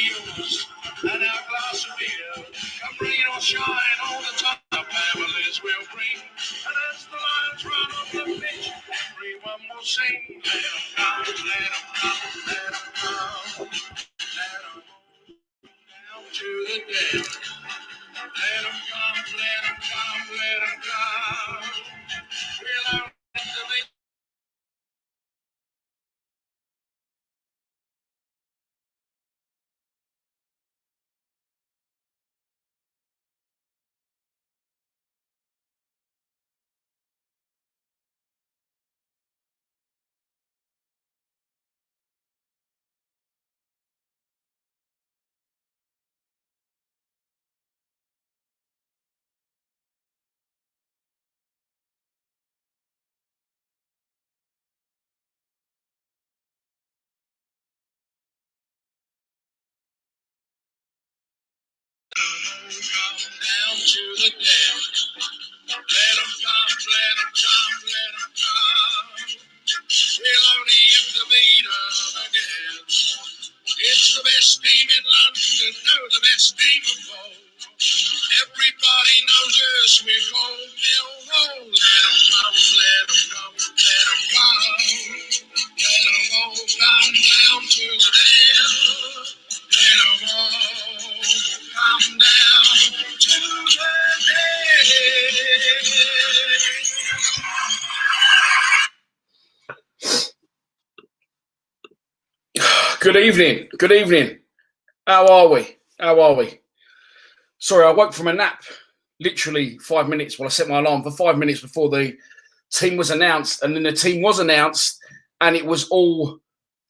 needles and our glass of beer. Come rain or shine, all the time our families will bring. And as the lions run off the pitch, everyone will sing. Let 'em come, let 'em come, let 'em come. Let 'em down to the den. Let 'em come, let 'em come, let 'em come. We'll out the big. Come down to the den. Let 'em come, let 'em come, let 'em come. We'll only have to beat 'em again. It's the best team in London, no, the best team of all. Everybody knows us, we're called Millwall. Let 'em come, let 'em come, let 'em come. Let 'em all come down to the den. Let 'em all come down to the den. Good evening. Good evening. How are we? How are we? Sorry, I woke from a nap literally 5 minutes. Well, I set my alarm for 5 minutes before the team was announced. And then the team was announced and it was all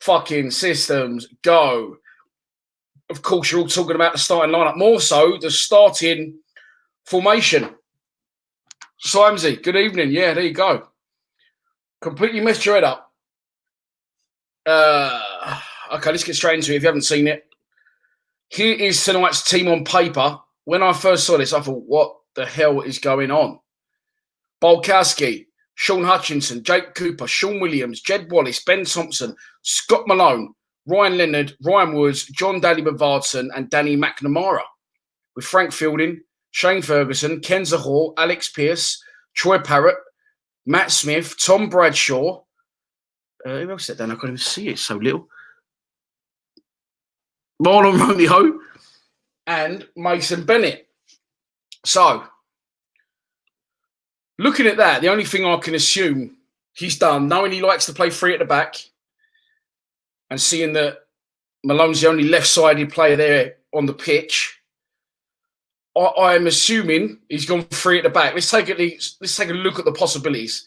fucking systems go. Of course, you're all talking about the starting lineup. More so, the starting formation. Simesy, good evening. Yeah, there you go. Completely messed your head up. Okay, let's get straight into it if you haven't seen it. Here is tonight's team on paper. When I first saw this, I thought, what the hell is going on? Bolkowski, Sean Hutchinson, Jake Cooper, Sean Williams, Jed Wallace, Ben Thompson, Scott Malone, Ryan Leonard, Ryan Woods, John Daly Bavardson, and Danny McNamara. With Frank Fielding, Shane Ferguson, Ken Zahor, Alex Pearce, Troy Parrott, Matt Smith, Tom Bradshaw. Who else said that? I can't even see it, so little. Marlon Romeo and Mason Bennett. So, looking at that, the only thing I can assume he's done, knowing he likes to play free at the back and seeing that Malone's the only left-sided player there on the pitch, I'm assuming he's gone free at the back. Let's take a look at the possibilities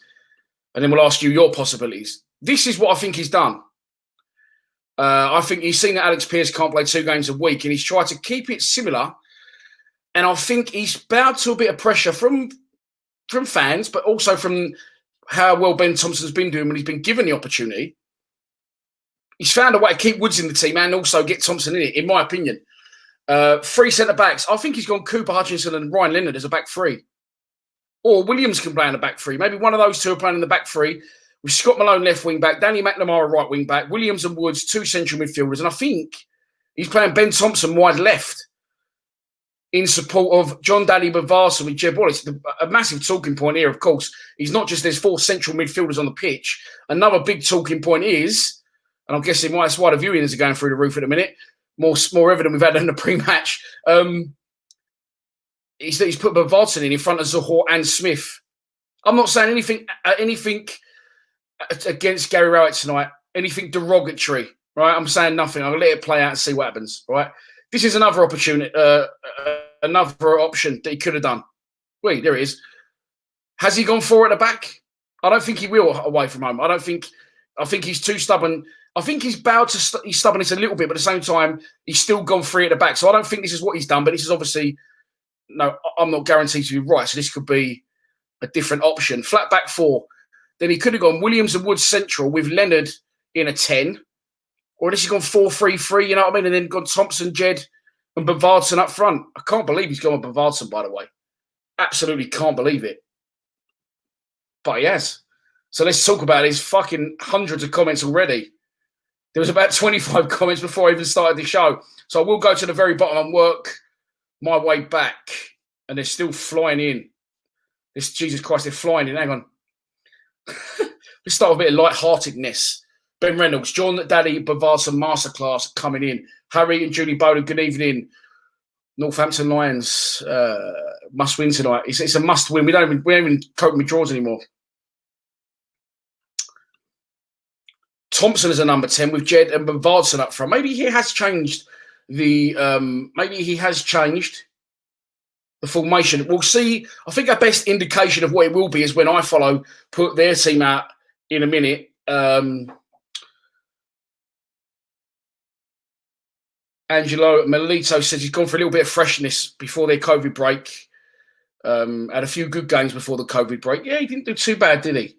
and then we'll ask you your possibilities. This is what I think he's done. I think he's seen that Alex Pearce can't play 2 games a week and he's tried to keep it similar. And I think he's bowed to a bit of pressure from fans, but also from how well Ben Thompson's been doing when he's been given the opportunity. He's found a way to keep Woods in the team and also get Thompson in it, in my opinion. 3 centre-backs. I think he's gone Cooper, Hutchinson and Ryan Leonard as a back 3. Or Williams can play in the back 3. Maybe one of those two are playing in the back 3. With Scott Malone left wing back, Danny McNamara right wing back, Williams and Woods 2 central midfielders. And I think he's playing Ben Thompson wide left in support of John Daly Bavardson with Jeb Wallace. A massive talking point here, of course, is not just there's 4 central midfielders on the pitch. Another big talking point is, and I'm guessing that's why the viewings are going through the roof at the minute, more evident we've had in the pre-match, he's put Bavardson in front of Zahor and Smith. I'm not saying anything against Gary Rowett tonight, anything derogatory, right? I'm saying nothing. I'll let it play out and see what happens, right? This is another opportunity, another option that he could have done. Wait, there it is. Has he gone for it at the back? I don't think he will away from home. I think he's too stubborn. I think he's bowed to his stubbornness a little bit, but at the same time, he's still gone free at the back. So I don't think this is what he's done, but this is obviously, no, I'm not guaranteed to be right. So this could be a different option. Flat back 4. Then he could have gone Williams and Woods central with Leonard in a 10. Or this has gone 4-3-3, you know what I mean? And then gone Thompson, Jed, and Bavardson up front. I can't believe he's gone with Bavardson, by the way. Absolutely can't believe it. But he has. So let's talk about his fucking hundreds of comments already. There was about 25 comments before I even started the show. So I will go to the very bottom and work my way back. And they're still flying in. Jesus Christ, they're flying in. Hang on. Let's start with a bit of lightheartedness. Ben Reynolds, John Daddy Bavasa Masterclass coming in. Harry and Julie Bowden, good evening. Northampton Lions must win tonight. It's a must win. We don't even cope with draws anymore. Thompson is a number 10 with Jed and Bavardson up front. Maybe he has changed the formation. We'll see. I think our best indication of what it will be is when iFollow put their team out in a minute. Angelo Melito says he's gone for a little bit of freshness before their COVID break. Had a few good games before the COVID break. Yeah, he didn't do too bad, did he?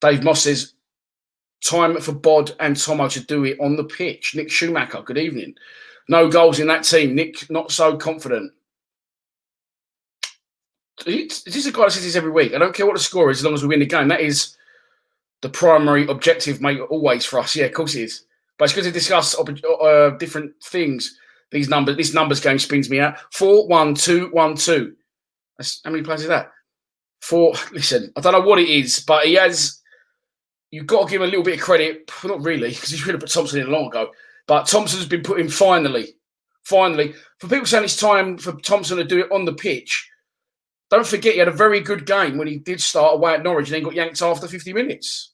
Dave Moss says, time for Bod and Tomo to do it on the pitch. Nick Schumacher, good evening. No goals in that team. Nick, not so confident. Is this a guy that says this every week? I don't care what the score is as long as we win the game. That is the primary objective, mate, always for us. Yeah, of course it is. But it's good to discuss different things. This numbers game spins me out. 4-1-2-1-2. How many players is that? Listen, I don't know what it is, but he has... You've got to give him a little bit of credit. Not really, because he should have put Thompson in long ago. But Thompson's been put in finally. Finally. For people saying it's time for Thompson to do it on the pitch, don't forget he had a very good game when he did start away at Norwich and then got yanked after 50 minutes.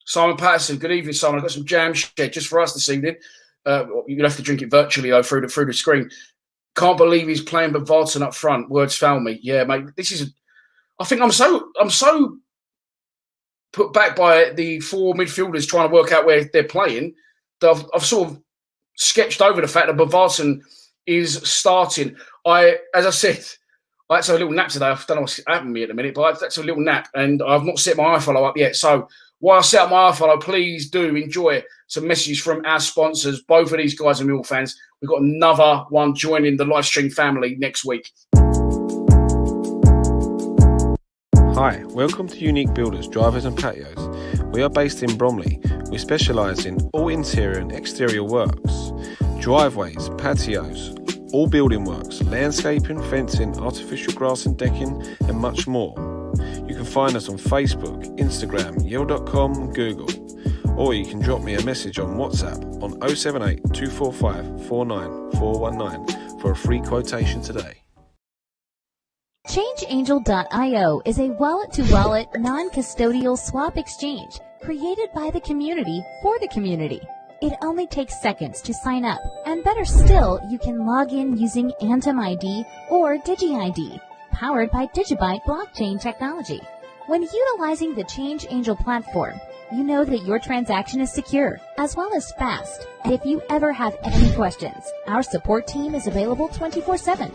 Simon Patterson, good evening, Simon. I've got some jam shit just for us this evening. You'll have to drink it virtually, though, through the screen. Can't believe he's playing Bavardson up front. Words fail me. Yeah, mate. I think I'm so put back by the four midfielders trying to work out where they're playing that I've sort of sketched over the fact that Bavardson is starting. As I said, I had to have a little nap today. I don't know what's happened to me at the minute, but I had to have a little nap and I've not set my iFollow up yet. So while I set up my iFollow, please do enjoy some messages from our sponsors. Both of these guys are Millwall fans. We've got another one joining the live stream family next week. Hi, welcome to Unique Builders, Drivers and Patios. We are based in Bromley. We specialise in all interior and exterior works, driveways, patios, all building works, landscaping, fencing, artificial grass and decking, and much more. You can find us on Facebook, Instagram, yell.com and Google. Or you can drop me a message on WhatsApp on 078 245 49419 for a free quotation today. ChangeAngel.io is a wallet-to-wallet, non-custodial swap exchange created by the community for the community. It only takes seconds to sign up, and better still, you can log in using Antum ID or DigiID, powered by Digibyte blockchain technology. When utilizing the ChangeAngel platform, you know that your transaction is secure, as well as fast. And if you ever have any questions, our support team is available 24/7.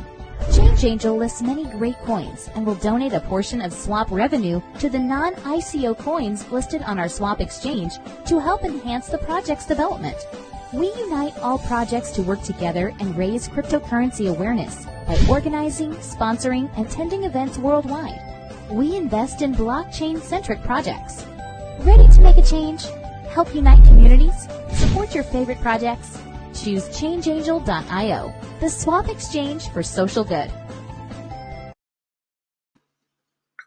ChangeAngel lists many great coins and will donate a portion of swap revenue to the non-ICO coins listed on our swap exchange to help enhance the project's development. We unite all projects to work together and raise cryptocurrency awareness by organizing, sponsoring, and attending events worldwide. We invest in blockchain-centric projects. Ready to make a change? Help unite communities? Support your favorite projects? Choose ChangeAngel.io, the swap exchange for social good.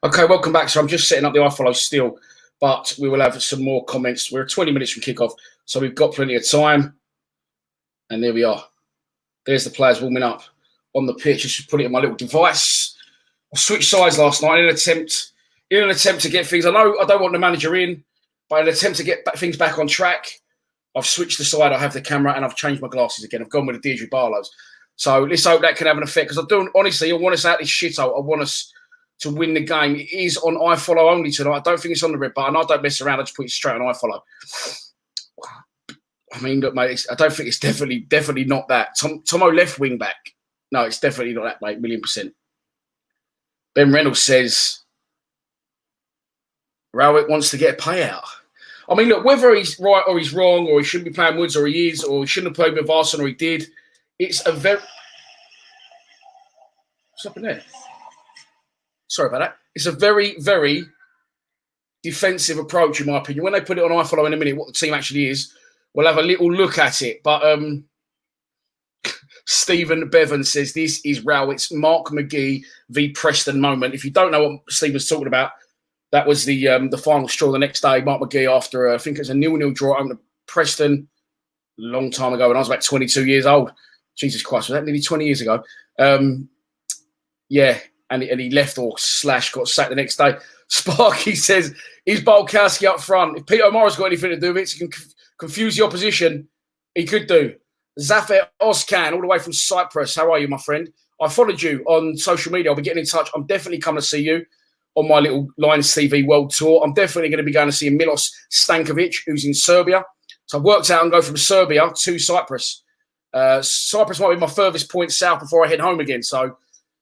Okay, welcome back. So I'm just setting up the iFollow still, but we will have some more comments. We're 20 minutes from kickoff, so we've got plenty of time. And there we are. There's the players warming up on the pitch. I should put it in my little device. I switched sides last night in an attempt to get things. I know I don't want the manager in, but in an attempt to get things back on track, I've switched the side. I have the camera and I've changed my glasses again. I've gone with the Deirdre Barlows. So let's hope that can have an effect. Because I don't honestly, I want us out of this shithole. I want us to win the game. It is on iFollow only tonight. I don't think it's on the red button. I don't mess around. I just put it straight on iFollow. I mean, look, mate, I don't think it's definitely not that. Tomo left wing back. No, it's definitely not that, mate. 1,000,000%. Ben Reynolds says Rowett wants to get a payout. I mean, look, whether he's right or he's wrong, or he shouldn't be playing Woods or he is, or he shouldn't have played with Varson or he did, it's a very... What's happened there? Sorry about that. It's a very, very defensive approach, in my opinion. When they put it on iFollow in a minute, what the team actually is, we'll have a little look at it. But Stephen Bevan says this is Rowett's Mark McGee v Preston moment. If you don't know what Stephen's talking about, that was the final straw the next day. Mark McGee, after I think it was a 0-0 draw at Preston, a long time ago when I was about 22 years old. Jesus Christ, was that nearly 20 years ago? Yeah, and he left or / got sacked the next day. Sparky says, is Bulkowski up front? If Peter O'Mara's got anything to do with it, he can confuse the opposition. He could do. Zafir Oskan, all the way from Cyprus. How are you, my friend? I followed you on social media. I'll be getting in touch. I'm definitely coming to see you on my little Lions TV World Tour. I'm definitely going to be going to see Milos Stankovic, who's in Serbia. So I've worked out and go from Serbia to Cyprus. Cyprus might be my furthest point south before I head home again. So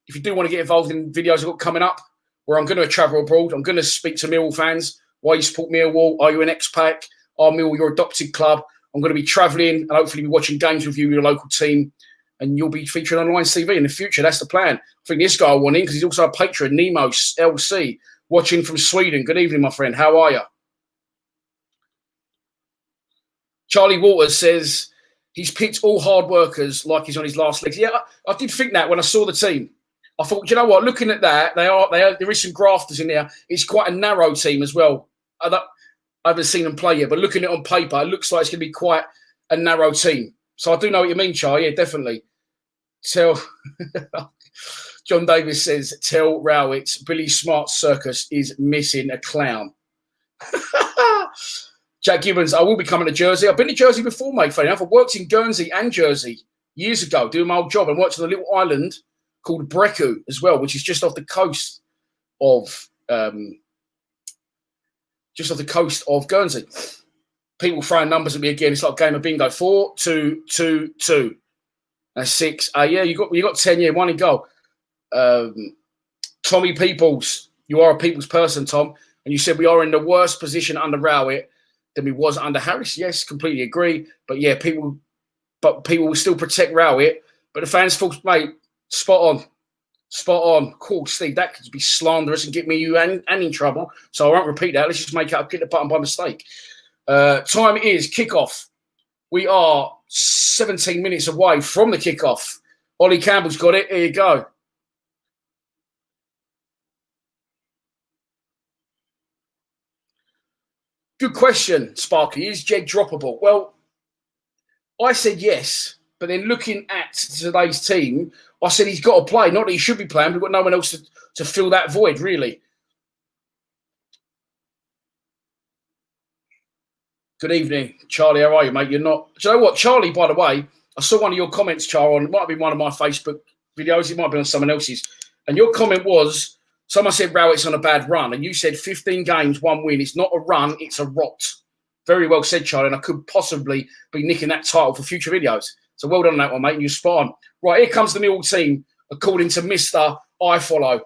if you do want to get involved in videos I've got coming up, where I'm going to travel abroad, I'm going to speak to Millwall fans. Why you support Millwall? Are you an expat? Are Millwall your adopted club? I'm going to be travelling and hopefully be watching games with you, your local team, and you'll be featured on Lions TV in the future. That's the plan. I think this guy I want in because he's also a patron, Nemo LC, watching from Sweden. Good evening, my friend. How are you? Charlie Waters says he's picked all hard workers like he's on his last legs. Yeah, I did think that when I saw the team. I thought, you know what? Looking at that, there is some grafters in there. It's quite a narrow team as well. I haven't seen them play yet, but looking at it on paper, it looks like it's going to be quite a narrow team. So I do know what you mean, Charlie. Yeah, definitely. John Davis says, tell Rowett Billy Smart's circus is missing a clown. Jack Gibbons, I will be coming to Jersey. I've been to Jersey before, mate. Funny enough, I worked in Guernsey and Jersey years ago, doing my old job, and worked on a little island called Brecku as well, which is just off the coast of Guernsey. People throwing numbers at me again. It's like a game of bingo. 4, 2, 2, 2. That's 6. Yeah, you got 10. Yeah, 1 in goal. Tommy Peoples, you are a people's person, Tom, and you said we are in the worst position under Rowett than we was under Harris. Yes, completely agree. But yeah, people will still protect Rowett. But the fans thought, mate, spot on. Cool, Steve, that could be slanderous and get me, you, and in trouble. So I won't repeat that. Let's just make out, click the button by mistake. Time is kickoff. We are 17 minutes away from the kickoff. Ollie Campbell's got it. Here you go. Good question, Sparky. Is Jed droppable? Well, I said yes, but then looking at today's team, I said he's got to play. Not that he should be playing, but we've got no one else to fill that void, really. Good evening, Charlie. How are you, mate? You're not... Do you know what, Charlie, by the way, I saw one of your comments, Charlie, it might have been one of my Facebook videos. It might be on someone else's. And your comment was, someone said Rowett's on a bad run, and you said 15 games, 1 win. It's not a run, it's a rot. Very well said, Charlie, and I could possibly be nicking that title for future videos. So well done on that one, mate, and you're spot on. Right, here comes the Millwall team, according to Mr. iFollow.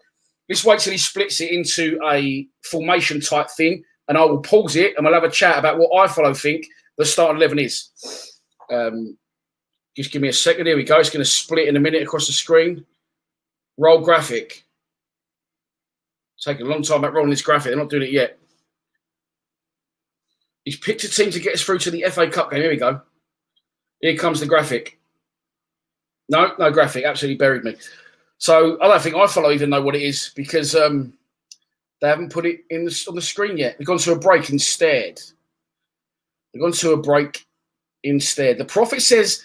Let's wait till he splits it into a formation type thing, and I will pause it, and we'll have a chat about what iFollow think the starting 11 is. Just give me a second. Here we go. It's going to split in a minute across the screen. Roll graphic. Taking a long time about rolling this graphic. They're not doing it yet. He's picked a team to get us through to the FA Cup game. Here we go. Here comes the graphic. No graphic. Absolutely buried me. So I don't think iFollow even know what it is because they haven't put it on the screen yet. They've gone to a break instead. The Prophet says,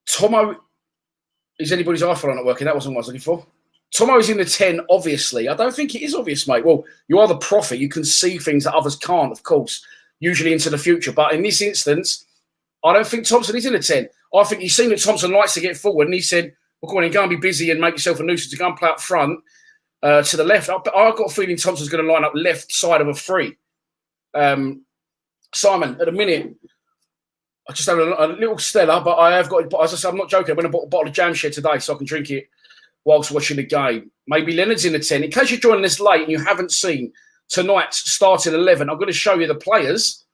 Tomo, is anybody's iFollow not working? That wasn't what I was looking for. Tomo is in the 10, obviously. I don't think it is obvious, mate. Well, you are the prophet. You can see things that others can't, of course, usually into the future. But in this instance, I don't think Thompson is in the 10. I think he's seen that Thompson likes to get forward, and he said, well, go on, go and be busy and make yourself a nuisance to go and play up front to the left. I've got a feeling Thompson's going to line up left side of a 3. Simon, at a minute, I just had a little Stella, but I have got, as I said, I'm not joking. I went and bought a bottle of jam shed today so I can drink it whilst watching the game. Maybe Leonard's in the 10. In case you're joining us late and you haven't seen tonight's starting 11, I'm going to show you the players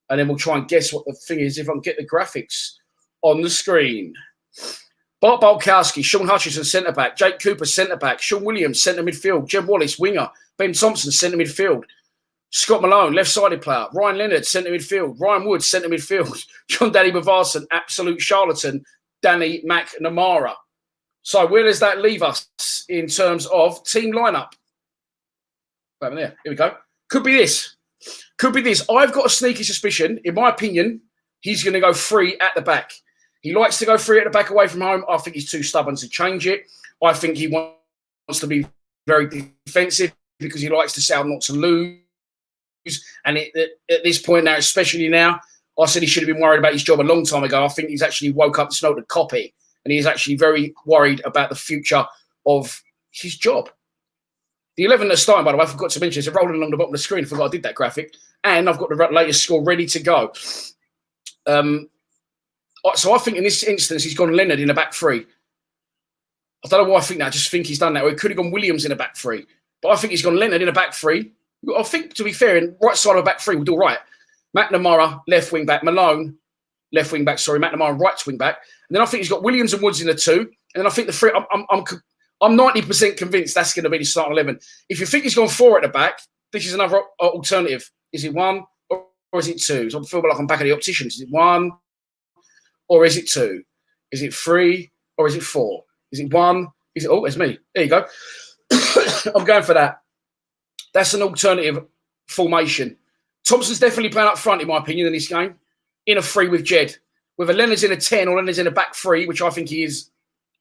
and then we'll try and guess what the thing is if I can get the graphics on the screen. Bart Bulkowski, Sean Hutchinson, centre-back. Jake Cooper, centre-back. Sean Williams, centre midfield. Jeb Wallace, winger. Ben Thompson, centre midfield. Scott Malone, left-sided player. Ryan Leonard, centre midfield. Ryan Wood, centre midfield. John Danny Bavarsson, absolute charlatan. Danny McNamara. So where does that leave us in terms of team lineup? Over there. Here we go. Could be this. Could be this. I've got a sneaky suspicion. In my opinion, he's going to go free at the back. He likes to go free at the back away from home. I think he's too stubborn to change it. I think he wants to be very defensive because he likes to say not to lose. And at this point now, especially now, I said he should have been worried about his job a long time ago. I think he's actually woke up to smell the copy. And he's actually very worried about the future of his job. The 11 that's starting, by the way, I forgot to mention, it's rolling along the bottom of the screen. I forgot I did that graphic. And I've got the latest score ready to go. So I think in this instance, he's gone Leonard in a back three. I don't know why I think that. I just think he's done that. Or he could have gone Williams in a back three. But I think he's gone Leonard in a back three. I think, to be fair, in right side of a back three, we'll do all right. McNamara, left wing back. Malone, left wing back. Sorry, McNamara, right wing back. And then I think he's got Williams and Woods in the two. And then I think the three, I'm 90% convinced that's going to be the starting 11. If you think he's gone 4 at the back, this is another alternative. Is it 1 or is it 2? So I feel like I'm back at the opticians. Is it 1 or is it 2? Is it 3 or is it 4? Is it 1? Is it? Oh, it's me. There you go. I'm going for that. That's an alternative formation. Thompson's definitely playing up front, in my opinion, in this game. In a 3 with Jed. Whether Leonard's in a 10 or Leonard's in a back 3, which I think he is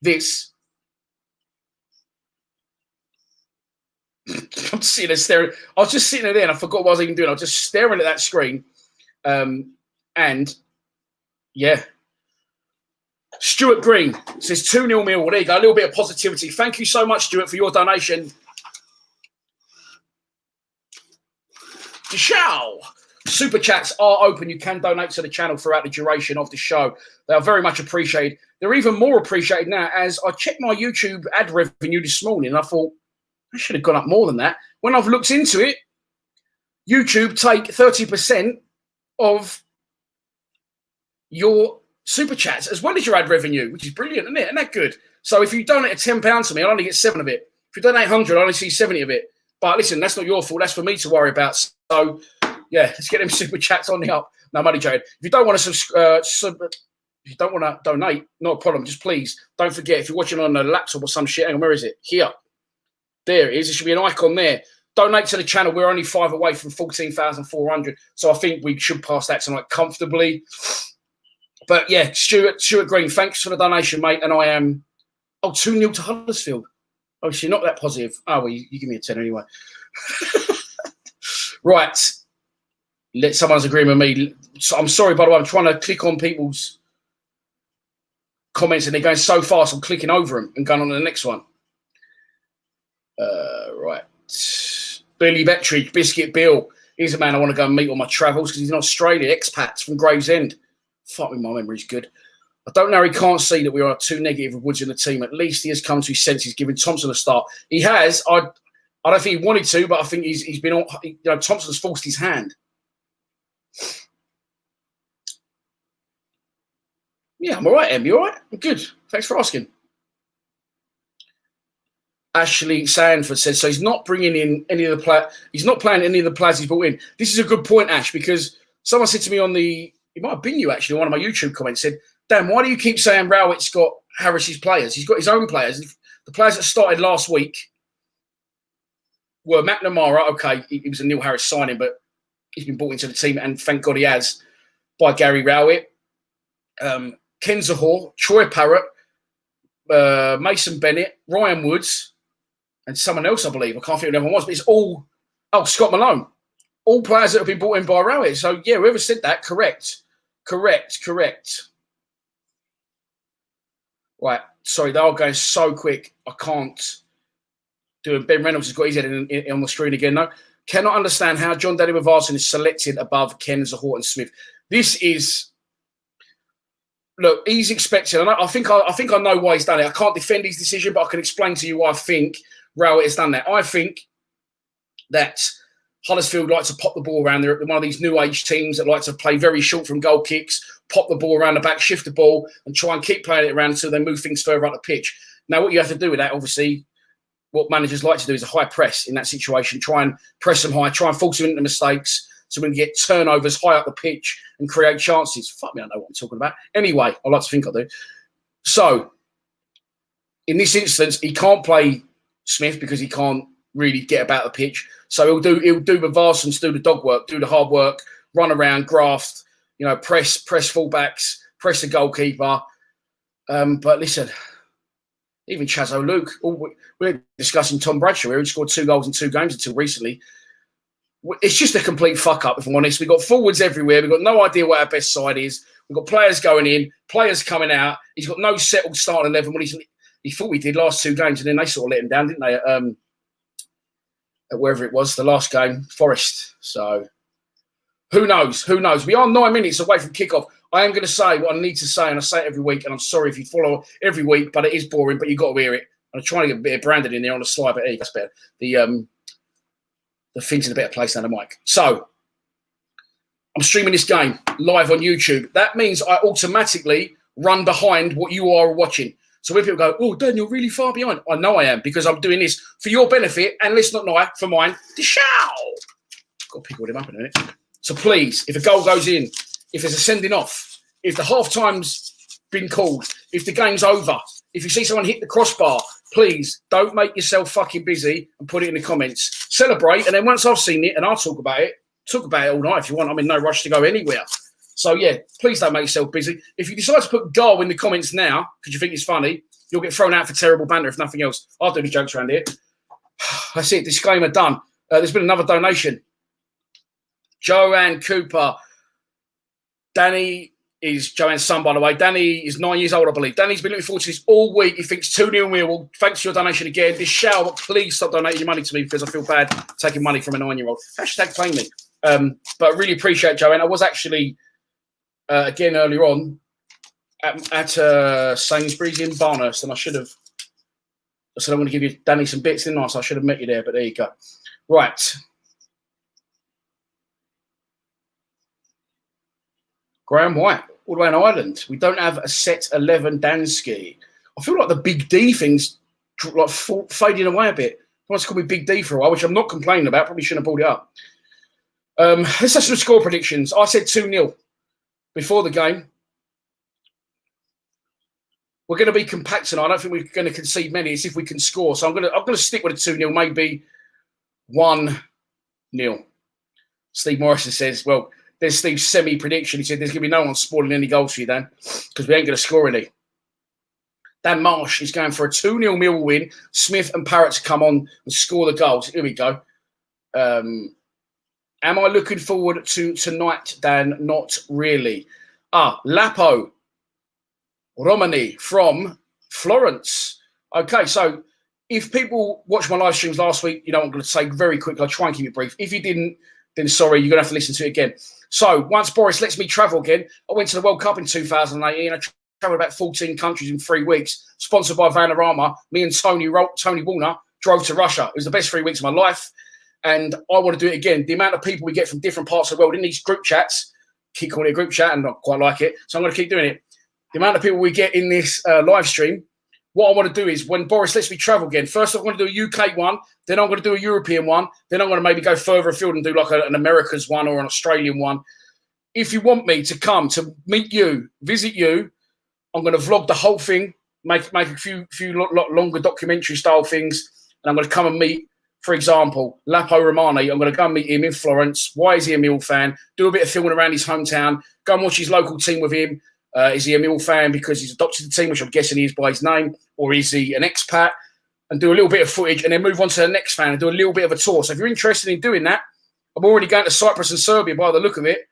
this. I'm sitting there staring. I was just sitting there and I forgot what I was even doing. I was just staring at that screen. And, yeah. Stuart Green says 2-0 Millwall. There you go. A little bit of positivity. Thank you so much, Stuart, for your donation. Ciao. Super chats are open. You can donate to the channel throughout the duration of the show. They are very much appreciated. They're even more appreciated now as I checked my YouTube ad revenue this morning and I thought, I should have gone up more than that. When I've looked into it, YouTube take 30% of your super chats as well as your ad revenue, which is brilliant, isn't it? Isn't that good? So if you donate £10 to me, I'll only get 7 of it. If you donate 100, I'll only see 70 of it. But listen, that's not your fault. That's for me to worry about. So, yeah, let's get them super chats on the up. No money, Jade. If you don't want to if you don't want to donate, not a problem. Just please don't forget, if you're watching on a laptop or some shit, hang on, where is it? Here. There it is. There should be an icon there. Donate to the channel. We're only 5 away from 14,400. So I think we should pass that tonight comfortably. But yeah, Stuart Green, thanks for the donation, mate. And I am 2-0 to Huddersfield. Oh, you're not that positive. Oh, well, you give me a 10 anyway. Right. Let someone's agreeing with me. So I'm sorry, by the way, I'm trying to click on people's comments and they're going so fast, I'm clicking over them and going on to the next one. Right. Billy Bettridge, Biscuit Bill. He's a man I want to go and meet on my travels because he's in Australia, expats from Gravesend. Fuck me, my memory's good. I don't know. He can't see that we are too negative with Woods in the team. At least he has come to his senses, giving Thompson a start. He has. I don't think he wanted to, but I think he's been on. You know, Thompson's forced his hand. Yeah, I'm all right, Em. You all right? I'm good. Thanks for asking. Ashley Sanford says, so he's not bringing in any of the he's not playing any of the players he's brought in. This is a good point, Ash, because someone said to me it might have been you actually, one of my YouTube comments said, Dan, why do you keep saying Rowett's got Harris's players? He's got his own players. The players that started last week were McNamara. Okay, he was a Neil Harris signing, but he's been brought into the team, and thank God he has, by Gary Rowett. Ken Zahor, Troy Parrott, Mason Bennett, Ryan Woods, and someone else, I believe. I can't think of who everyone was, but it's all, Scott Malone. All players that have been brought in by Rowett. So, yeah, whoever said that, correct. Right, sorry, they're all going so quick. I can't do it. Ben Reynolds has got his head on the screen again. No, cannot understand how John Danny Bavarsson is selected above Ken Zahor and Smith. This is, look, he's expected. And I think I know why he's done it. I can't defend his decision, but I can explain to you why I think Rowett has done that. I think that Huddersfield like to pop the ball around. They're one of these new age teams that like to play very short from goal kicks, pop the ball around the back, shift the ball, and try and keep playing it around until they move things further up the pitch. Now, what you have to do with that, obviously, what managers like to do is a high press in that situation. Try and press them high, try and force them into mistakes so we can get turnovers high up the pitch and create chances. Fuck me, I know what I'm talking about. Anyway, I like to think I do. So, in this instance, he can't play Smith because he can't really get about the pitch. So he'll do the Varsons, do the dog work, do the hard work, run around, graft, press fullbacks, press the goalkeeper. But listen, even Chazo Luke, we're discussing Tom Bradshaw here, who scored 2 goals in 2 games until recently. It's just a complete fuck up, if I'm honest. We've got forwards everywhere. We've got no idea what our best side is. We've got players going in, players coming out. He's got no settled starting 11. He thought we did last 2 games, and then they sort of let him down, didn't they? At wherever it was, the last game, Forest. So who knows? Who knows? We are 9 minutes away from kickoff. I am going to say what I need to say, and I say it every week, and I'm sorry if you follow every week, but it is boring, but you've got to hear it. I'm trying to get a bit of Brandon in there on the slide, but that's better. The thing's in a better place than the mic. So I'm streaming this game live on YouTube. That means I automatically run behind what you are watching. So when people go, oh, Dan, you're really far behind. I know I am, because I'm doing this for your benefit, and let's not lie, for mine. Got to pick all them up in a minute. So please, if a goal goes in, if there's a sending off, if the half-time's been called, if the game's over, if you see someone hit the crossbar, please don't make yourself fucking busy and put it in the comments. Celebrate, and then once I've seen it, and I'll talk about it all night if you want. I'm in no rush to go anywhere. So, yeah, please don't make yourself busy. If you decide to put goal in the comments now because you think it's funny, you'll get thrown out for terrible banter, if nothing else. I'll do the jokes around here. That's it. Disclaimer done. There's been another donation. Joanne Cooper. Danny is Joanne's son, by the way. Danny is 9 years old, I believe. Danny's been looking forward to this all week. He thinks 2-0 Millwall. Thanks for your donation again. This shall, but please stop donating your money to me because I feel bad taking money from a 9-year-old. Hashtag claim me. But I really appreciate Joanne. I was actually... again earlier on at Sainsbury's in Barnhurst, and I said I'm going to give you Danny some bits, didn't I? So I should have met you there, but there you go. Right. Graham White, all the way in Ireland. We don't have a set 11 Dansky. I feel like the Big D thing's like fading away a bit. He wants to call me Big D for a while, which I'm not complaining about. Probably shouldn't have pulled it up. Let's have some score predictions. I said 2-0. Before the game, we're going to be compact tonight. I don't think we're going to concede many. It's if we can score. So I'm going to stick with a 2-0, maybe 1-0. Steve Morrison says, well, there's Steve's semi-prediction. He said there's going to be no one spoiling any goals for you, Dan, because we ain't going to score any. Dan Marsh is going for a 2-0 Millwall win. Smith and Parrott to come on and score the goals. Here we go. Am I looking forward to tonight, Dan? Not really. Lapo Romani from Florence. Okay, so if people watched my live streams last week, you know what I'm going to say very quickly. I'll try and keep it brief. If you didn't, then sorry, you're going to have to listen to it again. So once Boris lets me travel again, I went to the World Cup in 2018. I traveled about 14 countries in 3 weeks, sponsored by Vanarama. Me and Tony Warner drove to Russia. It was the best 3 weeks of my life. And I want to do it again. The amount of people we get from different parts of the world in these group chats, keep calling it a group chat, and I quite like it. So I'm going to keep doing it. The amount of people we get in this live stream, what I want to do is when Boris lets me travel again, first I'm going to do a UK one, then I'm going to do a European one, then I'm going to maybe go further afield and do like an Americas one or an Australian one. If you want me to come to meet you, visit you, I'm going to vlog the whole thing, make a few longer documentary style things, and I'm going to come and meet, for example, Lapo Romani. I'm going to go and meet him in Florence. Why is he a Mill fan? Do a bit of filming around his hometown. Go and watch his local team with him. Is he a Mill fan because he's adopted the team, which I'm guessing he is by his name, or is he an expat? And do a little bit of footage and then move on to the next fan and do a little bit of a tour. So if you're interested in doing that, I'm already going to Cyprus and Serbia by the look of it.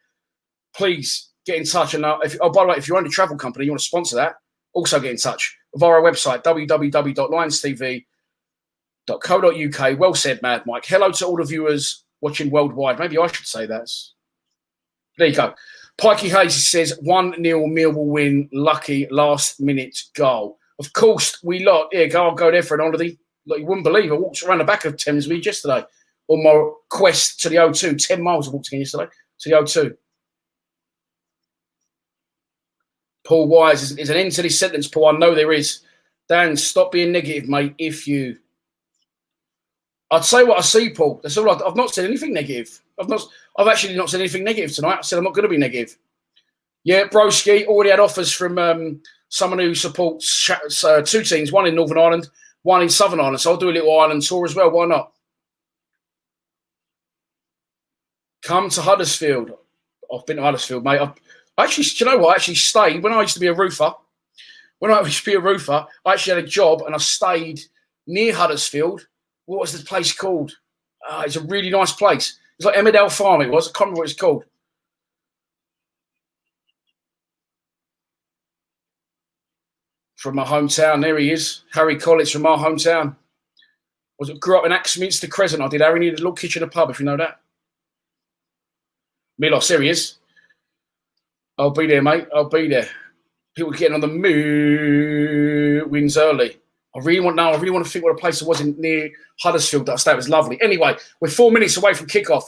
Please get in touch. And by the way, if you're on a travel company, you want to sponsor that, also get in touch via our website, www.lionstv.co.uk. Well said, Mad Mike. Hello to all the viewers watching worldwide. Maybe I should say that. There you go. Pikey Hayes says 1-0 Millwall win, lucky last minute goal. Of course, we lot. Yeah, I'll go there for an holiday. Like you wouldn't believe. I walked around the back of Thamesmead yesterday on my quest to the O2. 10 miles I walked again yesterday to the O2. Paul Wise, is an end to this sentence, Paul. I know there is. Dan, stop being negative, mate. If you I'd say what I see, Paul. That's all. I've not said anything negative. I've actually not said anything negative tonight. I said I'm not going to be negative. Yeah, Broski already had offers from someone who supports two teams, one in Northern Ireland, one in Southern Ireland. So I'll do a little Ireland tour as well. Why not? Come to Huddersfield. I've been to Huddersfield, mate. Actually, do you know what? I actually stayed when I used to be a roofer. I actually had a job and I stayed near Huddersfield. What was the place called? It's a really nice place. It's like Emmerdale Farm, it was. I can't remember what it's called. From my hometown, there he is. Harry Collins from my hometown. Grew up in Axminster Crescent. I did. Harry needed a little kitchen and pub, if you know that. Milos, there he is. I'll be there, mate. I'll be there. People getting on the wins early. I really want to think what a place it was near Huddersfield that I stayed. It was lovely. Anyway, we're 4 minutes away from kickoff.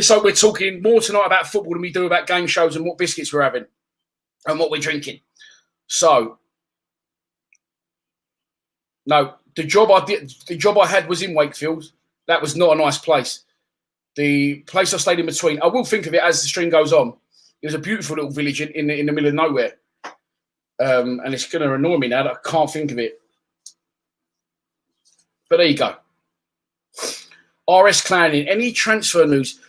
So we're talking more tonight about football than we do about game shows and what biscuits we're having and what we're drinking. So, no, the job I had was in Wakefield. That was not a nice place. The place I stayed in between, I will think of it as the stream goes on. It was a beautiful little village in the middle of nowhere. And it's going to annoy me now that I can't think of it. But there you go. RS Clanning. Any transfer news?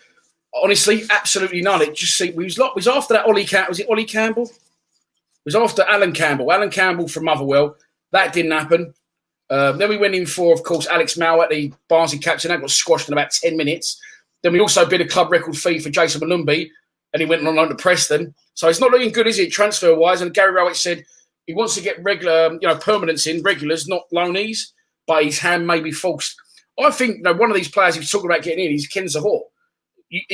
Honestly, absolutely none. It just we was after that Ollie Campbell. Was it Ollie Campbell? It was after Alan Campbell. Alan Campbell from Motherwell. That didn't happen. Then we went in for, of course, Alex Mowat, the Barnsley captain. That got squashed in about 10 minutes. Then we also bid a club record fee for Jason Malumbi, and he went on loan to Preston. So it's not looking good, is it, transfer-wise? And Gary Rowett said he wants to get regular, permanents in, regulars, not loanees, but his hand may be forced. I think one of these players he was talking about getting in is Ken Zahor. We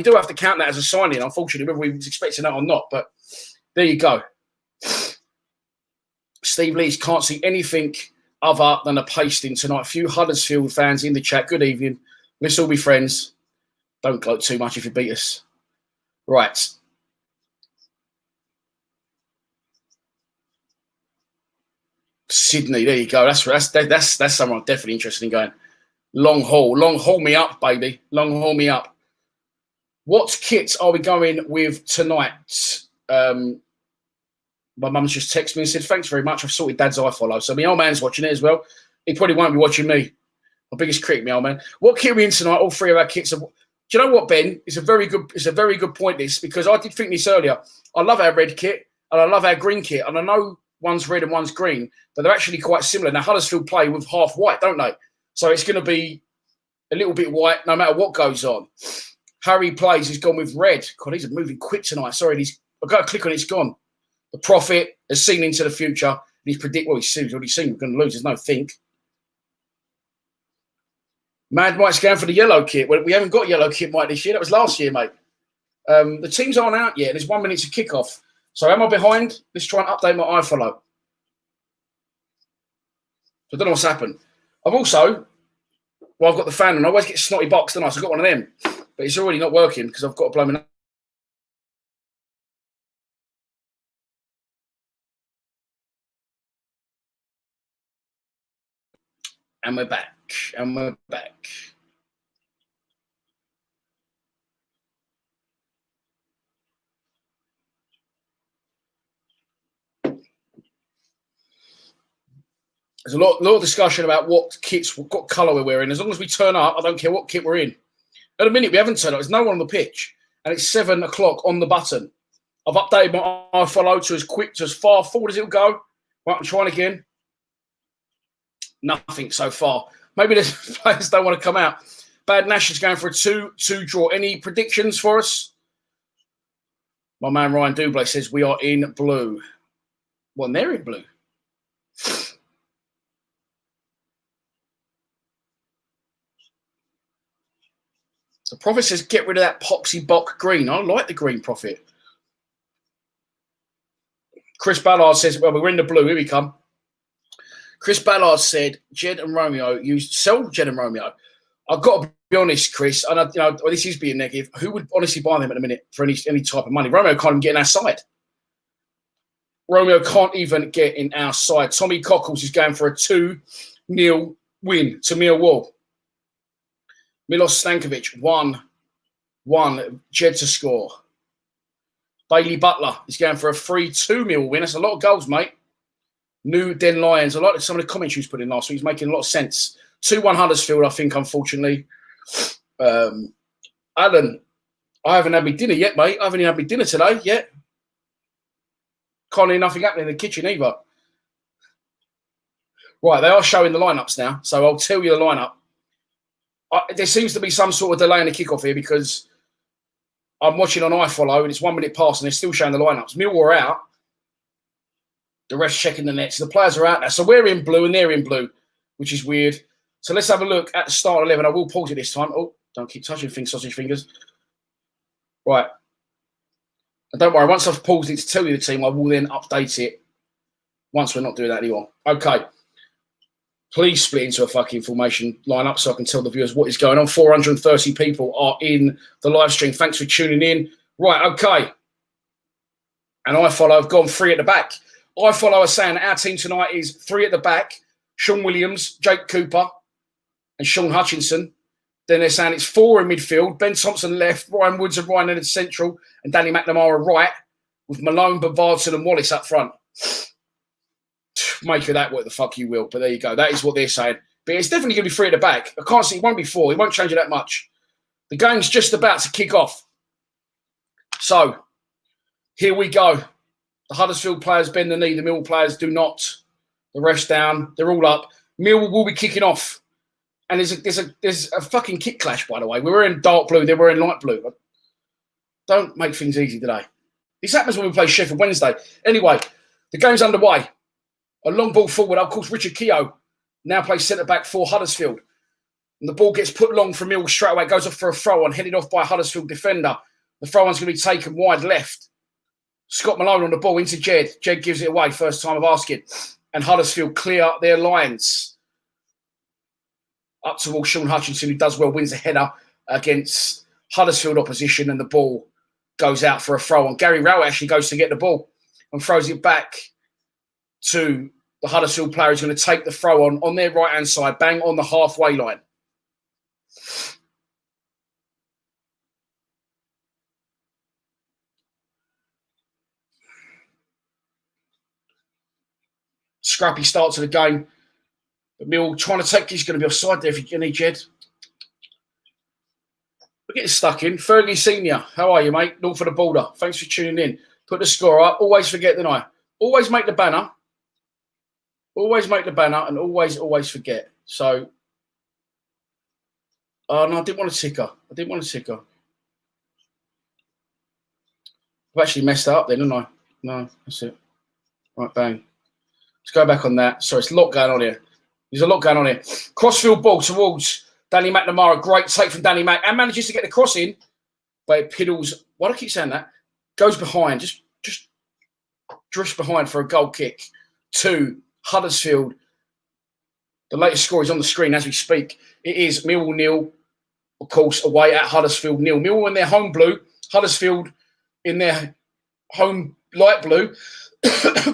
do have to count that as a signing, unfortunately, whether we was expecting that or not. But there you go. Steve Lees can't see anything other than a pasting tonight. A few Huddersfield fans in the chat. Good evening. Let's all be friends. Don't gloat too much if you beat us. Right. Sydney, there you go. That's someone definitely interested in going. Long haul me up, baby. Long haul me up. What kits are we going with tonight? My mum's just texted me and said, thanks very much. I've sorted Dad's iFollow. So my old man's watching it as well. He probably won't be watching me. My biggest critic, my old man. What kit are we in tonight? All three of our kits are... Do you know what, Ben? It's a very good point, this, because I did think this earlier. I love our red kit and I love our green kit. And I know one's red and one's green, but they're actually quite similar. Now, Huddersfield play with half white, don't they? So it's going to be a little bit white no matter what goes on. Harry plays, he's gone with red. God, he's moving quick tonight. Sorry, I've got to click on it, it's gone. The Prophet has seen into the future. He's already seen we're going to lose. There's no think. Mad Mike's going for the yellow kit. Well, we haven't got yellow kit, Mike, this year. That was last year, mate. The teams aren't out yet. There's 1 minute to kick off. So am I behind? Let's try and update my iFollow. So I don't know what's happened. I've got the fan and I always get snotty box, don't I? So I've got one of them. But it's already not working because I've got to blow my... And we're back. There's a lot of discussion about what colour we're wearing. As long as we turn up, I don't care what kit we're in. At the minute, we haven't turned up. There's no one on the pitch. And it's 7 o'clock on the button. I've updated my iFollow to as far forward as it'll go. Right, I'm trying again. Nothing so far. Maybe the players don't want to come out. Bad Nash is going for a 2-2 draw. Any predictions for us? My man Ryan Dublé says we are in blue. Well, and they're in blue. The Prophet says get rid of that poxy bock green. I like the green, Prophet. Chris Ballard says, well, we're in the blue. Here we come. Chris Ballard said, Jed and Romeo sell Jed and Romeo. I've got to be honest, Chris, and this is being negative. Who would honestly buy them at the minute for any type of money? Romeo can't even get in our side. Romeo can't even get in our side. Tommy Cockles is going for a 2-0 win to Millwall. Milos Stankovic, 1-1. Jed to score. Bailey Butler is going for a 3-2 Millwall win. That's a lot of goals, mate. New Den Lions. I like some of the comments you put in last week. He's making a lot of sense. 2-1 Huddersfield, I think, unfortunately. Alan, I haven't had my dinner yet, mate. I haven't even had my dinner today yet. Can't hear nothing happening in the kitchen either. Right, they are showing the lineups now, so I'll tell you the lineup. There seems to be some sort of delay in the kickoff here because I'm watching on iFollow and it's 1 minute past and they're still showing the lineups. Millwall are out. The ref's checking the nets. The players are out now. So we're in blue and they're in blue, which is weird. So let's have a look at the start 11. I will pause it this time. Oh, don't keep touching things, sausage fingers. Right. And don't worry, once I've paused it to tell you the team, I will then update it once we're not doing that anymore. Okay. Please split into a fucking formation lineup so I can tell the viewers what is going on. 430 people are in the live stream. Thanks for tuning in. Right, okay. And iFollow have gone 3 at the back. iFollow are saying our team tonight is 3 at the back. Sean Williams, Jake Cooper, and Sean Hutchinson. Then they're saying it's 4 in midfield. Ben Thompson left, Ryan Woods and Ryan Leonard central, and Danny McNamara right, with Malone, Bavardson and Wallace up front. Make of that what the fuck you will, but there you go. That is what they're saying. But it's definitely going to be 3 at the back. I can't see it won't be 4. It won't change it that much. The game's just about to kick off. So, here we go. The Huddersfield players bend the knee. The Millwall players do not. The ref's down. They're all up. Millwall will be kicking off. And there's a fucking kick clash, by the way. We're in dark blue. They were in light blue. Don't make things easy today. This happens when we play Sheffield Wednesday. Anyway, the game's underway. A long ball forward. Of course, Richard Keogh now plays centre-back for Huddersfield. And the ball gets put long from Millwall straight away. Goes off for a throw-on, headed off by a Huddersfield defender. The throw-on's going to be taken wide left. Scott Malone on the ball into Jed. Jed gives it away, first time of asking. And Huddersfield clear their lines. Up towards Sean Hutchinson, who does well, wins a header against Huddersfield opposition, and the ball goes out for a throw-on. Gary Rowett actually goes to get the ball and throws it back to the Huddersfield player who's going to take the throw on their right-hand side, bang on the halfway line. Scrappy start to the game. But Mill trying to take, he's going to be offside there if you need Jed. We're getting stuck in. Fergie Senior, how are you, mate? North of the border. Thanks for tuning in. Put the score up. Always forget, don't I? Always make the banner. Always make the banner and always forget. So, no, I didn't want a ticker. I've actually messed that up then, didn't I? No, that's it. Right, bang. Let's go back on that. Sorry, it's a lot going on here. There's a lot going on here. Crossfield ball towards Danny McNamara. Great take from Danny Mac. And manages to get the cross in. But it piddles. Why do I keep saying that? Goes behind. Just drifts behind for a goal kick to Huddersfield. The latest score is on the screen as we speak. It is Millwall 0, of course, away at Huddersfield 0. Millwall in their home blue. Huddersfield in their home light blue.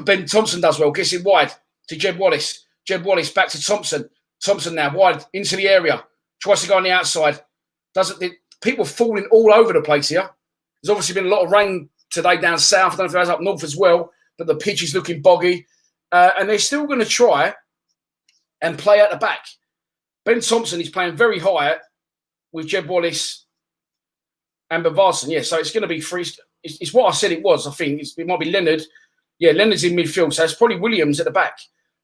Ben Thompson does well. Gets it wide to Jed Wallace. Jed Wallace back to Thompson. Thompson now wide into the area. Tries to go on the outside. People falling all over the place here. There's obviously been a lot of rain today down south. I don't know if it has up north as well. But the pitch is looking boggy. And they're still going to try and play at the back. Ben Thompson is playing very high with Jed Wallace and Bavardson. Yeah, so it's going to be free. It's what I said it was, I think. It might be Leonard. Yeah, Leonard's in midfield. So it's probably Williams at the back.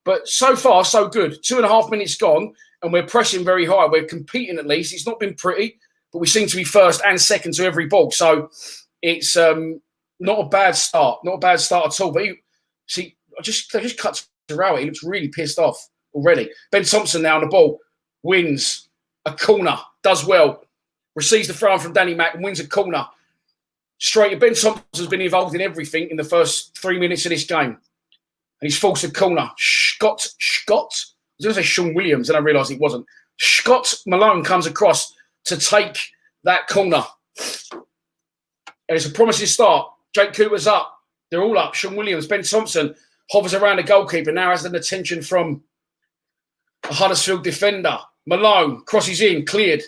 But so far, so good. 2.5 minutes gone, and we're pressing very high. We're competing at least. It's not been pretty, but we seem to be first and second to every ball. So it's not a bad start. Not a bad start at all. But I just cut to Rowett. He looks really pissed off already. Ben Thompson now on the ball. Wins a corner. Does well. Receives the throw from Danny Mac and wins a corner. Straight. Ben Thompson's been involved in everything in the first 3 minutes of this game. And he's forced a corner. Scott. I was going to say Sean Williams, and I realised it wasn't. Scott Malone comes across to take that corner. And it's a promising start. Jake Cooper's up. They're all up. Sean Williams, Ben Thompson hovers around the goalkeeper. Now has an attention from A Huddersfield defender. Malone crosses in, cleared.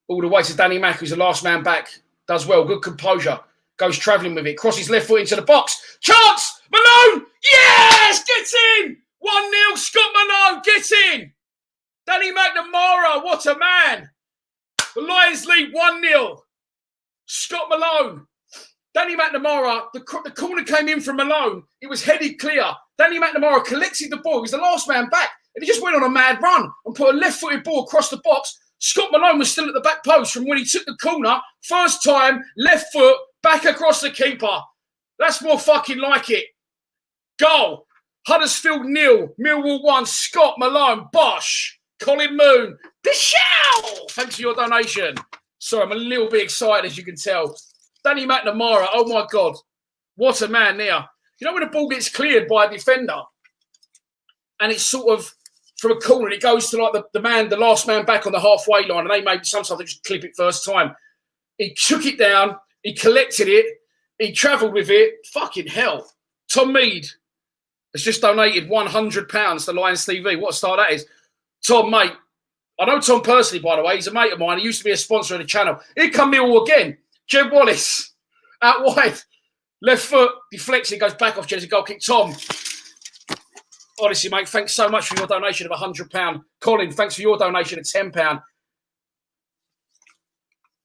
All the way to Danny Mack, who's the last man back. Does well, good composure. Goes travelling with it. Crosses left foot into the box. Chance! Malone! Yes! Gets in! 1-0, Scott Malone, get in! Danny McNamara, what a man! The Lions lead 1-0. Scott Malone. Danny McNamara, the corner came in from Malone. It was headed clear. Danny McNamara collected the ball. He was the last man back. And he just went on a mad run and put a left-footed ball across the box. Scott Malone was still at the back post from when he took the corner. First time, left foot, back across the keeper. That's more fucking like it. Goal. Huddersfield 0, Millwall 1, Scott Malone, Bosh, Colin Moon, the show! Thanks for your donation. Sorry, I'm a little bit excited, as you can tell. Danny McNamara, oh my God. What a man there. You know when the ball gets cleared by a defender and it's sort of from a corner and it goes to like the last man back on the halfway line, and they maybe sometimes they just clip it first time. He took it down, he collected it, he travelled with it. Fucking hell. Tom Mead has just donated £100 to Lions TV. What a start that is. Tom, mate. I know Tom personally, by the way. He's a mate of mine. He used to be a sponsor of the channel. Here come Millwall again. Jed Wallace out wide. Left foot deflects it, goes back off. Jed's a goal kick. Tom, honestly, mate, thanks so much for your donation of £100. Colin, thanks for your donation of £10.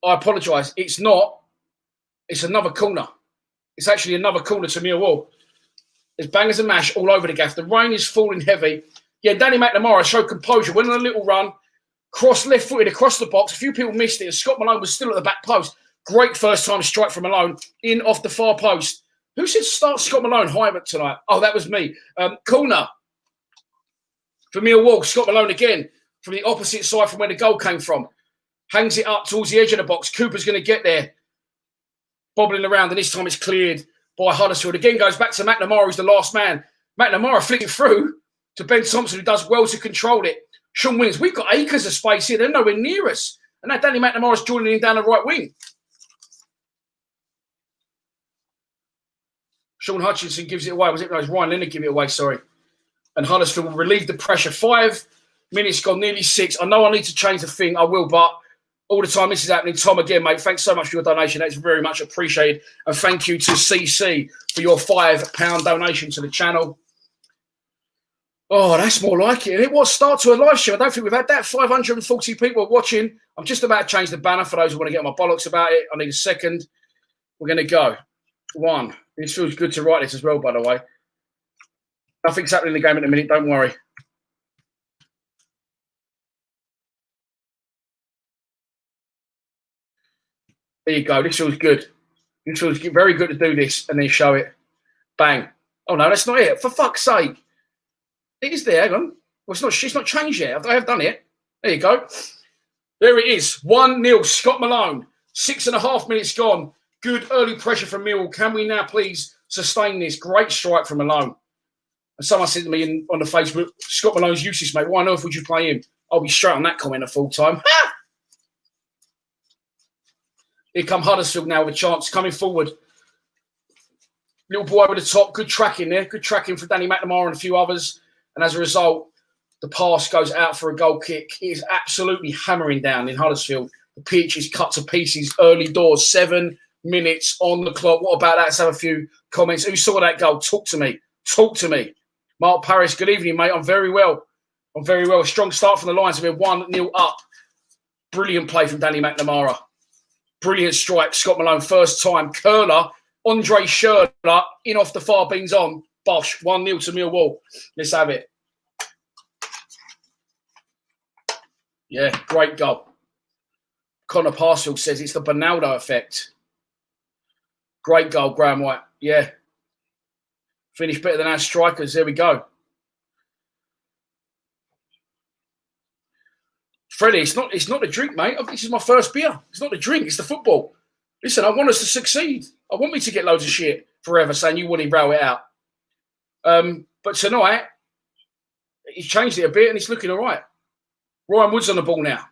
I apologise. It's not. It's another corner. It's actually another corner to Millwall. There's bangers and mash all over the gaff. The rain is falling heavy. Yeah, Danny McNamara showed composure. Went on a little run. Crossed left-footed across the box. A few people missed it. And Scott Malone was still at the back post. Great first-time strike from Malone. In off the far post. Who said start Scott Malone high tonight? Oh, that was me. Corner for Millwall. Scott Malone again from the opposite side from where the goal came from. Hangs it up towards the edge of the box. Cooper's going to get there. Bobbling around, and this time it's cleared by Huddersfield. Again goes back to McNamara, who's the last man. McNamara flicking through to Ben Thompson, who does well to control it. Sean Williams, we've got acres of space here. They're nowhere near us. And now Danny McNamara's joining in down the right wing. Sean Hutchinson gives it away. Was it? No, it was Ryan Leonard give it away, sorry. And Huddersfield will relieve the pressure. 5 minutes gone, nearly 6. I know I need to change the thing. I will, but all the time this is happening. Tom, again, mate, thanks so much for your donation. That's very much appreciated. And thank you to CC for your £5 donation to the channel. Oh, that's more like it. And it was start to a live stream. I don't think we've had that. 540 people watching. I'm just about to change the banner for those who want to get my bollocks about it. I need a second. We're going to go. 1. It feels good to write this as well, by the way. Nothing's happening in the game at the minute. Don't worry. There you go. This feels good. This feels very good to do this and then show it. Bang. Oh, no, that's not it. For fuck's sake. It is there. Hang on. Well, it's not changed yet. I have done it. There you go. There it is. 1-0. Scott Malone. 6.5 minutes gone. Good early pressure from Millwall. Can we now please sustain this? Great strike from Malone. And someone said to me on the Facebook, Scott Malone's useless, mate. Why on earth would you play him? I'll be straight on that comment at full time. Ha! Here come Huddersfield now with a chance coming forward. Little boy over the top. Good tracking there. Good tracking for Danny McNamara and a few others. And as a result, the pass goes out for a goal kick. It is absolutely hammering down in Huddersfield. The pitch is cut to pieces early doors. 7 minutes on the clock. What about that? Let's have a few comments. Who saw that goal? Talk to me. Talk to me. Mark Paris, good evening, mate. I'm very well. I'm very well. A strong start from the Lions. We're 1-0 up. Brilliant play from Danny McNamara. Brilliant strike. Scott Malone, first time. Curler. Andre Schürrle in off the far beans on. Bosh. 1-0 to Millwall. Let's have it. Yeah, great goal. Connor Parsfield says it's the Bonaldo effect. Great goal, Graham White. Yeah. Finish better than our strikers. There we go. Freddie, it's not the drink, mate. This is my first beer. It's not the drink. It's the football. Listen, I want us to succeed. I want me to get loads of shit forever saying you wouldn't row it out. But tonight, he's changed it a bit and it's looking all right. Ryan Woods on the ball now.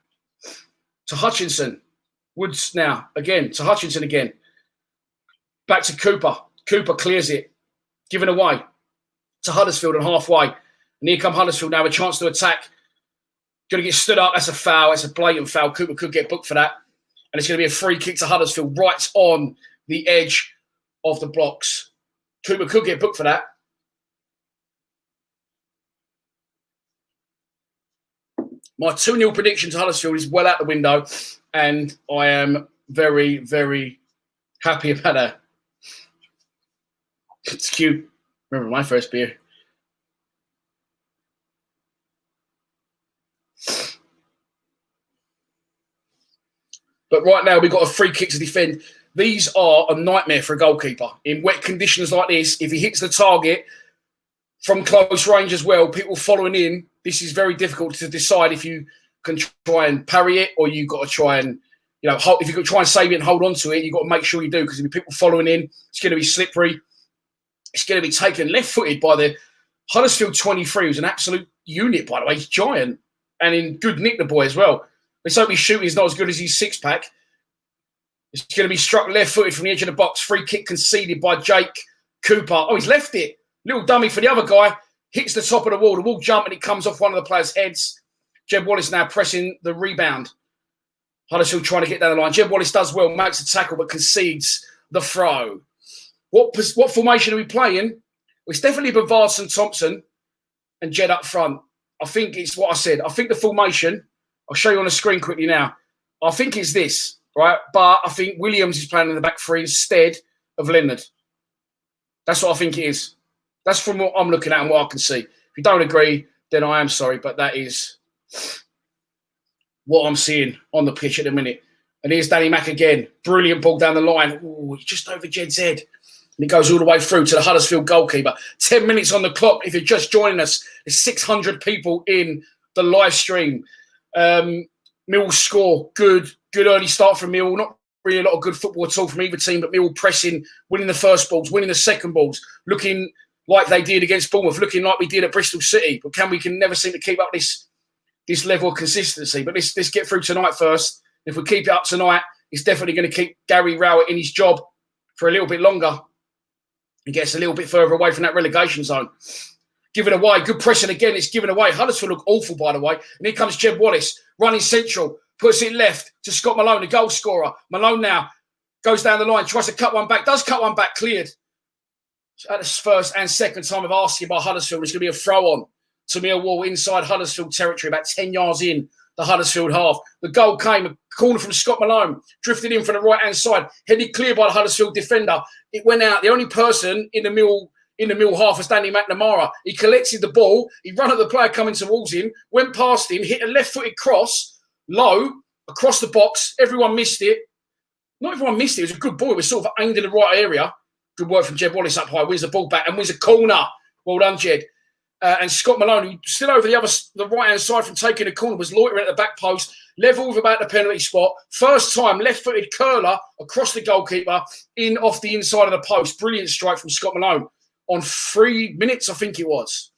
To Hutchinson. Woods now. Again. To Hutchinson again. Back to Cooper. Cooper clears it. Given away. To Huddersfield and halfway. And here come Huddersfield now, a chance to attack. Going to get stood up. That's a foul. That's a blatant foul. Cooper could get booked for that. And it's going to be a free kick to Huddersfield right on the edge of the blocks. Cooper could get booked for that. My 2-0 prediction to Huddersfield is well out the window, and I am very, very happy about that. It's cute. Remember my first beer. But right now we've got a free kick to defend. These are a nightmare for a goalkeeper. In wet conditions like this, if he hits the target from close range as well, people following in, this is very difficult to decide if you can try and parry it or you've got to try and, if you can try and save it and hold on to it, you've got to make sure you do, because if people following in, it's going to be slippery. It's going to be taken left-footed by the Huddersfield 23, who's an absolute unit, by the way. He's giant and in good nick, the boy, as well. Let's hope his shooting is not as good as his six-pack. It's going to be struck left-footed from the edge of the box. Free kick conceded by Jake Cooper. Oh, he's left it. Little dummy for the other guy. Hits the top of the wall jump, and it comes off one of the players' heads. Jeb Wallace now pressing the rebound. Huddersfield trying to get down the line. Jeb Wallace does well, makes a tackle, but concedes the throw. What formation are we playing? Well, it's definitely Bavardson, Thompson, and Jed up front. I think it's what I said. I think the formation, I'll show you on the screen quickly now. I think it's this, right? But I think Williams is playing in the back three instead of Leonard. That's what I think it is. That's from what I'm looking at and what I can see. If you don't agree, then I am sorry, but that is what I'm seeing on the pitch at the minute. And here's Danny Mack again. Brilliant ball down the line. Ooh, just over Jed's head. And it goes all the way through to the Huddersfield goalkeeper. 10 minutes on the clock. If you're just joining us, there's 600 people in the live stream. Mill score. Good early start from Mill. Not really a lot of good football at all from either team, but Mill pressing, winning the first balls, winning the second balls, looking like they did against Bournemouth, looking like we did at Bristol City. But we can never seem to keep up this level of consistency. But let's get through tonight first. If we keep it up tonight, it's definitely going to keep Gary Rowett in his job for a little bit longer. He gets a little bit further away from that relegation zone. Give it away. Good pressing again. It's given away. Huddersfield look awful, by the way. And here comes Jeb Wallace, running central, puts it left to Scott Malone, the goal scorer. Malone now goes down the line, tries to cut one back, does cut one back, cleared. So at the first and second time of asking by Huddersfield, it's going to be a throw-on to Millwall inside Huddersfield territory, about 10 yards in the Huddersfield half. The goal came, a corner from Scott Malone, drifted in from the right-hand side, headed clear by the Huddersfield defender. It went out. The only person in the Mill half was Danny McNamara. He collected the ball. He ran at the player coming towards him, went past him, hit a left-footed cross, low, across the box. Everyone missed it. Not everyone missed it. It was a good ball. It was sort of aimed in the right area. Good work from Jed Wallace up high. Wins the ball back and wins a corner. Well done, Jed. And Scott Malone, who still over the right-hand side from taking a corner, was loitering at the back post, level with about the penalty spot. First time, left-footed curler across the goalkeeper, in off the inside of the post. Brilliant strike from Scott Malone on 3 minutes, I think it was.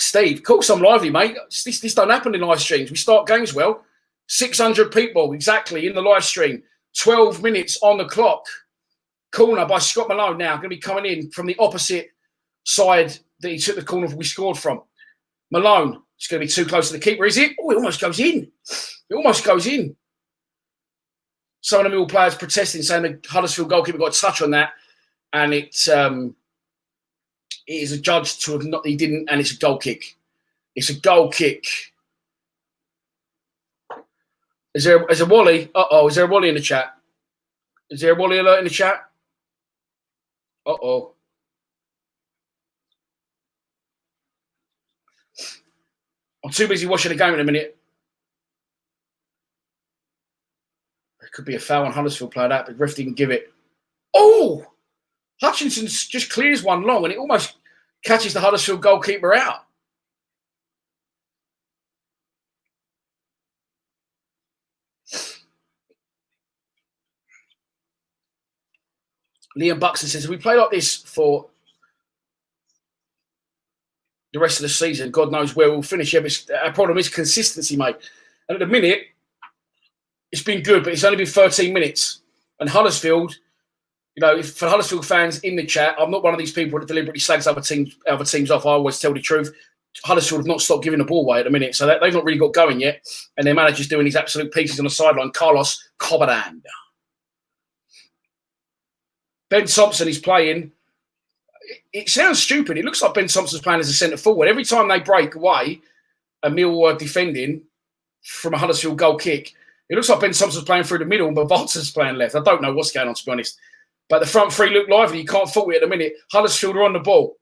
Steve, of course I'm lively, mate. This don't happen in live streams. We start games well. 600 people, exactly, in the live stream. 12 minutes on the clock. Corner by Scott Malone now, going to be coming in from the opposite side that he took the corner we scored from. Malone, it's going to be too close to the keeper, is it? Oh, it almost goes in. It almost goes in. Some of the Mill players protesting, saying the Huddersfield goalkeeper got a touch on that, and it is adjudged to have not. He didn't, and it's a goal kick. It's a goal kick. Is there a Wally? Is there a Wally in the chat? Is there a Wally alert in the chat? I'm too busy watching the game in a minute. It could be a foul on Huddersfield player that, but ref didn't give it. Oh! Hutchinson just clears one long and it almost catches the Huddersfield goalkeeper out. Liam Buxton says, if we play like this for the rest of the season, God knows where we'll finish. Our problem is consistency, mate. And at the minute, it's been good, but it's only been 13 minutes. And Huddersfield You know, if for Huddersfield fans in the chat, I'm not one of these people that deliberately slags other teams off. I always tell the truth. Huddersfield have not stopped giving the ball away at the minute, so they've not really got going yet. And their manager's doing these absolute pieces on the sideline. Carlos Cobadan. Ben Thompson is playing. It sounds stupid. It looks like Ben Thompson's playing as a centre forward. Every time they break away, a Millwall defending from a Huddersfield goal kick, it looks like Ben Thompson's playing through the middle and Bavartson's playing left. I don't know what's going on, to be honest. But the front three look lively. You can't fault it at the minute. Huddersfield are on the ball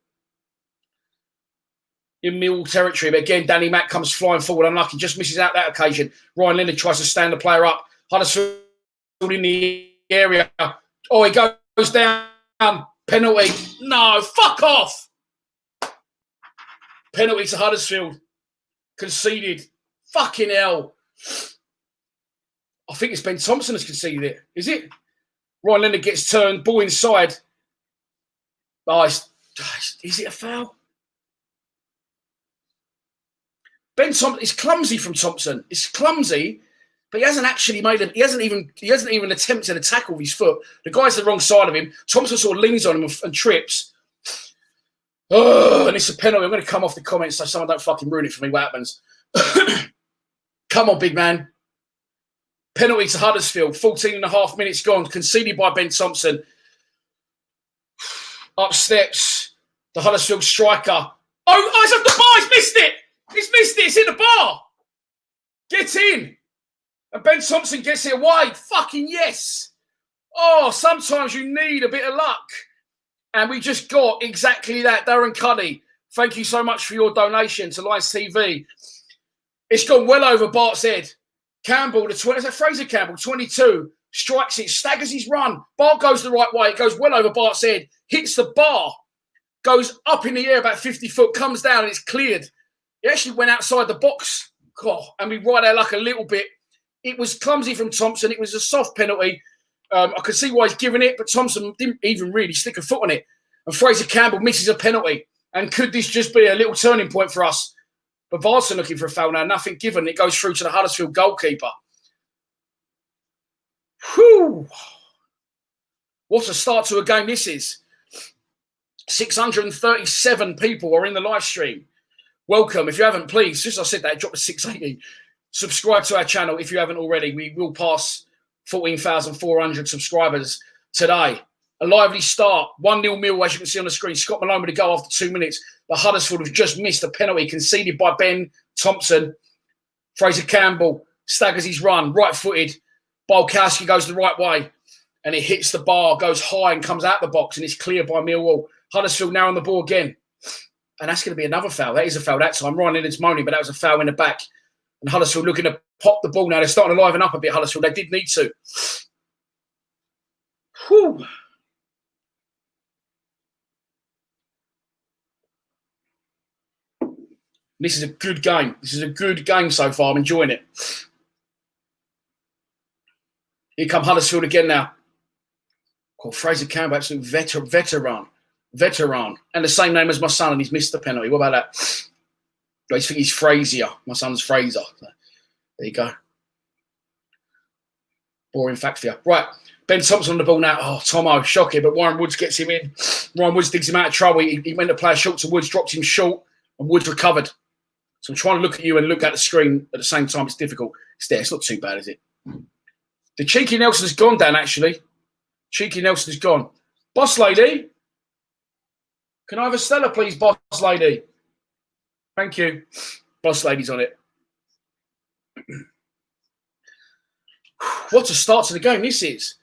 in Millwall territory. But again, Danny Mack comes flying forward. Unlucky. Just misses out that occasion. Ryan Leonard tries to stand the player up. Huddersfield in the area. Oh, he goes down. Penalty. No, fuck off. Penalty to Huddersfield. Conceded. Fucking hell. I think it's Ben Thompson has conceded it. Is it? Ryan Leonard gets turned, ball inside. Oh, is it a foul? Ben Thompson, it's clumsy from Thompson. It's clumsy, but he hasn't actually he hasn't even attempted a tackle with his foot. The guy's the wrong side of him. Thompson sort of leans on him and trips. Oh, and it's a penalty. I'm going to come off the comments so someone don't fucking ruin it for me. What happens? Come on, big man. Penalty to Huddersfield. 14 and a half minutes gone. Conceded by Ben Thompson. Up steps the Huddersfield striker. Oh, eyes off the bar. He's missed it. He's missed it. It's in the bar. Get in. And Ben Thompson gets it away. Fucking yes. Oh, sometimes you need a bit of luck. And we just got exactly that. Darren Cuddy, thank you so much for your donation to Lions TV. It's gone well over Bart's head. Campbell, Fraser Campbell, 22, strikes it, staggers his run. Bart goes the right way. It goes well over Bart's head, hits the bar, goes up in the air about 50 foot, comes down and it's cleared. It actually went outside the box. God, and we ride our luck a little bit. It was clumsy from Thompson. It was a soft penalty. I could see why he's giving it, but Thompson didn't even really stick a foot on it. And Fraser Campbell misses a penalty. And could this just be a little turning point for us? But Varson looking for a foul now. Nothing given. It goes through to the Huddersfield goalkeeper. Whew. What a start to a game this is. 637 people are in the live stream. Welcome. If you haven't, please, just as I said that, drop to 680. Subscribe to our channel if you haven't already. We will pass 14,400 subscribers today. A lively start. 1-0 Millwall, as you can see on the screen. Scott Malone with a goal after 2 minutes. But Huddersfield have just missed a penalty conceded by Ben Thompson. Fraser Campbell staggers his run, right-footed. Bolkowski goes the right way. And it hits the bar, goes high and comes out the box. And it's cleared by Millwall. Huddersfield now on the ball again. And that's going to be another foul. That is a foul that time. Ryan Leonard's moaning, but that was a foul in the back. And Huddersfield looking to pop the ball now. They're starting to liven up a bit, Huddersfield. They did need to. Whew. This is a good game. This is a good game so far. I'm enjoying it. Here come Huddersfield again now. Oh, Fraser Campbell, absolute veteran. And the same name as my son, and he's missed the penalty. What about that? I think he's Frazier. My son's Fraser. So, there you go. Boring fact for you. Right. Ben Thompson on the ball now. Oh, Tomo, shocking. But Warren Woods gets him in. Warren Woods digs him out of trouble. He went to play a short to Woods, dropped him short, and Woods recovered. So I'm trying to look at you and look at the screen at the same time. It's difficult. It's there. It's not too bad, is it? The Cheeky Nelson's gone, Dan, actually. Cheeky Nelson's gone. Boss lady. Can I have a Stella, please, boss lady? Thank you. Boss lady's on it. What a start to the game this is.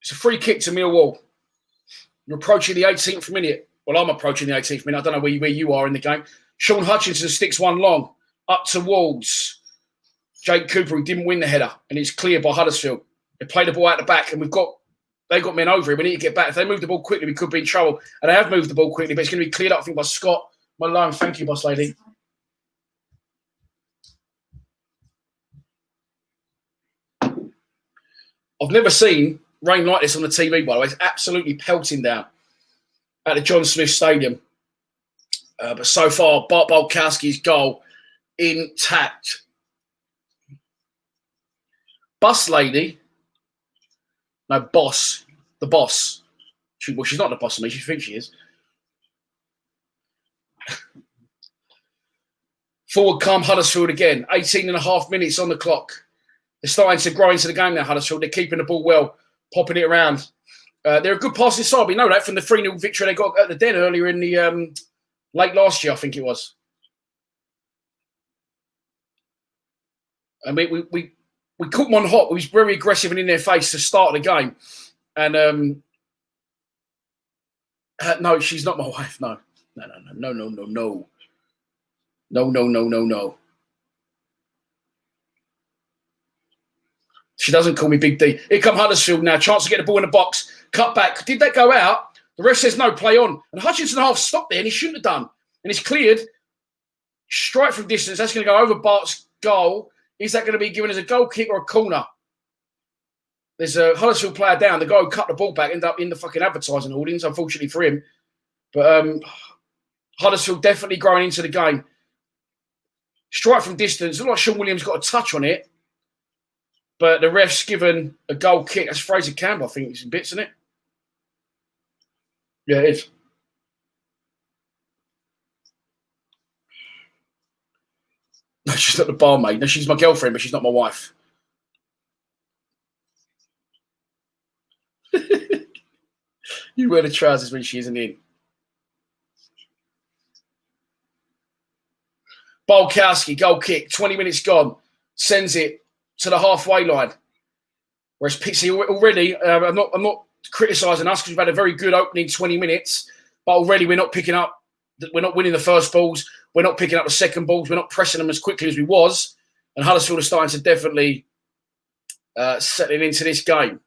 It's a free kick to Millwall. You're approaching the 18th minute. Well, I'm approaching the 18th minute. I don't know where you are in the game. Sean Hutchinson sticks one long. Up to Wolves. Jake Cooper, who didn't win the header. And it's cleared by Huddersfield. They play the ball out the back. And they got men over it. We need to get back. If they move the ball quickly, we could be in trouble. And they have moved the ball quickly. But it's going to be cleared up, I think, by Scott Malone. Thank you, boss lady. I've never seen rain like this on the TV, by the way. It's absolutely pelting down at the John Smith Stadium. But so far, Bart Bulkowski's goal intact. Bus lady. No, boss. The boss. Well, she's not the boss of me. She thinks she is. Forward come Huddersfield again. 18 and a half minutes on the clock. They're starting to grow into the game now, Huddersfield. They're keeping the ball well, popping it around. They're a good passing side. We know that from the 3-0 victory they got at the Den earlier in the late last year, I think it was. I mean, we caught them on hot. We was very aggressive and in their face to start the game. And no, she's not my wife. No. No. She doesn't call me Big D. Here come Huddersfield now. Chance to get the ball in the box. Cut back. Did that go out? The ref says no, play on. And Hutchinson half stopped there and he shouldn't have done. And it's cleared. Strike from distance. That's going to go over Bart's goal. Is that going to be given as a goal kick or a corner? There's a Huddersfield player down. The guy who cut the ball back ended up in the fucking advertising audience, unfortunately for him. But Huddersfield definitely growing into the game. Strike from distance. Looks like Sean Williams got a touch on it. But the ref's given a goal kick. That's Fraser Campbell, I think. It's in bits, isn't it? Yeah, it is. No, she's not the barmaid. No, she's my girlfriend, but she's not my wife. You wear the trousers when she isn't in. Bulkowski, goal kick, 20 minutes gone. Sends it to the halfway line. Whereas Pixie already, I'm not criticising us because we've had a very good opening 20 minutes, but already we're not picking up, we're not winning the first balls, we're not picking up the second balls, we're not pressing them as quickly as we was, and Huddersfield are starting to definitely settle into this game.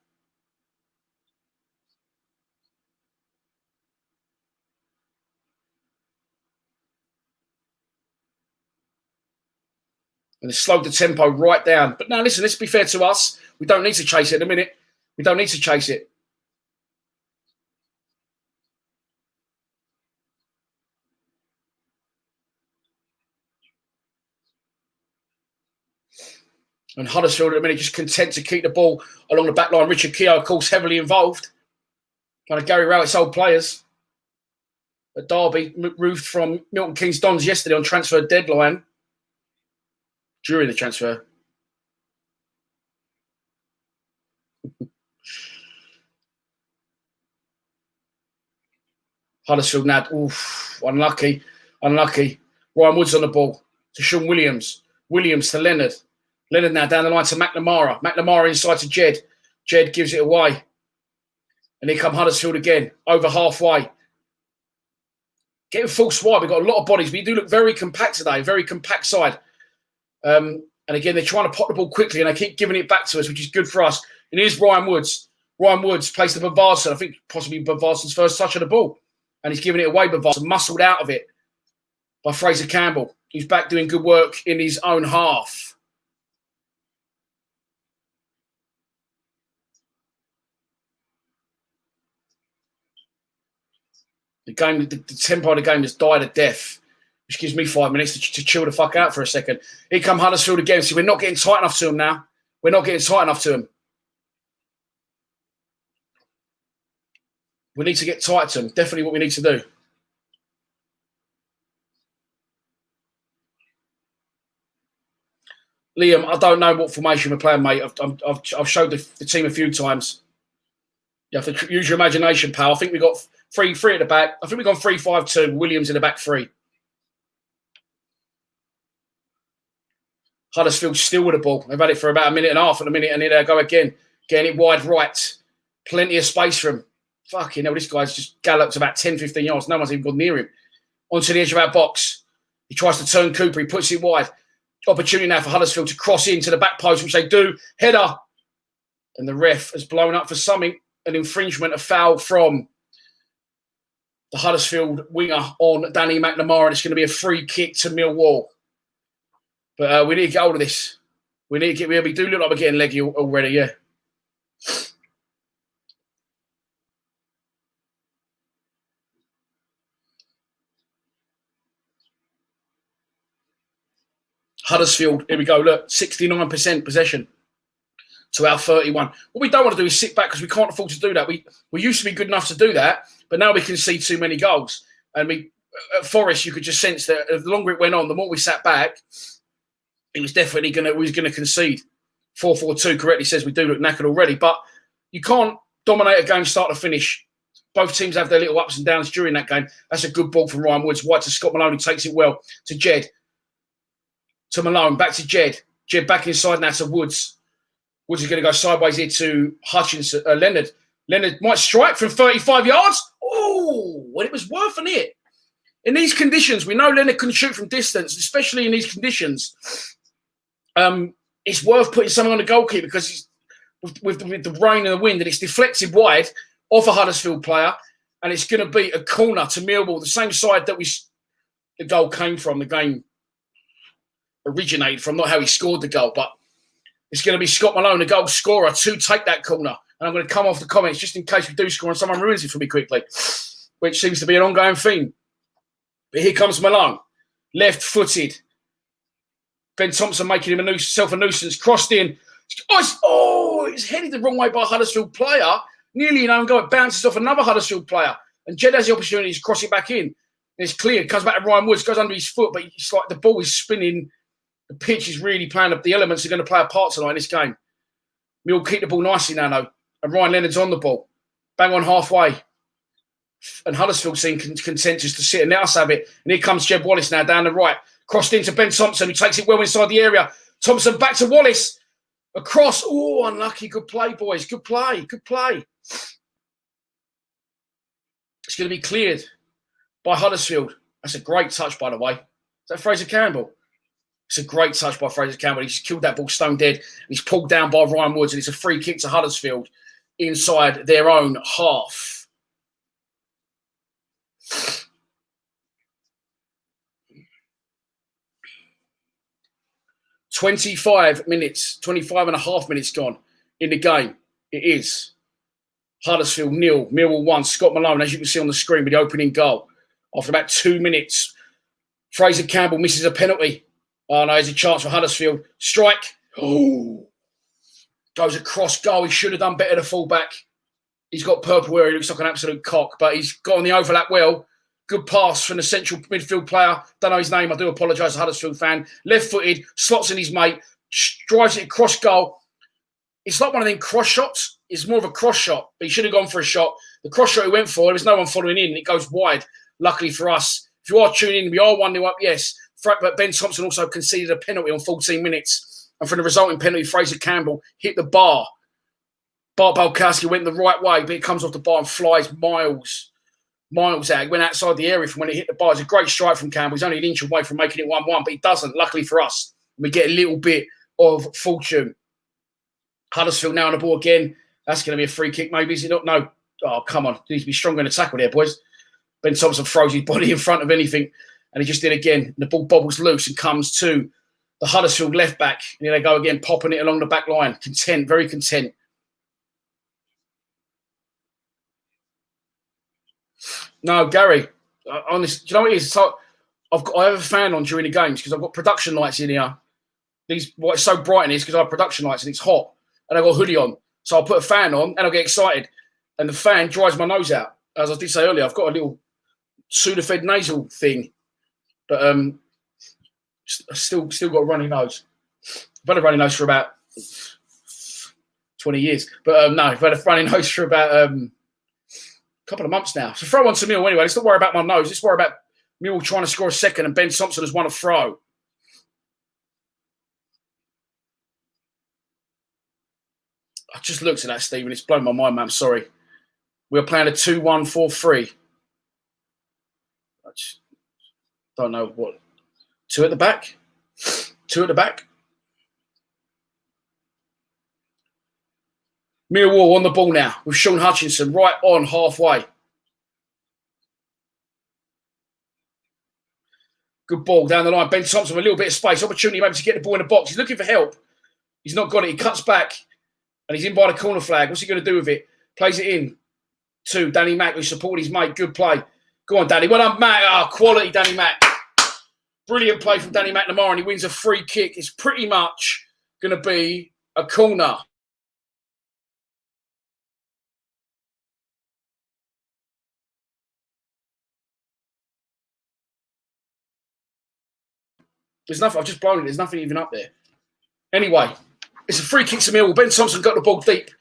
And it's slowed the tempo right down. But now, listen, let's be fair to us. We don't need to chase it in a minute. We don't need to chase it. And Huddersfield at the minute just content to keep the ball along the back line. Richard Keogh, of course, heavily involved. Kind of Gary Rowett's old players. At Derby, roofed from Milton Keynes Dons yesterday on transfer deadline. During the transfer. Huddersfield now, unlucky. Ryan Woods on the ball to Sean Williams. Williams to Leonard. Leonard now down the line to McNamara. McNamara inside to Jed. Jed gives it away. And here come Huddersfield again, over halfway. Getting full wide. We've got a lot of bodies. We do look very compact today, very compact side. And again, they're trying to pop the ball quickly and they keep giving it back to us, which is good for us. And here's Ryan Woods. Ryan Woods plays to Bavarsson. I think possibly Bavarson's first touch of the ball. And he's giving it away. Bavarsson muscled out of it by Fraser Campbell. He's back doing good work in his own half. The tempo of the game has died a death, which gives me 5 minutes to chill the fuck out for a second. Here come Huddersfield again. See, we're not getting tight enough to them now. We're not getting tight enough to them. We need to get tight to them. Definitely what we need to do. Liam, I don't know what formation we're playing, mate. I've showed the team a few times. You have to use your imagination, pal. I think we've got three at the back. I think we've gone 3-5-2. Williams in the back three. Huddersfield still with the ball. They've had it for about a minute and a half and here they go again. Getting it wide right. Plenty of space for him. Fucking hell, this guy's just galloped about 10, 15 yards. No one's even gone near him. Onto the edge of our box. He tries to turn Cooper. He puts it wide. Opportunity now for Huddersfield to cross into the back post, which they do. Header. And the ref has blown up for something. An infringement, a foul from the Huddersfield winger on Danny McNamara. And it's going to be a free kick to Millwall. But we need to get hold of this. We do look like we're getting leggy already, yeah. Huddersfield, here we go, look, 69% possession to our 31. What we don't want to do is sit back because we can't afford to do that. We used to be good enough to do that, but now we can see too many goals. And at Forest, you could just sense that the longer it went on, the more we sat back, it was definitely going to concede. 4-4-2 correctly says we do look knackered already, but you can't dominate a game start to finish. Both teams have their little ups and downs during that game. That's a good ball from Ryan Woods. White to Scott Malone, who takes it well to Jed. To Malone, back to Jed. Jed back inside now to Woods. Woods is going to go sideways here to Hutchinson. Leonard. Leonard might strike from 35 yards. Oh, well, it was worth it. In these conditions, we know Leonard can shoot from distance, especially in these conditions. It's worth putting something on the goalkeeper because he's, with the rain and the wind, and it's deflected wide off a Huddersfield player, and it's going to be a corner to Millwall, the same side that the goal came from, the game originated from, not how he scored the goal, but it's going to be Scott Malone, the goal scorer, to take that corner. And I'm going to come off the comments just in case we do score and someone ruins it for me quickly, which seems to be an ongoing theme. But here comes Malone, left-footed. Ben Thompson making himself a nuisance, crossed in. It's headed the wrong way by a Huddersfield player. Nearly an own goal. It bounces off another Huddersfield player. And Jed has the opportunity to cross it back in. It's cleared, comes back to Ryan Woods, goes under his foot, but it's like the ball is spinning. The pitch is really playing up. The elements are going to play a part tonight in this game. Mill keep the ball nicely now, though. And Ryan Leonard's on the ball. Bang on halfway. And Huddersfield seem content just to sit and let us have it. And here comes Jeb Wallace now down the right. Crossed into Ben Thompson, who takes it well inside the area. Thompson back to Wallace. Across. Oh, unlucky. Good play, boys. Good play. Good play. It's going to be cleared by Huddersfield. That's a great touch, by the way. Is that Fraser Campbell? It's a great touch by Fraser Campbell. He's killed that ball stone dead. He's pulled down by Ryan Woods, and it's a free kick to Huddersfield inside their own half. $25 and a half minutes gone in the game. It is Huddersfield 0, Millwall 1. Scott Malone, as you can see on the screen, with the opening goal. After about 2 minutes, Fraser Campbell misses a penalty. Oh, no, there's a chance for Huddersfield. Strike. Oh, goes across goal. He should have done better to fall back. He's got purple hair. He looks like an absolute cock, but he's got on the overlap well. Good pass from the central midfield player. Don't know his name. I do apologise, a Huddersfield fan. Left-footed, slots in his mate, drives it across goal. It's like one of them cross shots. It's more of a cross shot, but he should have gone for a shot. The cross shot he went for, there was no one following in, and it goes wide, luckily for us. If you are tuning in, we are 1-0 up, yes. But Ben Thompson also conceded a penalty on 14 minutes. And from the resulting penalty, Fraser Campbell hit the bar. Bart Balkowski went the right way, but it comes off the bar and flies miles out. He went outside the area from when it hit the bar. It's a great strike from Campbell. He's only an inch away from making it 1-1, but he doesn't, luckily for us. We get a little bit of fortune. Huddersfield now on the ball again. That's going to be a free kick, maybe, is it not? No. Oh, come on. He needs to be stronger in the tackle there, boys. Ben Thompson throws his body in front of anything, and he just did again. The ball bobbles loose and comes to the Huddersfield left back. And here they go again, popping it along the back line. Content, very content. No, Gary, honestly, do you know what it is? So I have a fan on during the games because I've got production lights in here. What's so bright in this because I have production lights and it's hot, and I've got a hoodie on. So I'll put a fan on and I'll get excited, and the fan dries my nose out. As I did say earlier, I've got a little Sudafed nasal thing, but I still got a runny nose. I've had a runny nose for about 20 years, but no, I've had a runny nose for about couple of months now. So throw on to Mill anyway. Let's not worry about my nose. Let's worry about Mill trying to score a second, and Ben Thompson has won a throw. I just looked at that, Stephen. It's blown my mind, man. I'm sorry. We're playing a 2-1-4-3. I just don't know what. Two at the back. Millwall on the ball now with Sean Hutchinson right on halfway. Good ball down the line. Ben Thompson with a little bit of space. Opportunity maybe to get the ball in the box. He's looking for help. He's not got it. He cuts back and he's in by the corner flag. What's he going to do with it? Plays it in to Danny Mack, who supported his mate. Good play. Go on, Danny. Well done, Matt. Oh, quality, Danny Mack. Brilliant play from Danny McNamara, and he wins a free kick. It's pretty much going to be a corner. There's nothing. I've just blown it. There's nothing even up there. Anyway, it's a free kick to Millwall. Ben Thompson got the ball deep.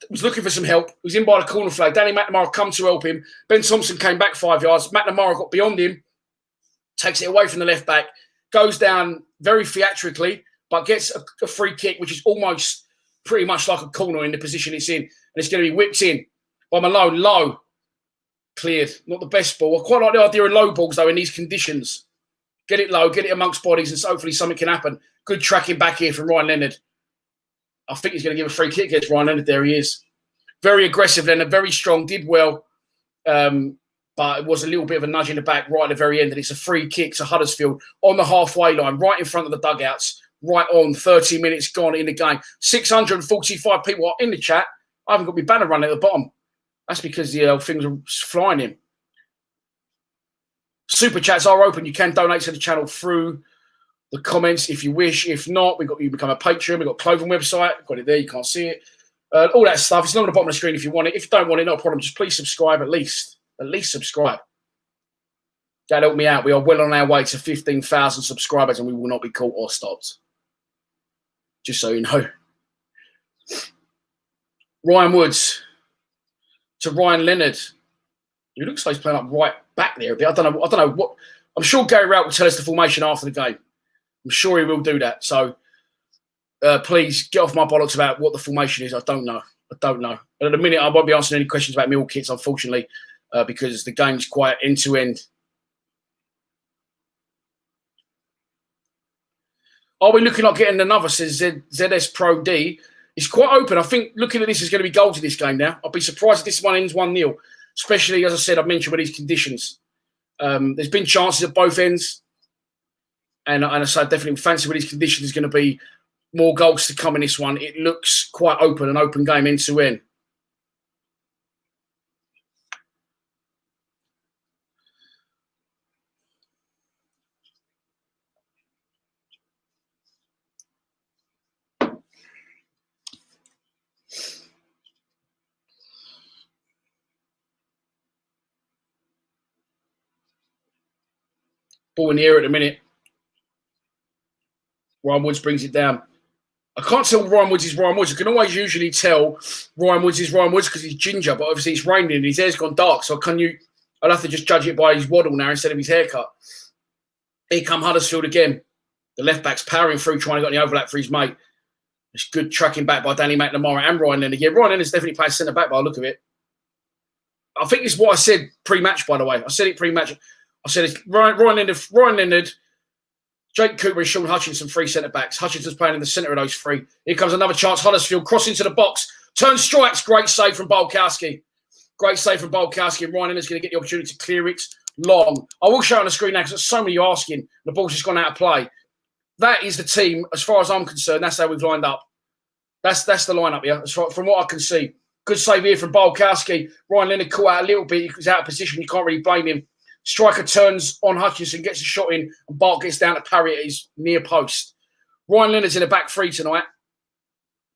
Was looking for some help. He was in by the corner flag. Danny McNamara come to help him. Ben Thompson came back 5 yards. McNamara got beyond him, takes it away from the left back, goes down very theatrically, but gets a free kick, which is almost pretty much like a corner in the position it's in. And it's going to be whipped in by Malone. Low. Cleared. Not the best ball. I quite like the idea of low balls, though, in these conditions. Get it low, get it amongst bodies, and so hopefully something can happen. Good tracking back here from Ryan Leonard. I think he's going to give a free kick against Ryan Leonard. There he is. Very aggressive, Leonard. Very strong. Did well. But it was a little bit of a nudge in the back right at the very end. And it's a free kick to Huddersfield on the halfway line, right in front of the dugouts. Right on. 30 minutes gone in the game. 645 people are in the chat. I haven't got my banner running at the bottom. That's because the things are flying in. Super chats are open. You can donate to the channel through the comments if you wish. If not, you become a Patreon. We've got a clothing website. Got it there. You can't see it. All that stuff. It's not on the bottom of the screen if you want it. If you don't want it, no problem. Just please subscribe at least. At least subscribe. That'll help me out. We are well on our way to 15,000 subscribers and we will not be caught or stopped. Just so you know. Ryan Woods to Ryan Leonard. He looks like he's playing up right back there a bit. I don't know what. I'm sure Gary Rout will tell us the formation after the game. I'm sure he will do that. So please get off my bollocks about what the formation is. I don't know. And at the minute, I won't be answering any questions about Mill kits, unfortunately, because the game's quite end to end. Are we looking like getting another? Says ZS Pro D. It's quite open. I think looking at this is going to be goals in this game now. I'll be surprised if this one ends 1-0. Especially, as I said, I've mentioned with these conditions. There's been chances at both ends. And I say definitely fancy with these conditions there's going to be more goals to come in this one. It looks quite open, an open game end to end. Ball in the air at the minute. Ryan Woods brings it down. I can't tell Ryan Woods is Ryan Woods. I can always usually tell Ryan Woods is Ryan Woods because he's ginger, but obviously it's raining and his hair's gone dark. So I'll have to just judge it by his waddle now instead of his haircut. Here come Huddersfield again. The left back's powering through, trying to get the overlap for his mate. It's good tracking back by Danny McNamara and Ryan Leonard. Yeah, Ryan Leonard's definitely playing centre back by the look of it. I think it's what I said pre-match, by the way. I said it pre-match. I said it's Ryan Leonard, Jake Cooper and Sean Hutchinson, three centre-backs. Hutchinson's playing in the centre of those three. Here comes another chance. Huddersfield crossing to the box. Turn strikes. Great save from Bolkowski. And Ryan Leonard's going to get the opportunity to clear it long. I will show it on the screen now because there's so many you asking. The ball's just gone out of play. That is the team, as far as I'm concerned. That's how we've lined up. That's the lineup, yeah, from what I can see. Good save here from Bolkowski. Ryan Leonard caught out a little bit. He was out of position. You can't really blame him. Striker turns on Hutchinson, gets a shot in, and Bart gets down to parry at his near post. Ryan Leonard's in the back three tonight.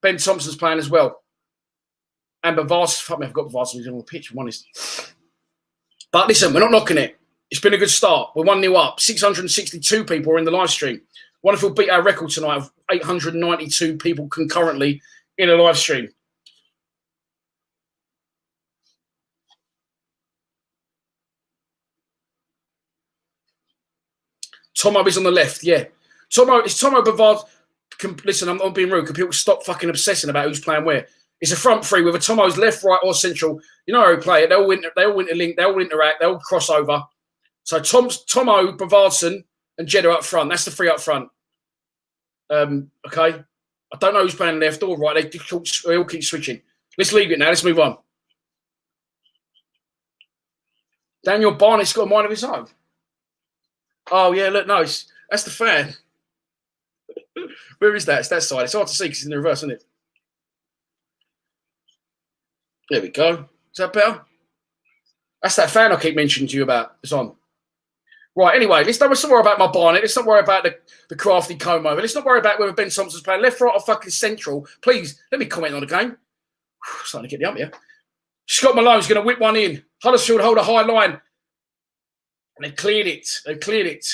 Ben Thompson's playing as well. And Bavars, I forgot Bavars was on the pitch, I'm honest. But listen, we're not knocking it. It's been a good start. We're 1-0 up. 662 people are in the live stream. Wonderful beat our record tonight of 892 people concurrently in a live stream. Tomo is on the left, yeah. Tomo Bavard. Listen, I'm not being rude. Can people stop fucking obsessing about who's playing where? It's a front three with a Tomo's left, right, or central. You know how we play it. They all interlink, they all interact, they all cross over. So Tomo, Bavardson, and Jeddah up front. That's the three up front. Okay. I don't know who's playing left or right. They all keep switching. Let's leave it now. Let's move on. Daniel Barnett's got a mind of his own. Oh, yeah, look, no, that's the fan. Where is that? It's that side. It's hard to see because it's in the reverse, isn't it? There we go. Is that better? That's that fan I keep mentioning to you about. It's on. Right, anyway, let's not worry about my Barnet. Let's not worry about the crafty comb over. Let's not worry about whether Ben Thompson's playing left, right, or fucking central. Please, let me comment on the game. Starting to get the up here. Scott Malone's going to whip one in. Huddersfield hold a high line. And they've cleared it. They've cleared it.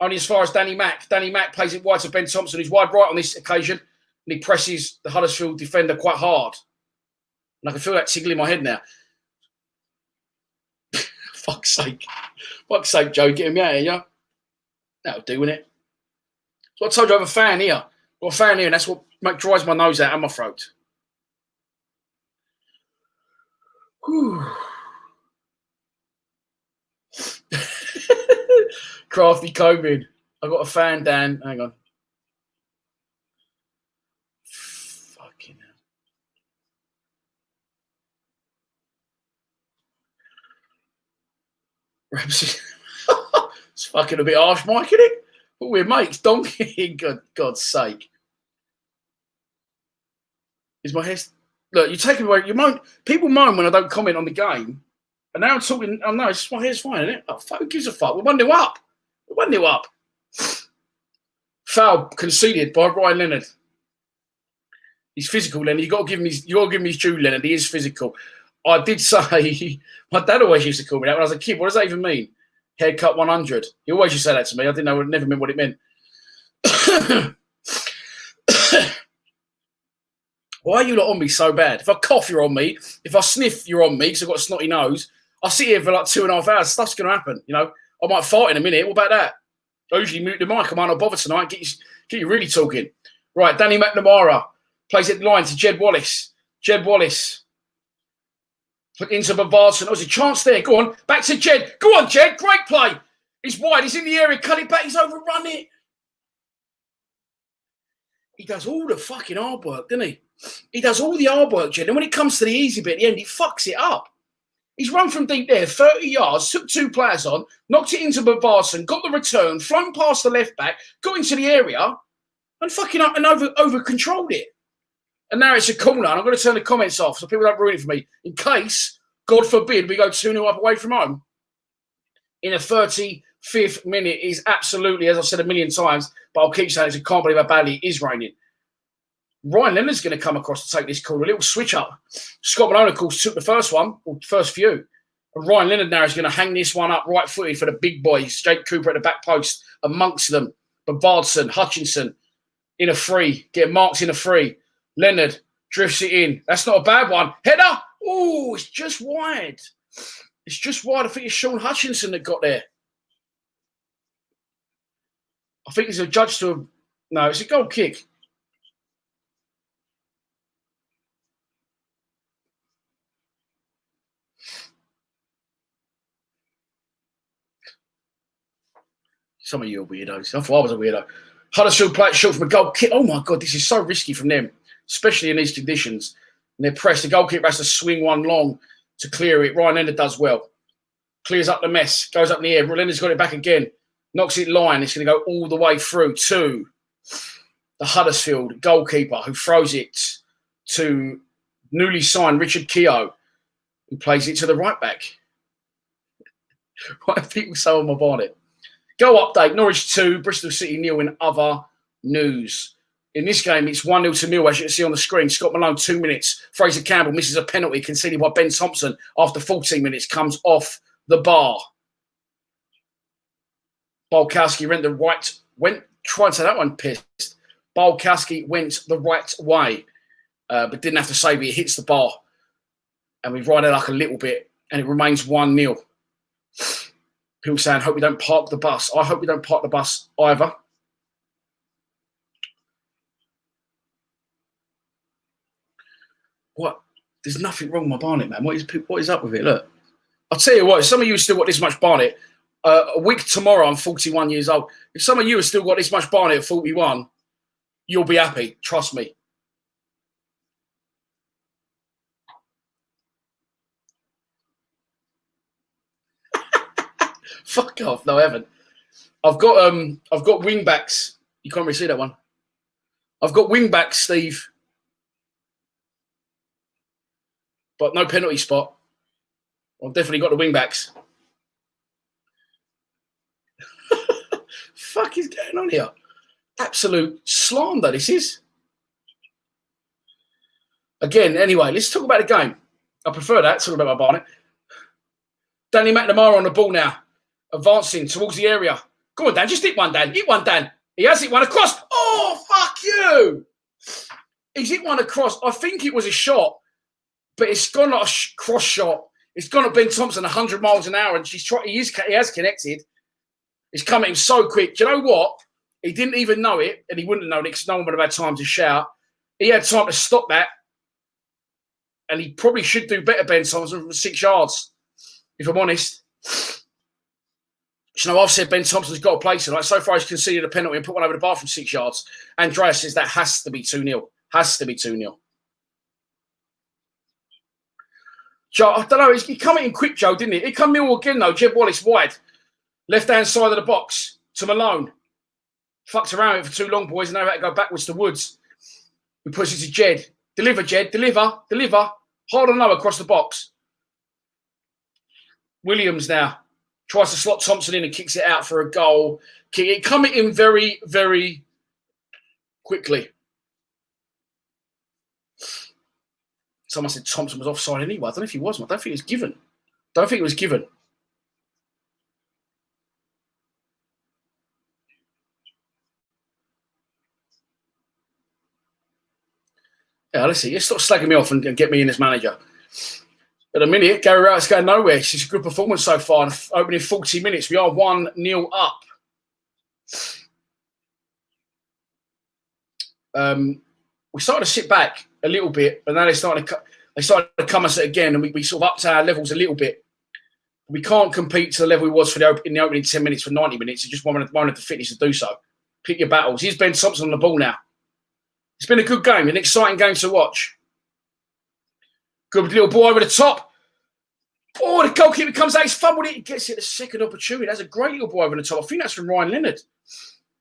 Only as far as Danny Mack. Danny Mack plays it wide to Ben Thompson, who's wide right on this occasion. And he presses the Huddersfield defender quite hard. And I can feel that tickle in my head now. Fuck's sake. Fuck's sake, Joe. Get him out of here, yeah? That'll do, wouldn't it? So I told you I have a fan here. I've got a fan here, and that's what dries my nose out and my throat. Whew. Crafty COVID. I've got a fan, Dan. Hang on. Fucking hell. Ramsey. It's fucking a bit harsh, Mike, isn't it? But we're mates, donkey. God's sake. Is my hair... Look, you take away... People moan when I don't comment on the game. And now I'm talking... Oh, no, it's just my hair's fine, isn't it? Oh, fuck, who gives a fuck? We're 1-0 up. We're 1-0 up. Foul conceded by Ryan Leonard. He's physical, Leonard. You got to give him his due, Leonard. He is physical. I did say... My dad always used to call me that when I was a kid. What does that even mean? Haircut 100. He always used to say that to me. I didn't know. It never meant what it meant. Why are you lot on me so bad? If I cough, you're on me. If I sniff, you're on me because I've got a snotty nose. I'll sit here for like 2.5 hours. Stuff's going to happen. You know, I might fart in a minute. What about that? I usually mute the mic. I might not bother tonight. Get you really talking. Right, Danny McNamara plays it line to Jed Wallace. Jed Wallace. Put into Bavardson. There was a chance there. Go on. Back to Jed. Go on, Jed. Great play. He's wide. He's in the area. Cut it back. He's overrun it. He does all the fucking hard work, doesn't he? He does all the hard work, Jed. And when it comes to the easy bit at the end, he fucks it up. He's run from deep there, 30 yards, took 2 players on, knocked it into Bavardson, got the return, flown past the left back, got into the area, and fucking up and over controlled it. And now it's a corner, and I'm going to turn the comments off so people don't ruin it for me. In case, God forbid, we go 2-0 up away from home. In the 35th minute is absolutely, as I've said a million times, but I'll keep saying it, I can't believe how badly it is raining. Ryan Leonard's going to come across to take this corner, a little switch up. Scott Malone, of course, took the first one, or first few. And Ryan Leonard now is going to hang this one up right-footed for the big boys. Jake Cooper at the back post amongst them. Bavardson, Hutchinson in a free, getting marks in a free. Leonard drifts it in. That's not a bad one. Header. Oh, it's just wide. It's just wide. I think it's Sean Hutchinson that got there. I think he's a judge to a... No, it's a goal kick. Some of you are weirdos. I thought I was a weirdo. Huddersfield play it short from a goal kick. Oh, my God, this is so risky from them, especially in these conditions. And they're pressed. The goalkeeper has to swing one long to clear it. Ryan Leonard does well. Clears up the mess. Goes up in the air. Leonard's got it back again. Knocks it line. It's going to go all the way through to the Huddersfield goalkeeper who throws it to newly signed Richard Keogh, who plays it to the right back. Why are people so on my bonnet? Goal update, Norwich 2, Bristol City 0 in other news. In this game, it's 1-0 to Millwall, as you can see on the screen. Scott Malone, 2 minutes. Fraser Campbell misses a penalty conceded by Ben Thompson after 14 minutes, comes off the bar. Bolkowski tried to say that one pissed. Bolkowski went the right way, but didn't have to save it. It hits the bar. And we've ride it like a little bit, and it remains 1-0. People saying, hope we don't park the bus. I hope we don't park the bus either. What? There's nothing wrong with my Barnet, man. What is up with it? Look. I'll tell you what, if some of you have still got this much Barnet, a week tomorrow, I'm 41 years old. If some of you have still got this much Barnet at 41, you'll be happy. Trust me. Fuck off. No, I haven't. I've got wing backs. You can't really see that one. I've got wing backs, Steve. But no penalty spot. I've definitely got the wing backs. fuck is going on here? Absolute slander, this is. Again, anyway, let's talk about the game. I prefer that, talking about my Barnet. Danny McNamara on the ball now, advancing towards the area. Go on, Dan, just hit one, Dan. Hit one, Dan. He has hit one across. Oh, fuck you. He's hit one across. I think it was a shot, but it's gone like a cross shot. It's gone at Ben Thompson 100 miles an hour, and he has connected. It's come at him so quick. Do you know what? He didn't even know it, and he wouldn't have known it because no one would have had time to shout. He had time to stop that, and he probably should do better, Ben Thompson, from 6 yards, if I'm honest. You know, I've said Ben Thompson's got a place in. Like, so far, he's conceded a penalty and put one over the bar from 6 yards. Andreas says that has to be 2-0. Has to be 2-0. Joe, I don't know. He come in quick, Joe, didn't he? He come Millwall again, though. Jeb Wallace wide. Left-hand side of the box to Malone. Fucked around with it for too long, boys, and now had to go backwards to Woods. He puts it to Jed. Deliver, Jed. Deliver. Hard and low across the box. Williams now tries to slot Thompson in and kicks it out for a goal. It coming in very, very quickly. Someone said Thompson was offside anyway. I don't know if he was. I don't think it was given. Yeah, let's see. Let's stop slagging me off and get me in as manager. At a minute, Gary Wright's going nowhere. It's a good performance so far. Opening 40 minutes, we are 1-0 up. We started to sit back a little bit, and now they started to come us again, and we sort of upped our levels a little bit. We can't compete to the level we was in the opening 10 minutes for 90 minutes. It just wanted the fitness to do so. Pick your battles. Here's Ben Thompson on the ball now. It's been a good game, an exciting game to watch. Good little ball over the top. Oh, the goalkeeper comes out. He's fumbled it. He gets it the second opportunity. That's a great little ball over the top. I think that's from Ryan Leonard.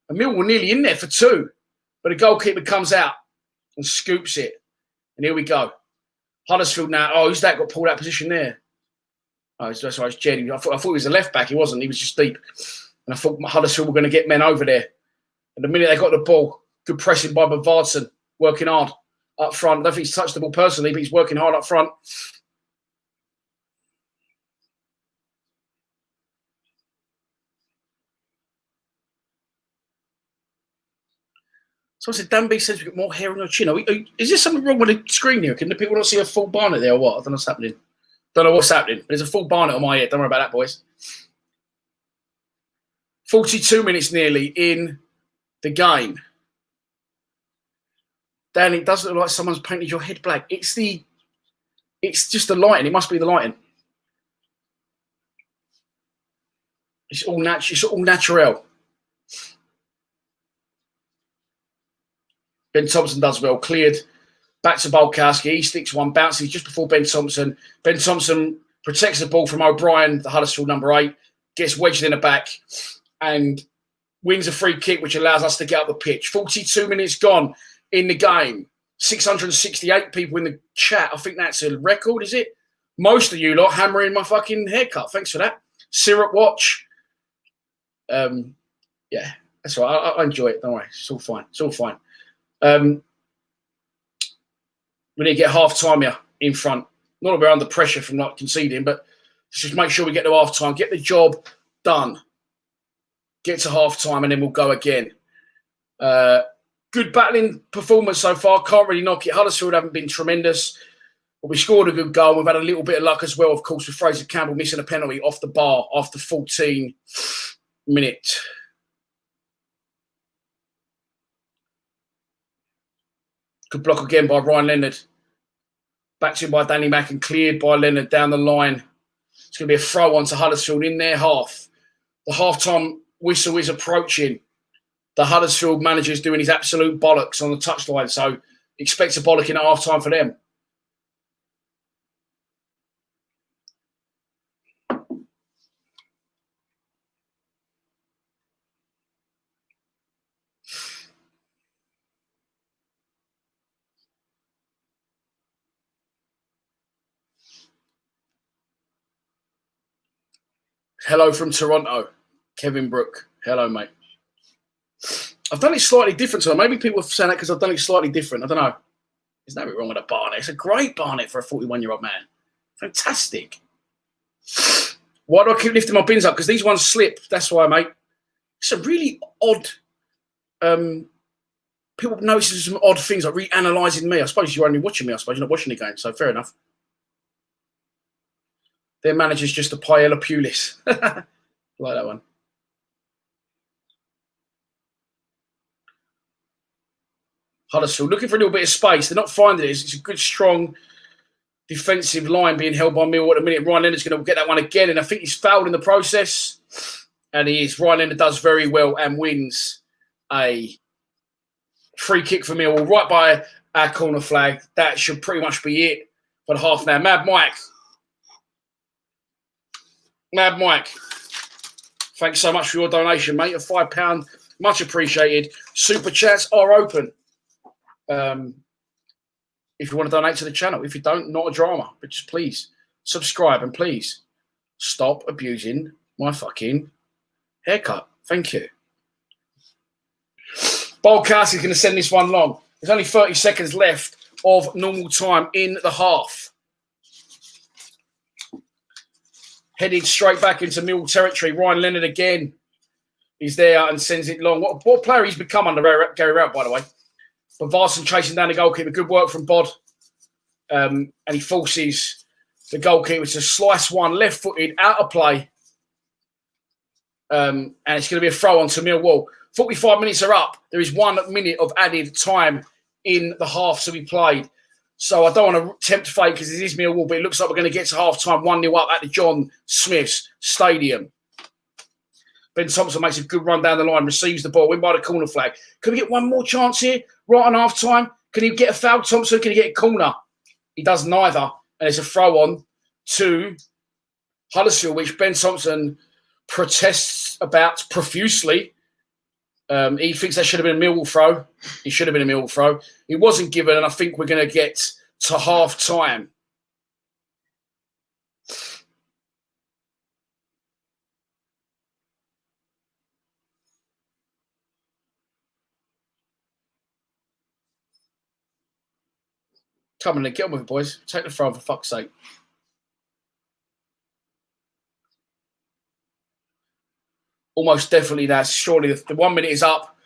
And Mill were nearly in there for 2. But the goalkeeper comes out and scoops it. And here we go. Huddersfield now. Oh, who's that got pulled out of position there? Oh, that's right. It's Jed. I thought he was a left back. He wasn't. He was just deep. And I thought Huddersfield were going to get men over there. And the minute they got the ball, good pressing by Bavardson, working hard up front. I don't think he's touched the ball personally, but he's working hard up front. So I said, Dan B says we've got more hair on your chin. Is there something wrong with the screen here? Can the people not see a full Barnet there or what? I don't know what's happening. Don't know what's happening. But there's a full Barnet on my head. Don't worry about that, boys. 42 minutes nearly in the game. Dan, it does look like someone's painted your head black. It's just the lighting. It must be the lighting. It's all natural. It's all natural. Ben Thompson does well. Cleared. Back to Bolkowski. He sticks one. Bounces just before Ben Thompson. Ben Thompson protects the ball from O'Brien, the Huddersfield number 8. Gets wedged in the back. And wins a free kick, which allows us to get up the pitch. 42 minutes gone in the game. 668 people in the chat. I think that's a record, is it? Most of you lot hammering my fucking haircut. Thanks for that. Syrup watch. Yeah, that's all right. I enjoy it. Don't worry. It's all fine. It's all fine. We need to get half time here in front. Not that we're under pressure from not conceding, but just make sure we get to half time. Get the job done. Get to half time and then we'll go again. Good battling performance so far. Can't really knock it. Huddersfield haven't been tremendous. But we scored a good goal. We've had a little bit of luck as well, of course, with Fraser Campbell missing a penalty off the bar after 14 minutes. Good block again by Ryan Leonard. Back to him by Danny Mack and cleared by Leonard down the line. It's going to be a throw on to Huddersfield in their half. The half-time whistle is approaching. The Huddersfield manager's doing his absolute bollocks on the touchline, so expect a bollocking at half-time for them. Hello from Toronto, Kevin Brook. Hello, mate. I've done it slightly different. So maybe people are saying that because I've done it slightly different. I don't know. There's nothing wrong with a barnet. It's a great barnet for a 41-year-old man. Fantastic. Why do I keep lifting my bins up? Because these ones slip. That's why, mate. It's a really odd... people notice some odd things, like reanalyzing me. I suppose you're only watching me. I suppose you're not watching the game, so fair enough. Their manager's just a Paella Pulis. Like that one. Huddersfield looking for a little bit of space. They're not finding it. It's a good, strong defensive line being held by Millwall at the minute. Ryan Leonard's going to get that one again, and I think he's fouled in the process. And he is. Ryan Leonard does very well and wins a free kick for Millwall right by our corner flag. That should pretty much be it for the half now. Mad Mike, thanks so much for your donation, mate. A £5, much appreciated. Super chats are open. If you want to donate to the channel. If you don't, not a drama. But just please subscribe and please stop abusing my fucking haircut. Thank you. Bolkowski's going to send this one long. There's only 30 seconds left of normal time in the half. Headed straight back into Millwall territory. Ryan Leonard again is there and sends it long. What player he's become under Gary Rowett, by the way. But Varson chasing down the goalkeeper. Good work from Bod. And he forces the goalkeeper to slice one left-footed out of play. And it's going to be a throw on to Millwall. 45 minutes are up. There is 1 minute of added time in the half to be played. So I don't want to tempt fate because it is Millwall, but it looks like we're going to get to half-time 1-0 up at the John Smith's Stadium. Ben Thompson makes a good run down the line, receives the ball, win by the corner flag. Can we get one more chance here right on half-time? Can he get a foul, Thompson? Can he get a corner? He does neither. And it's a throw-on to Huddersfield, which Ben Thompson protests about profusely. He thinks that should have been a Millwall throw. It should have been a Millwall throw. It wasn't given, and I think we're going to get to half-time. Come on, then. Get on with it, boys. Take the throw, for fuck's sake. Almost definitely that's surely the 1 minute is up.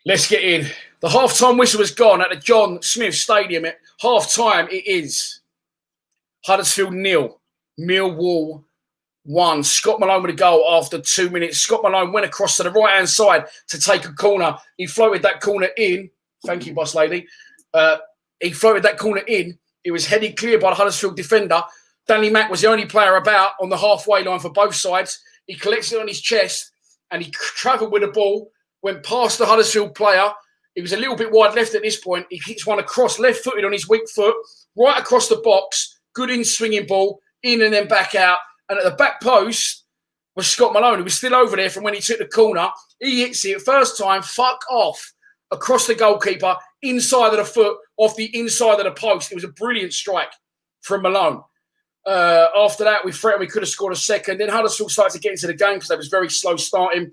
Let's get in. The half-time whistle has gone at the John Smith Stadium. At half-time, it is Huddersfield 0, Millwall 1. Scott Malone with a goal after 2 minutes. Scott Malone went across to the right-hand side to take a corner. He floated that corner in. Thank you, boss lady. He floated that corner in. It was headed clear by the Huddersfield defender. Danny Mack was the only player about on the halfway line for both sides. He collects it on his chest and he travelled with the ball, went past the Huddersfield player. He was a little bit wide left at this point. He hits one across left-footed on his weak foot, right across the box. Good in-swinging ball, in and then back out. And at the back post was Scott Malone, who was still over there from when he took the corner. He hits it first time, fuck off, across the goalkeeper, inside of the foot, off the inside of the post. It was a brilliant strike from Malone. After that, we threatened we could have scored a second. Then Huddersfield started to get into the game because they was very slow starting.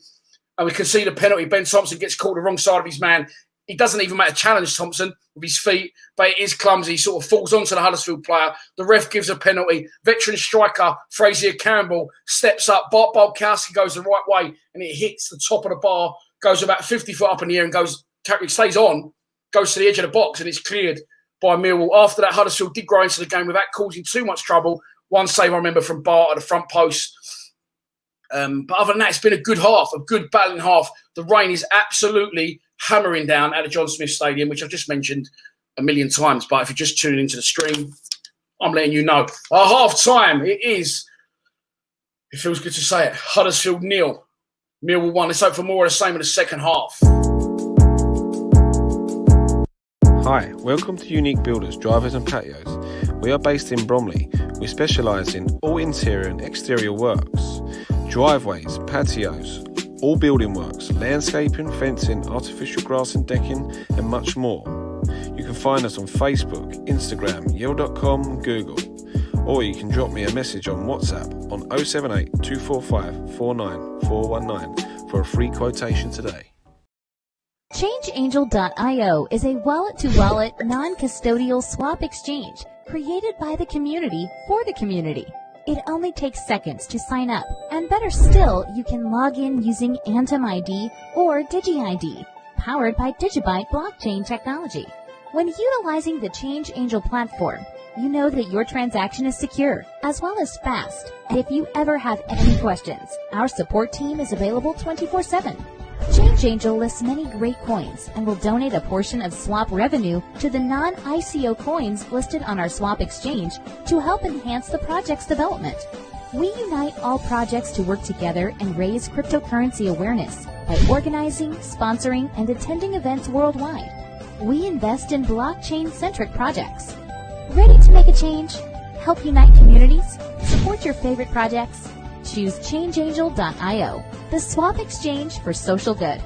And we concede a penalty. Ben Thompson gets caught the wrong side of his man. He doesn't even make a challenge, Thompson, with his feet, but it is clumsy. He sort of falls onto the Huddersfield player. The ref gives a penalty. Veteran striker Frazier Campbell steps up. Bart Bolkowski goes the right way, and it hits the top of the bar, goes about 50 foot up in the air and stays on, goes to the edge of the box, and it's cleared by Millwall. After that, Huddersfield did grow into the game without causing too much trouble. One save I remember from Bart at the front post. But other than that, it's been a good half, a good battling half. The rain is absolutely hammering down at the John Smith Stadium, which I've just mentioned a million times. But if you're just tuning into the stream, I'm letting you know. At half-time, it feels good to say it, Huddersfield 0, Millwall 1. Let's hope for more of the same in the second half. Hi, welcome to Unique Builders, Drivers and Patios. We are based in Bromley. We specialise in all interior and exterior works, driveways, patios, all building works, landscaping, fencing, artificial grass and decking, and much more. You can find us on Facebook, Instagram, yale.com, Google, or you can drop me a message on WhatsApp on 078 245 49419 for a free quotation today. ChangeAngel.io is a wallet-to-wallet, non-custodial swap exchange created by the community for the community. It only takes seconds to sign up, and better still, you can log in using Atom ID or DigiID, powered by Digibyte blockchain technology. When utilizing the Change Angel platform, you know that your transaction is secure, as well as fast. And if you ever have any questions, our support team is available 24/7. Change Angel lists many great coins and will donate a portion of swap revenue to the non-ICO coins listed on our swap exchange to help enhance the project's development. We unite all projects to work together and raise cryptocurrency awareness by organizing, sponsoring, and attending events worldwide. We invest in blockchain-centric projects. Ready to make a change? Help unite communities? Support your favorite projects? Choose ChangeAngel.io, the swap exchange for social good.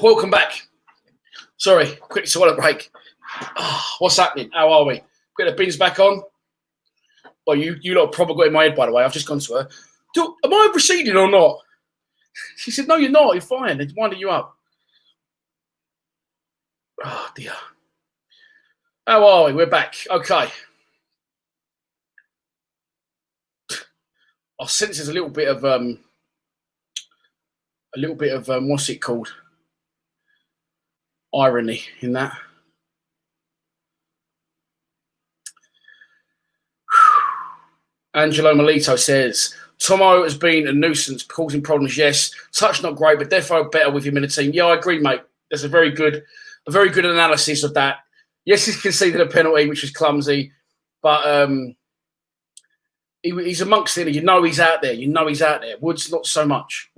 Welcome back. Sorry, quick toilet break. What's happening? How are we? Get the bins back on. Well, you lot probably got in my head, by the way. I've just gone to her. Am I receding or not? She said, no, you're not. You're fine. They're winding you up. Oh, dear. How are we? We're back. Okay. I sense there's a little bit of what's it called? Irony in that. Angelo Melito says, Tomo has been a nuisance, causing problems, yes. Touch not great, but defo better with him in the team. Yeah, I agree, mate. There's a very good analysis of that. Yes, he's conceded a penalty, which was clumsy, but he's amongst it. You know he's out there. Woods, not so much.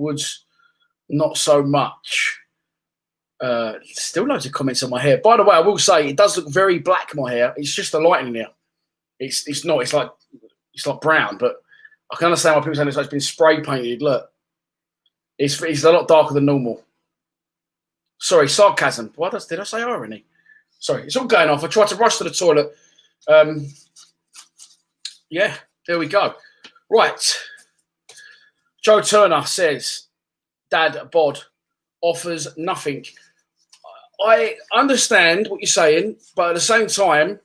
Still loads of comments on my hair. By the way, I will say it does look very black, my hair. It's just the lighting in here. It's not. It's like brown, but I can understand why people say it's been spray painted. Look, it's a lot darker than normal. Sorry, sarcasm. Did I say irony? Sorry, it's all going off. I tried to rush to the toilet. Yeah, there we go. Right. Joe Turner says, Dad bod offers nothing. I understand what you're saying, but at the same time,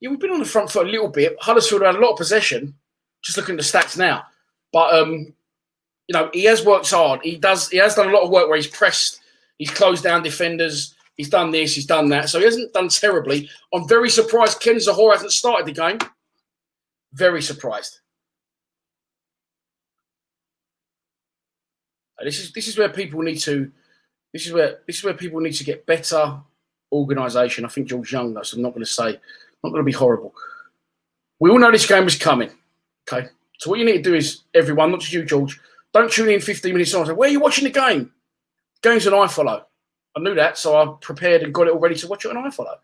yeah, we've been on the front foot a little bit. Huddersfield had a lot of possession. Just looking at the stats now, but he has worked hard. He has done a lot of work where he's pressed, he's closed down defenders, he's done this, he's done that. So he hasn't done terribly. I'm very surprised Ken Zahor hasn't started the game. Very surprised. This is where people need to. This is where people need to get better organisation. I think George Young does. So I'm not going to be horrible. We all know this game was coming. Okay, so what you need to do is, everyone, not just you, George, don't tune in 15 minutes on and say, where are you watching the game? The game's an iFollow. I knew that, so I prepared and got it all ready to watch it on iFollow.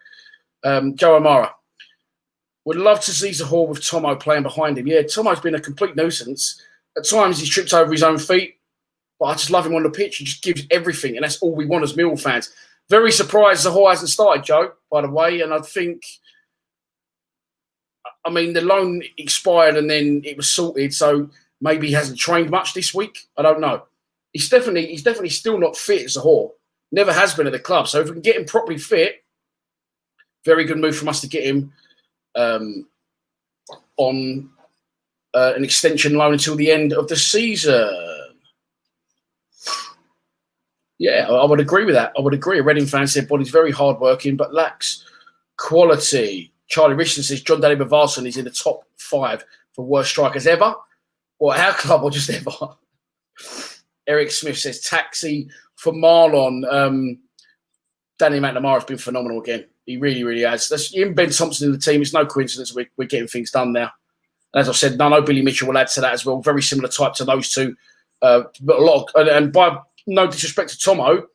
Joe Amara. Would love to see Zahor with Tomo playing behind him. Yeah, Tomo's been a complete nuisance. At times, he's tripped over his own feet, but I just love him on the pitch. He just gives everything, and that's all we want as Millwall fans. Very surprised Zahor hasn't started, Joe, by the way, and I think... I mean, the loan expired and then it was sorted, so maybe he hasn't trained much this week. I don't know. He's definitely still not fit as a whore. Never has been at the club. So if we can get him properly fit, very good move from us to get him on an extension loan until the end of the season. Yeah, I would agree with that. I would agree. A Reading fan said Body's very hard-working but lacks quality. Charlie Richardson says John Daly Bavarsson is in the top 5 for worst strikers ever, or at our club, or just ever. Eric Smith says taxi for Marlon. Danny McNamara has been phenomenal again. He really, really has. That's him, Ben Thompson in the team. It's no coincidence we're getting things done now. And as I said, no, Billy Mitchell will add to that as well. Very similar type to those two. But a lot of, and by no disrespect to Tomo,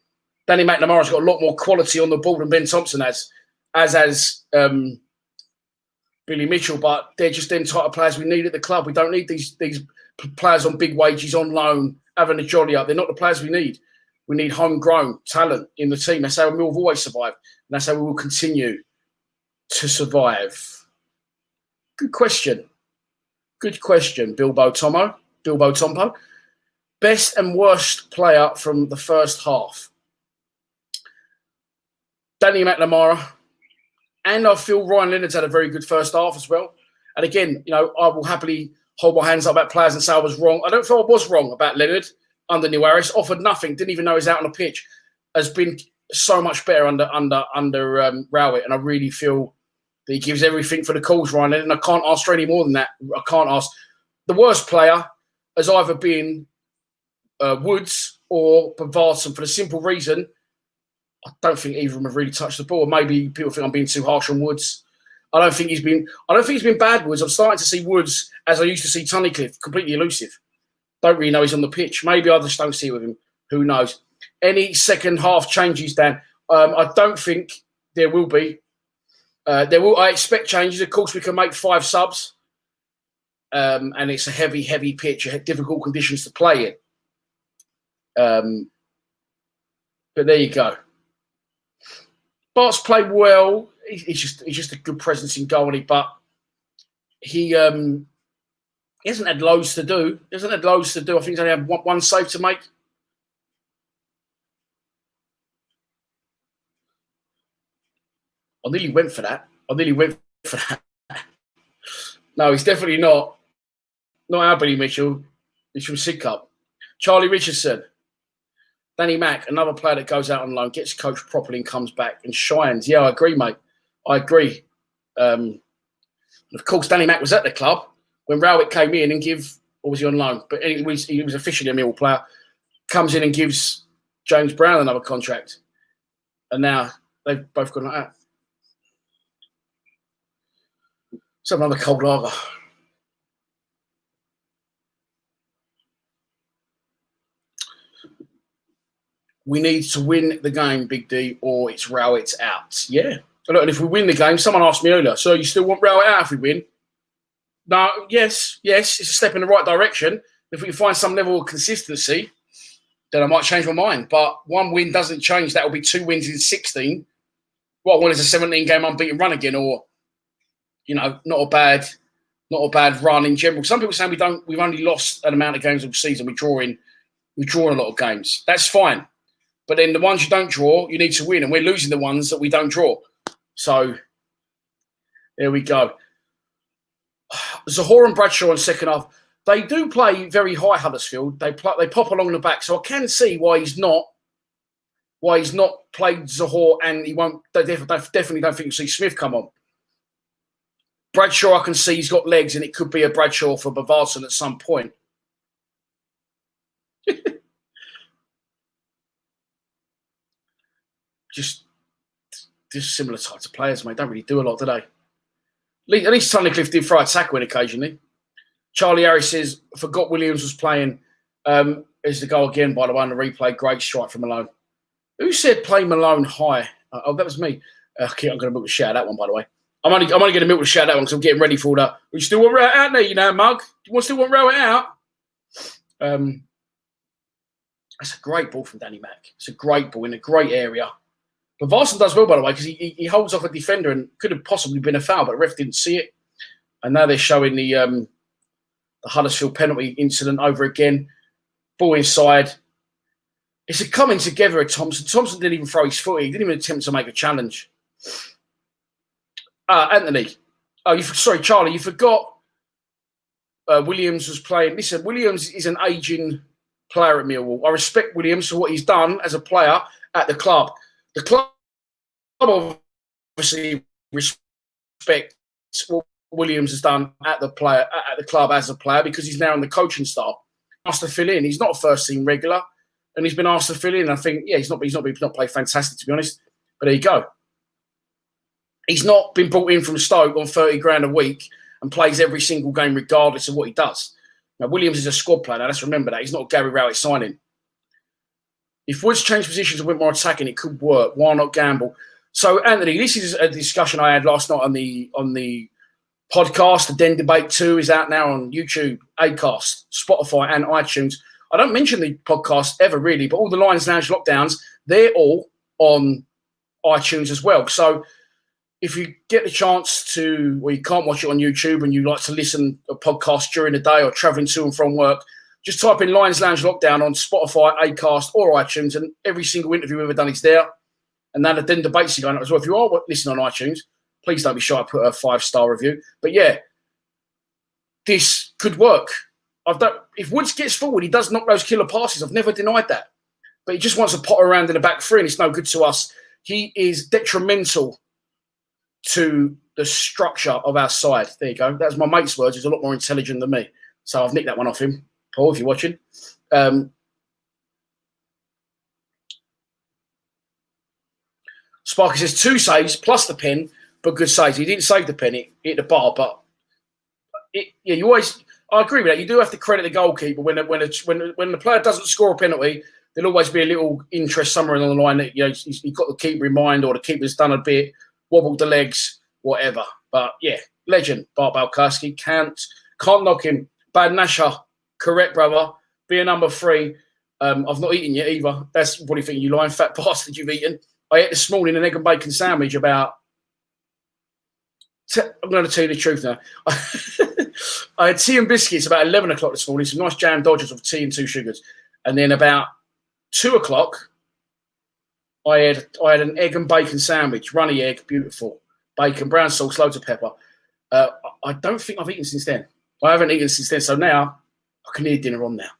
Danny McNamara's got a lot more quality on the ball than Ben Thompson has Billy Mitchell. But they're just them type of players we need at the club. We don't need these players on big wages, on loan, having a jolly up. They're not the players we need. We need homegrown talent in the team. That's how we'll have always survived. And that's how we will continue to survive. Good question. Good question, Bilbo Tompo. Best and worst player from the first half. Danny McNamara. And I feel Ryan Leonard's had a very good first half as well. And again, I will happily hold my hands up about players and say I was wrong. I don't feel I was wrong about Leonard under Neil Harris. Offered nothing. Didn't even know he's out on the pitch. Has been so much better under Rowett. And I really feel that he gives everything for the cause, Ryan Leonard. And I can't ask for any more than that. I can't ask. The worst player has either been Woods or Bavarsson for the simple reason I don't think either of them have really touched the ball. Maybe people think I'm being too harsh on Woods. I don't think he's been bad, Woods. I'm starting to see Woods as I used to see Tunnicliffe, completely elusive. Don't really know he's on the pitch. Maybe I just don't see it with him. Who knows? Any second half changes, Dan? I don't think there will be. I expect changes. Of course, we can make 5 subs. And it's a heavy pitch, difficult conditions to play in. But there you go. Bart's played well. He's just a good presence in goal, but he hasn't had loads to do. I think he's only had one save to make. I nearly went for that. No, he's definitely not. Not our Billy Mitchell. He's from Sidcup. Charlie Richardson. Danny Mack, another player that goes out on loan, gets coached properly and comes back and shines. Yeah, I agree, mate. I agree. Of course, Danny Mack was at the club when Rowett came in and or was he on loan? But he was officially a Millwall player. Comes in and gives James Brown another contract. And now they've both gone like that. Let's have another cold lager. We need to win the game, Big D, or it's Rowett's out. Yeah. Look, and if we win the game, someone asked me earlier, so you still want Rowett out if we win? No, yes, it's a step in the right direction. If we can find some level of consistency, then I might change my mind. But one win doesn't change. That will be 2 wins in 16. What I want is a 17-game unbeaten run again, or, not a bad run in general. Some people say we've only lost an amount of games all season. We draw in a lot of games. That's fine. But then the ones you don't draw, you need to win. And we're losing the ones that we don't draw. So, there we go. Zahor and Bradshaw in second half. They do play very high, Huddersfield. They pop along the back. So I can see why he's not played Zahor, and he won't. They definitely don't think you'll see Smith come on. Bradshaw, I can see he's got legs, and it could be a Bradshaw for Bavarsson at some point. Just similar types of players, mate. Don't really do a lot, do they? At least Tunnicliffe did throw a tackle in occasionally. Charlie Harris says, forgot Williams was playing. Is the goal again, by the way, on the replay. Great strike from Malone. Who said play Malone high? Oh, that was me. Okay, I'm going to milk the shit out of that one, by the way. I'm only going to milk the shit out of that one because I'm getting ready for that. We still want Rowett out there, Mug. You still want Rowett out? That's a great ball from Danny Mack. It's a great ball in a great area. But Bavarsson does well, by the way, because he holds off a defender and could have possibly been a foul, but the ref didn't see it. And now they're showing the Huddersfield penalty incident over again. Ball inside. It's a coming together of Thompson. Thompson didn't even throw his foot. He didn't even attempt to make a challenge. Anthony. Sorry, Charlie, you forgot Williams was playing. Listen, Williams is an aging player at Millwall. I respect Williams for what he's done as a player at the club. The club obviously respects what Williams has done at the club as a player because he's now in the coaching staff. Asked to fill in. He's not a first team regular, and he's been asked to fill in. I think, yeah, he's not played fantastic, to be honest. But there you go. He's not been brought in from Stoke on 30 grand a week and plays every single game regardless of what he does. Now, Williams is a squad player. Now, let's remember that. He's not a Gary Rowett signing. If Woods changed positions and went more attacking, it could work. Why not gamble? So, Anthony, this is a discussion I had last night on the podcast. The Den Debate 2 is out now on YouTube, Acast, Spotify, and iTunes. I don't mention the podcast ever, really, but all the Lions Lounge lockdowns, they're all on iTunes as well. So, if you get the chance to, or you can't watch it on YouTube and you like to listen to a podcast during the day or travelling to and from work, just type in Lions Lounge Lockdown on Spotify, Acast, or iTunes, and every single interview we've ever done is there. And now the Den Debates are going up as well. If you are listening on iTunes, please don't be shy to put a 5-star review. But yeah, this could work. If Woods gets forward, he does knock those killer passes. I've never denied that. But he just wants to potter around in the back three, and it's no good to us. He is detrimental to the structure of our side. There you go. That's my mate's words. He's a lot more intelligent than me. So I've nicked that one off him. Paul, if you're watching. Sparky says 2 saves plus the pen, but good saves. He didn't save the pen, it hit the bar, but I agree with that. You do have to credit the goalkeeper when the player doesn't score a penalty. There'll always be a little interest somewhere along the line that he's got the keeper in mind, or the keeper's done a bit, wobbled the legs, whatever. But yeah, legend, Bart Balkowski. Can't knock him. Bad Nasher, correct, brother. Beer number 3. I've not eaten yet either. That's what do you think, you lying fat bastard, you've eaten. I ate this morning an egg and bacon sandwich about... I'm going to tell you the truth now. I had tea and biscuits about 11 o'clock this morning, some nice jam dodgers of tea and 2 sugars. And then about 2 o'clock, I had an egg and bacon sandwich, runny egg, beautiful, bacon, brown sauce, loads of pepper. I don't think I've eaten since then. I haven't eaten since then, so now I can hear dinner on now.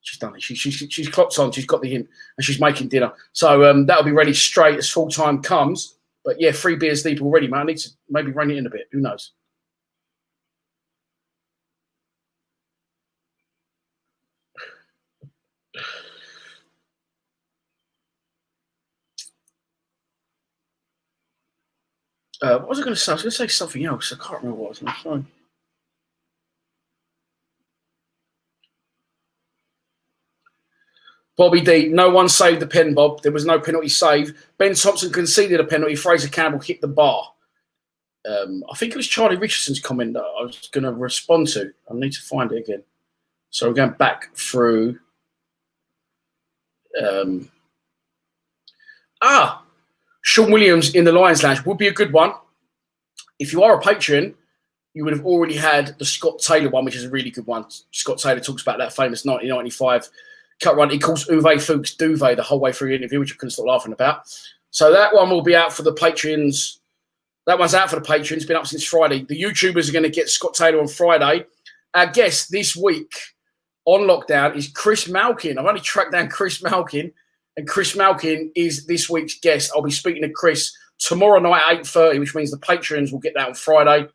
She's done it. She's clocked on. She's got the hint, and she's making dinner. So that'll be ready straight as full time comes. But yeah, 3 beers deep already, man. I need to maybe rein it in a bit. Who knows? What was I going to say? I was going to say something else. I can't remember what I was going to say. Bobby D, no one saved the pen, Bob. There was no penalty save. Ben Thompson conceded a penalty. Fraser Campbell hit the bar. I think it was Charlie Richardson's comment that I was going to respond to. I need to find it again. So we're going back through. Sean Williams in the Lions Lounge would be a good one. If you are a Patreon, you would have already had the Scott Taylor one, which is a really good one. Scott Taylor talks about that famous 1995 cut run. He calls Uwe Fuchs Duvet the whole way through the interview, which I couldn't stop laughing about. So that one will be out for the Patreons. That one's out for the Patreons. It's been up since Friday. The YouTubers are going to get Scott Taylor on Friday. Our guest this week on lockdown is Chris Malkin. I've only tracked down Chris Malkin, and Chris Malkin is this week's guest. I'll be speaking to Chris tomorrow night at 8:30, which means the Patreons will get that on Friday,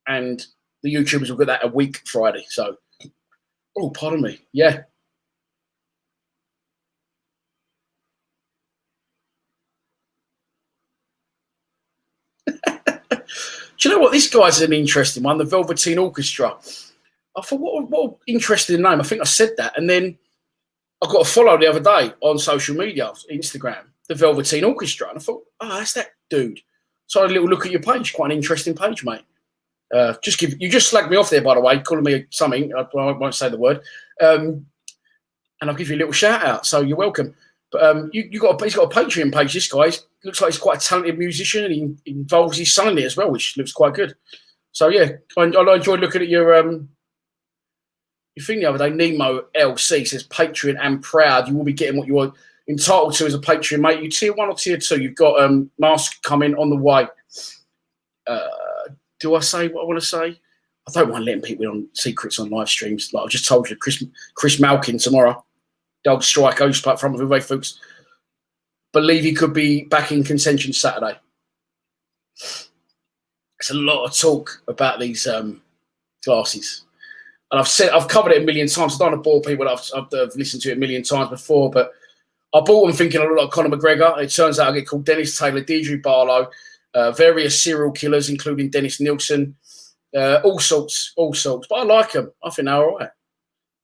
and the YouTubers will get that a week Friday. So, oh, pardon me. Yeah. Do you know what? This guy's an interesting one, the Velveteen Orchestra. I thought, what an interesting name. I think I said that. And then I got a follow the other day on social media, Instagram, the Velveteen Orchestra. And I thought, oh, that's that dude. So I had a little look at your page. Quite an interesting page, mate. You just slagged me off there, by the way, calling me something. I won't say the word. And I'll give you a little shout out. So you're welcome. But he's got a Patreon page, this guy. Looks like he's quite a talented musician, and he involves his son in it as well, which looks quite good. So, yeah, I enjoyed looking at your thing the other day. Nemo LC says, Patreon and proud. You will be getting what you are entitled to as a Patreon, mate. You tier 1 or tier 2. You've got mask coming on the way. Do I say what I want to say? I don't mind letting people in on secrets on live streams. Like I've just told you, Chris Malkin tomorrow, the old striker who's played front with Uwe Fuchs. Believe he could be back in contention Saturday. There's a lot of talk about these glasses. And I've covered it a million times. I don't want to bore people. I've listened to it a million times before, but I bought them thinking I look like Conor McGregor. It turns out I get called Dennis Taylor, Deirdre Barlow, various serial killers, including Dennis Nielsen, all sorts. But I like them. I think they're all right.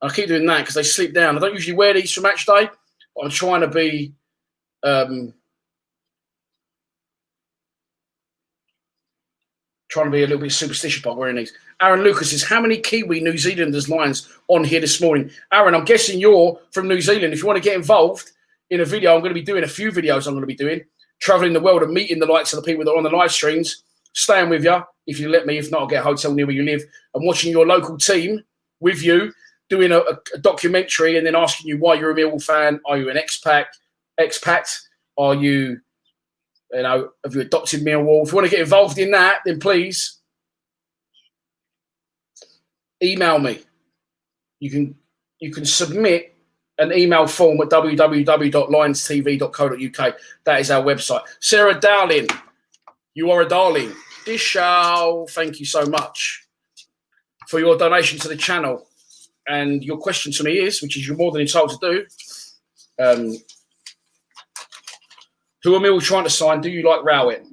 I keep doing that because they slip down. I don't usually wear these for match day, but I'm trying to be a little bit superstitious by wearing these. Aaron Lucas says, how many Kiwi New Zealanders lines on here this morning? Aaron, I'm guessing you're from New Zealand. If you want to get involved in a video, I'm going to be doing a few videos I'm going to be doing, travelling the world and meeting the likes of the people that are on the live streams, staying with you, if you let me. If not, I'll get a hotel near where you live, and watching your local team with you, doing a documentary and then asking you why you're a Millwall fan. Are you an expat? Are you, have you adopted Millwall? If you want to get involved in that, then please email me. You can submit an email form at www.lionstv.co.uk. That is our website. Sarah Dowling, you are a darling. Dishal, thank you so much for your donation to the channel. And your question to me is, which is you're more than entitled to do, who are Millwall trying to sign? Do you like Rowett?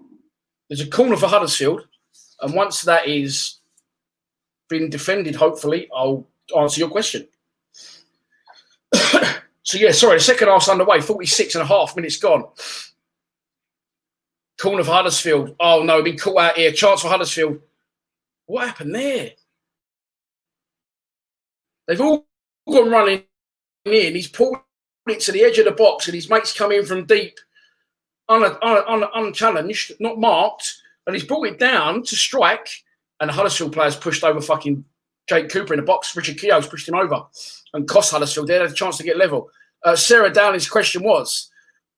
There's a corner for Huddersfield, and once that is been defended, hopefully, I'll answer your question. So, yeah, sorry, the second half's underway, 46 and a half minutes gone. Corner for Huddersfield. Oh, no, been caught out here. Chance for Huddersfield. What happened there? They've all gone running in. He's pulled it to the edge of the box, and his mates come in from deep, unchallenged, not marked, and he's brought it down to strike, and the Huddersfield players pushed over fucking Jake Cooper in the box. Richard Keogh's pushed him over and cost Huddersfield. They had a chance to get level. Sarah Downing's question was,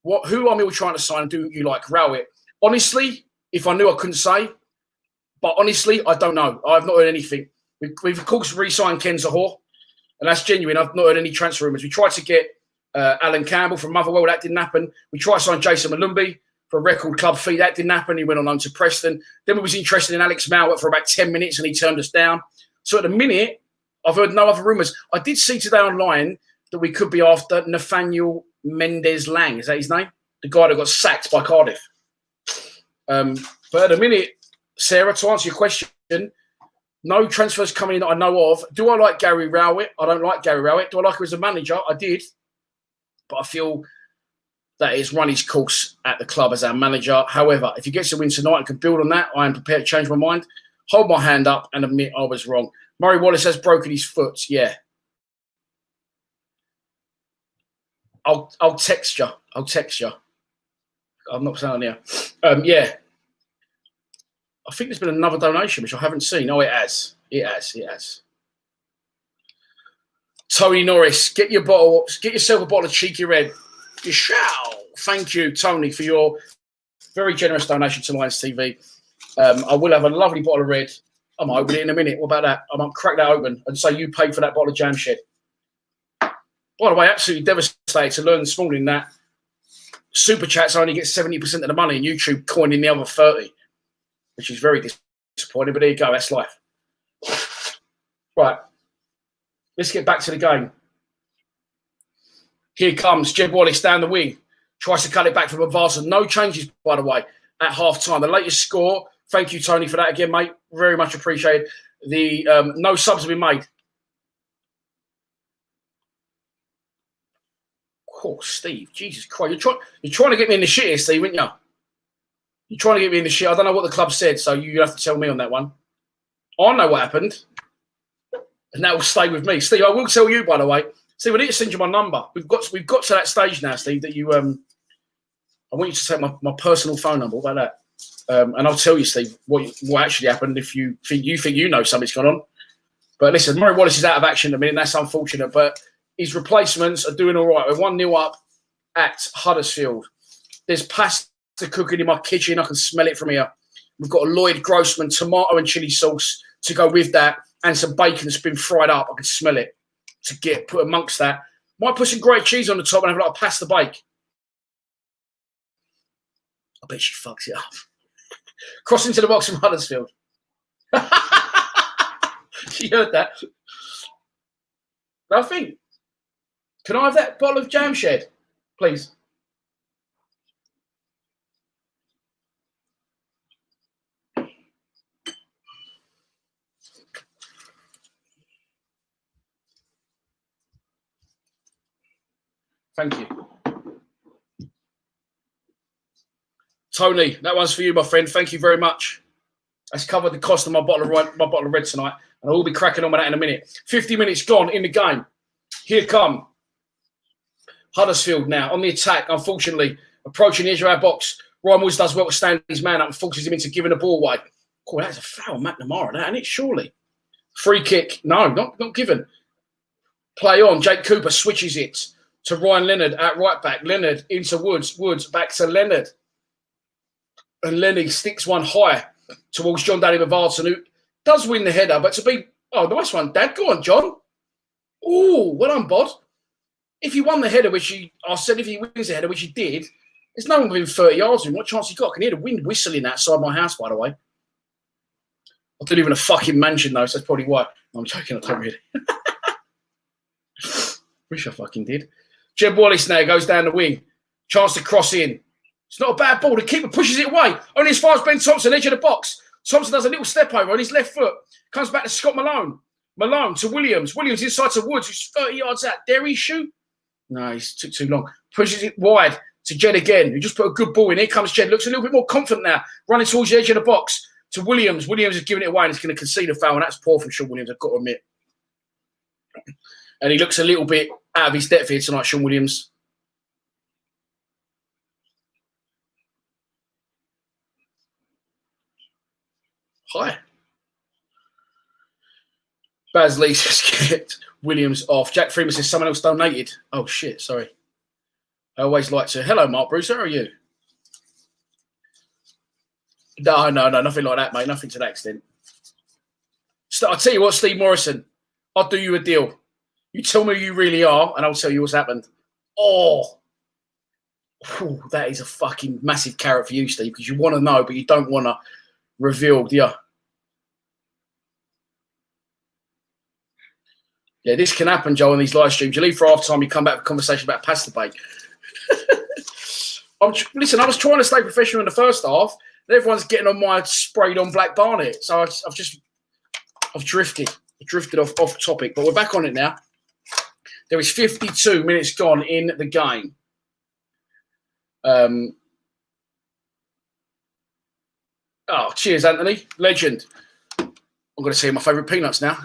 who are Millwall trying to sign? Do you like Rowett? Honestly, if I knew, I couldn't say. But honestly, I don't know. I've not heard anything. We've of course, re-signed Ken Zahor, and that's genuine. I've not heard any transfer rumours. We tried to get Alan Campbell from Motherwell. That didn't happen. We tried to sign Jason Malumbi for a record club fee. That didn't happen. He went on loan to Preston. Then we was interested in Alex Mowat for about 10 minutes, and he turned us down. So at the minute, I've heard no other rumours. I did see today online that we could be after Nathaniel Mendez-Lang. Is that his name? The guy that got sacked by Cardiff. But at the minute, Sarah, to answer your question, no transfers coming in that I know of. Do I like Gary Rowett? I don't like Gary Rowett. Do I like him as a manager? I did. But I feel that he's run his course at the club as our manager. However, if he gets a win tonight and can build on that, I am prepared to change my mind, hold my hand up and admit I was wrong. Murray Wallace has broken his foot. Yeah. I'll text you. I'm not saying here. Yeah. I think there's been another donation, which I haven't seen. Oh, it has. Tony Norris, get yourself a bottle of Cheeky Red. You shall. Thank you, Tony, for your very generous donation to Lions TV. I will have a lovely bottle of red. I might open it in a minute. What about that? I might crack that open and say you paid for that bottle of Jam Shed. By the way, absolutely devastated to learn this morning that Super Chats only get 70% of the money and YouTube coining the other 30%, which is very disappointing. But there you go. That's life. Right. Let's get back to the game. Here comes Jed Wallace down the wing. Tries to cut it back from Avasa. No changes, by the way, at half-time. The latest score. Thank you, Tony, for that again, mate. Very much appreciated. The no subs have been made. Oh, Steve, Jesus Christ. You're trying to get me in the shit here, Steve, aren't you? You're trying to get me in the shit. I don't know what the club said, so you have to tell me on that one. I know what happened. And that will stay with me. Steve, I will tell you, by the way. Steve, I need to send you my number. We've got to that stage now, Steve, that you I want you to take my personal phone number. What about that? And I'll tell you, Steve, what actually happened if you think you know something's gone on. But listen, Murray Wallace is out of action at the minute. That's unfortunate. But his replacements are doing all right. We're 1-0 up at Huddersfield. There's pasta cooking in my kitchen. I can smell it from here. We've got a Lloyd Grossman tomato and chili sauce to go with that, and some bacon that's been fried up. I can smell it to put amongst that. Might put some grated cheese on the top and have like a pasta bake. I bet she fucks it up. Cross into the box from Huddersfield. She heard that. Nothing. Can I have that bottle of jam shed, please? Thank you. Tony, that one's for you, my friend. Thank you very much. That's covered the cost of my bottle of red tonight, and I will be cracking on with that in a minute. 50 minutes gone in the game. Here come Huddersfield now on the attack, unfortunately, approaching the edge of our box. Ryan Woods does well to stand his man up and forces him into giving the ball away. Oh, that's a foul, McNamara, that, isn't it? Surely. Free kick. No, not given. Play on. Jake Cooper switches it to Ryan Leonard at right back. Leonard into Woods. Woods back to Leonard. And Lenny sticks one high towards John Danny Bavardson, who does win the header, but to be... Oh, nice one, Dad. Go on, John. Oh, well done, Bod. If he won the header, I said if he wins the header, which he did, there's no one within 30 yards of him. What chance he got? I can hear the wind whistling outside my house, by the way. I don't live in a fucking mansion, though, so that's probably why. No, I'm joking, I don't really. Wish I fucking did. Jeb Wallace now goes down the wing. Chance to cross in. It's not a bad ball. The keeper pushes it away. Only as far as Ben Thompson, edge of the box. Thompson does a little step over on his left foot. Comes back to Scott Malone. Malone to Williams. Williams inside to Woods, who's 30 yards out. Dare he shoot? No, he's took too long. Pushes it wide to Jed again, who just put a good ball in. Here comes Jed. Looks a little bit more confident now. Running towards the edge of the box to Williams. Williams is giving it away and he's going to concede a foul. And that's poor from Sean Williams, I've got to admit. And he looks a little bit out of his depth here tonight, Sean Williams. Hi. Baz Lee just get Williams off. Jack Freeman says someone else donated. Oh, shit, sorry. I always like to. Hello, Mark Bruce. How are you? No, nothing like that, mate. Nothing to that extent. So, I'll tell you what, Steve Morrison, I'll do you a deal. You tell me who you really are, and I'll tell you what's happened. Oh, whew, that is a fucking massive carrot for you, Steve, because you want to know, but you don't want to reveal, do you? Yeah, this can happen, Joe, on these live streams. You leave for half time, you come back for a conversation about pasta bake. Listen, I was trying to stay professional in the first half, and everyone's getting on my sprayed on Black Barnet. So I've drifted. I drifted off topic, but we're back on it now. There is 52 minutes gone in the game. Oh, cheers, Anthony. Legend. I'm going to say my favourite peanuts now.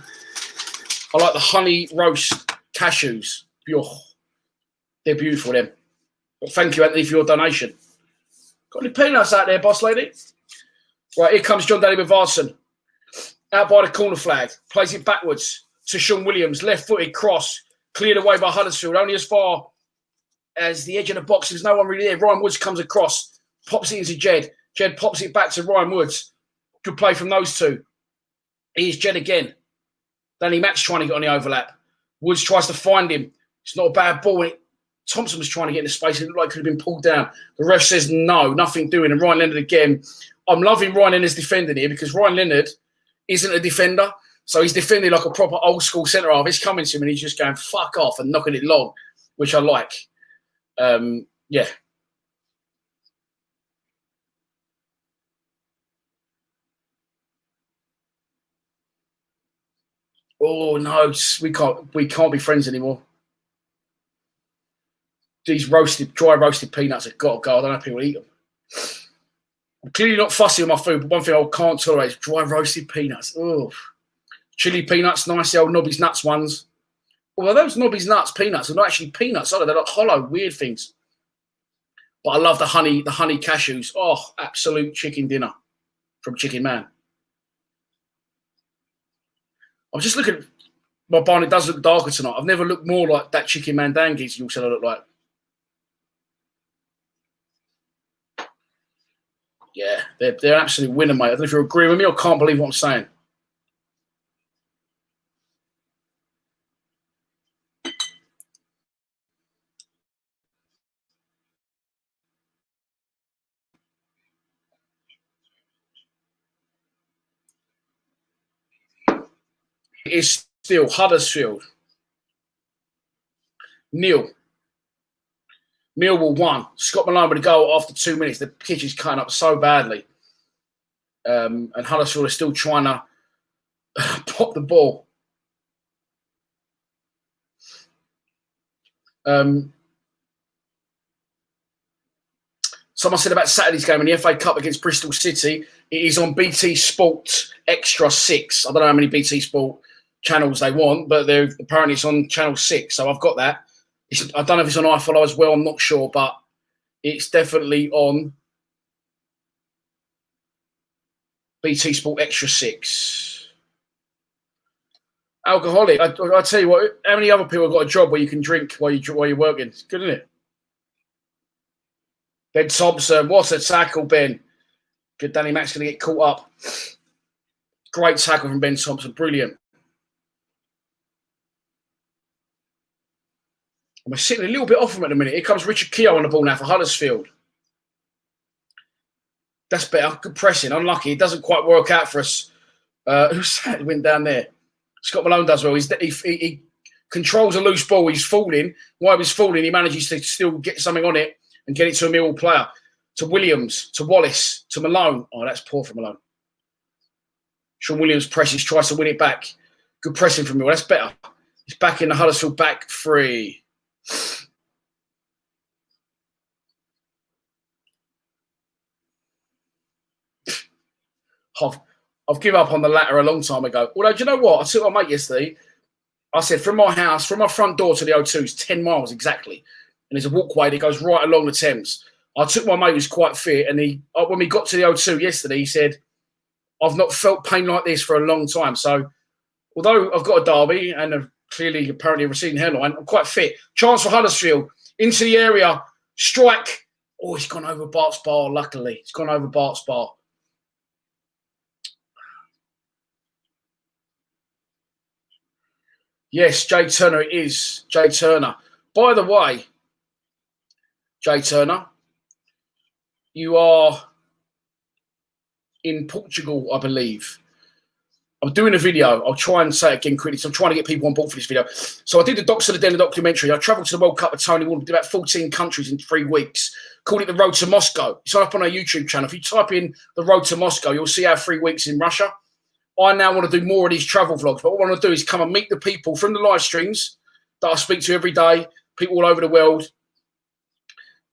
I like the honey roast cashews. They're beautiful, them. But thank you, Anthony, for your donation. Got any peanuts out there, boss lady? Right, here comes John Daly Bavardson. Out by the corner flag. Plays it backwards to Sean Williams. Left-footed cross. Cleared away by Huddersfield. Only as far as the edge of the box. There's no one really there. Ryan Woods comes across. Pops it into Jed. Jed pops it back to Ryan Woods. Good play from those two. Here's Jed again. Danny Mack's trying to get on the overlap. Woods tries to find him. It's not a bad ball. Thompson was trying to get into space. It looked like it could have been pulled down. The ref says no, nothing doing. And Ryan Leonard again. I'm loving Ryan Leonard's defending here because Ryan Leonard isn't a defender. So he's defending like a proper old school centre half. He's coming to him and he's just going fuck off and knocking it long, which I like. Yeah. Oh no, we can't be friends anymore. These dry roasted peanuts have got to go. I don't know if people eat them. I'm clearly not fussy with my food, but one thing I can't tolerate is dry roasted peanuts. Oh, chili peanuts, nice old Nobby's Nuts ones. Although those Nobby's Nuts peanuts are not actually peanuts, are they? They're like hollow, weird things. But I love the honey cashews. Oh, absolute chicken dinner from Chicken Man. I'm just looking. My Barnet does look darker tonight. I've never looked more like that Chicken Man dangies you said I look like. Yeah, they're an absolute winner, mate. I don't know if you agree with me or can't believe what I'm saying. is still Huddersfield 0. Millwall 1. Scott Malone with a goal after 2 minutes. The pitch is cutting up so badly. And Huddersfield are still trying to pop the ball. Someone said about Saturday's game in the FA Cup against Bristol City. It is on BT Sport Extra 6. I don't know how many BT Sport channels they want, but apparently it's on channel 6. So I've got that. I don't know if it's on iFollow as well. I'm not sure, but it's definitely on BT Sport Extra 6. Alcoholic. I tell you what, how many other people have got a job where you can drink while you're working? It's good, isn't it? Ben Thompson. What a tackle, Ben. Good. Danny Mack's going to get caught up. Great tackle from Ben Thompson. Brilliant. And we're sitting a little bit off him at the minute. Here comes Richard Keogh on the ball now for Huddersfield. That's better. Good pressing. Unlucky. It doesn't quite work out for us. Who's that? He went down there. Scott Malone does well. He controls a loose ball. He's falling. While he's falling, he manages to still get something on it and get it to a Millwall player. To Williams. To Wallace. To Malone. Oh, that's poor from Malone. Sean Williams presses. Tries to win it back. Good pressing from Millwall. That's better. He's back in the Huddersfield back three. I've given up on the latter a long time ago. Although, do you know what? I took my mate yesterday. I said, from my house, from my front door to the O2 is 10 miles exactly. And there's a walkway that goes right along the Thames. I took my mate who's quite fit, and when we got to the O2 yesterday, he said, I've not felt pain like this for a long time. So, although I've got a derby and clearly apparently a receding hairline, I'm quite fit. Chance for Huddersfield. Into the area. Strike. Oh, he's gone over Bart's bar, luckily. He's gone over Bart's bar. Yes, Jay Turner it is. Jay Turner. By the way, Jay Turner, you are in Portugal, I believe. I'm doing a video. I'll try and say it again quickly. So I'm trying to get people on board for this video. So I did the Docs of the Den documentary. I travelled to the World Cup with Tony Ward. Did about 14 countries in 3 weeks. Called it The Road to Moscow. It's up on our YouTube channel. If you type in The Road to Moscow, you'll see our 3 weeks in Russia. I now want to do more of these travel vlogs. But what I want to do is come and meet the people from the live streams that I speak to every day, people all over the world.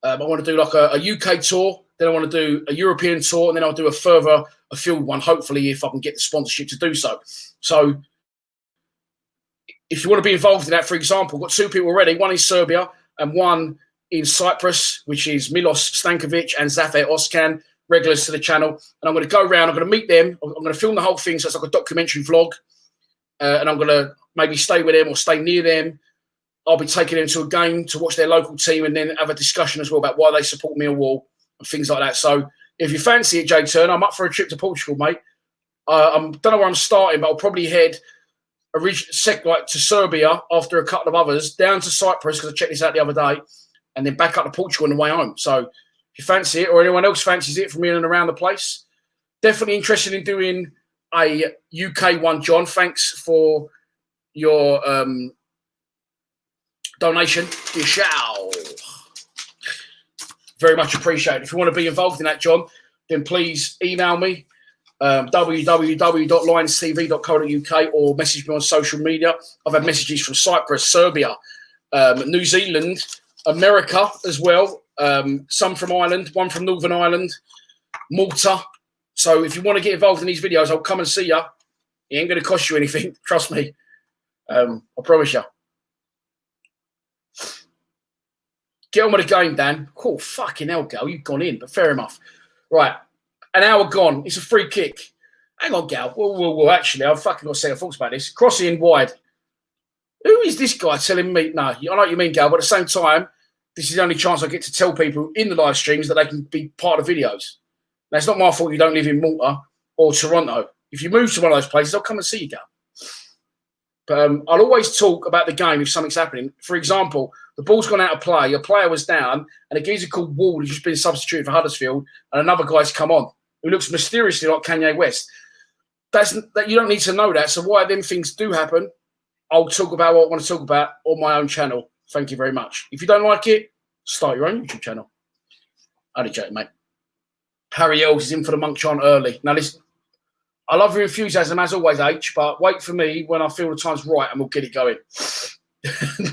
I want to do like a UK tour. Then I want to do a European tour. And then I'll do a further afield one, hopefully, if I can get the sponsorship to do so. So if you want to be involved in that, for example, I've got 2 people already, one in Serbia and one in Cyprus, which is Milos Stankovic and Zafer Oskan, regulars to the channel. And I'm going to go around, I'm going to meet them. I'm going to film the whole thing, so it's like a documentary vlog. And I'm going to maybe stay with them or stay near them. I'll be taking them to a game to watch their local team and then have a discussion as well about why they support Millwall and things like that. So if you fancy it, Jay Turner, I'm up for a trip to Portugal, mate. I don't know where I'm starting, but I'll probably head to Serbia after a couple of others, down to Cyprus, because I checked this out the other day, and then back up to Portugal on the way home. So if you fancy it, or anyone else fancies it from in and around the place, definitely interested in doing a UK one, John. Thanks for your donation. You shall. Very much appreciated. If you want to be involved in that, John, then please email me, www.lionstv.co.uk, or message me on social media. I've had messages from Cyprus, Serbia, New Zealand, America as well, some from Ireland, one from Northern Ireland, Malta. So if you want to get involved in these videos, I'll come and see you. It ain't going to cost you anything. Trust me. I promise you. Get on with the game, Dan. Cool. Fucking hell, Gal. You've gone in, but fair enough. Right. An hour gone. It's a free kick. Hang on, Gal. Whoa. Actually, I've fucking got to say thoughts about this. Crossing wide. Who is this guy telling me? No, I know what you mean, Gal, but at the same time, this is the only chance I get to tell people in the live streams that they can be part of videos. Now, it's not my fault you don't live in Malta or Toronto. If you move to one of those places, I'll come and see you, Gal. But I'll always talk about the game if something's happening. For example, the ball's gone out of play, a player was down, and a geezer called Wall has just been substituted for Huddersfield, and another guy's come on who looks mysteriously like Kanye West. that you don't need to know that. So why them things do happen, I'll talk about what I want to talk about on my own channel. Thank you very much. If you don't like it, start your own YouTube channel. Only joking, mate. Harry Els is in for the monk chant early. Now listen, I love your enthusiasm as always, H, but wait for me when I feel the time's right and we'll get it going.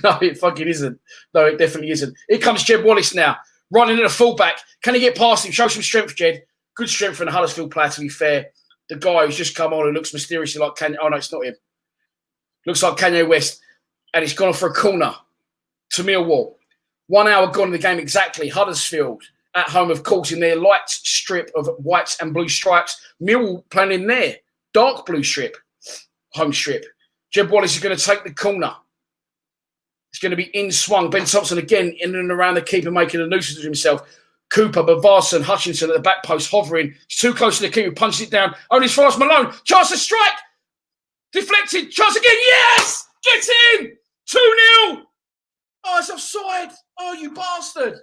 No, it fucking isn't. No, it definitely isn't. Here comes Jed Wallace now, running in a fullback. Can he get past him? Show some strength, Jed. Good strength from the Huddersfield player, to be fair. The guy who's just come on and looks mysteriously like Kanye. Oh, no, it's not him. Looks like Kanye West. And he's gone for a corner to Millwall. 1 hour gone in the game exactly. Huddersfield at home, of course, in their light strip of whites and blue stripes. Millwall playing in there. Dark blue strip. Home strip. Jed Wallace is going to take the corner. It's going to be in swung. Ben Thompson again in and around the keeper, making a nuisance of himself. Cooper, Bavarson, Hutchinson at the back post, hovering. He's too close to the keeper, punches it down. Only as far as Malone. Chance to strike. Deflected. Chance again. Yes! Get in! 2-0. Oh, it's offside. Oh, you bastard.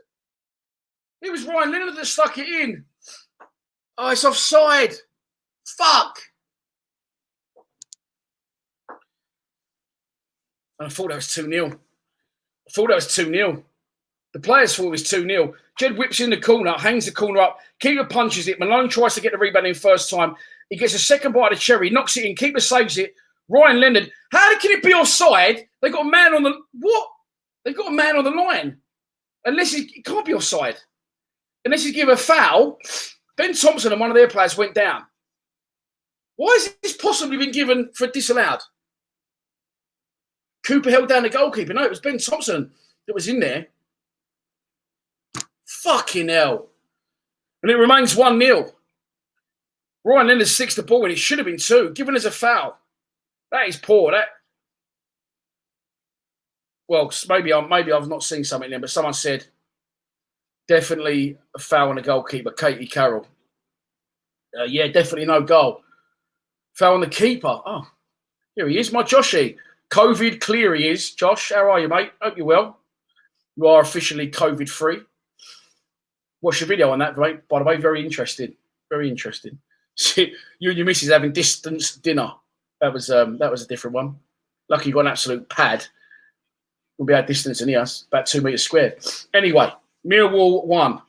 It was Ryan Leonard that stuck it in. Oh, it's offside. Fuck. I thought that was 2-0. The players thought it was 2-0. Jed whips in the corner, hangs the corner up. Keeper punches it. Malone tries to get the rebound in first time. He gets a second bite of the cherry, knocks it in. Keeper saves it. Ryan Leonard. How can it be offside? They got a man on the... What? They've got a man on the line. Unless it can't be offside. Unless you give a foul. Ben Thompson and one of their players went down. Why has this possibly been given for disallowed? Cooper held down the goalkeeper. No, it was Ben Thompson that was in there. Fucking hell. And it remains 1-0. Ryan Leonard sticks the ball and it should have been 2, given as a foul. That is poor. Well, maybe I've not seen something there, but someone said definitely a foul on the goalkeeper, Katie Carroll. Yeah, definitely no goal. Foul on the keeper. Oh, here he is, my Joshy. COVID clear he is. Josh, how are you, mate? Hope you're well. You are officially COVID free. Watch the video on that, mate. By the way, very interesting. Very interesting. See, you and your missus having distance dinner. That was a different one. Lucky you got an absolute pad. We'll be at distance in here, about 2 meters squared. Anyway, Millwall 1.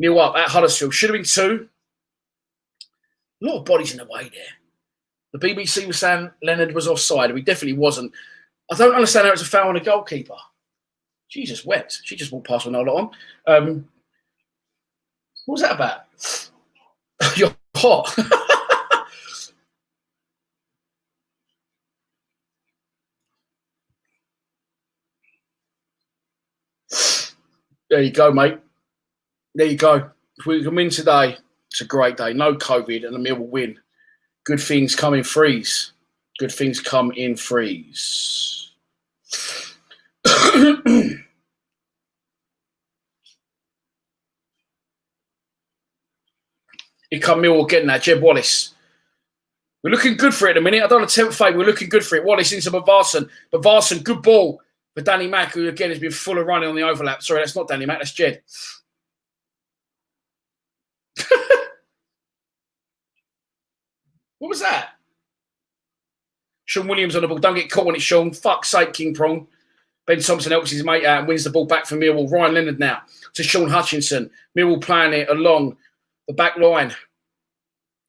0 up at Huddersfield. Should have been 2. A lot of bodies in the way there. The BBC was saying Leonard was offside. He definitely wasn't. I don't understand how it's a foul on a goalkeeper. Jesus wept. She just walked past with no lot on. What was that about? You're hot. There you go, mate. There you go. If we can win today, it's a great day. No COVID and the Mill will win. Good things come in threes. Good things come in threes. Here come Millwall getting that. Jed Wallace. We're looking good for it at the minute. I don't want to tempt fate. We're looking good for it. Wallace into Bavarson. Bavarson, good ball for Danny Mack, who again has been full of running on the overlap. Sorry, that's not Danny Mack. That's Jed. What was that? Sean Williams on the ball. Don't get caught on it, Sean. Fuck's sake, King Prong. Ben Thompson helps his mate out and wins the ball back for Millwall. Ryan Leonard now to Sean Hutchinson. Millwall playing it along the back line.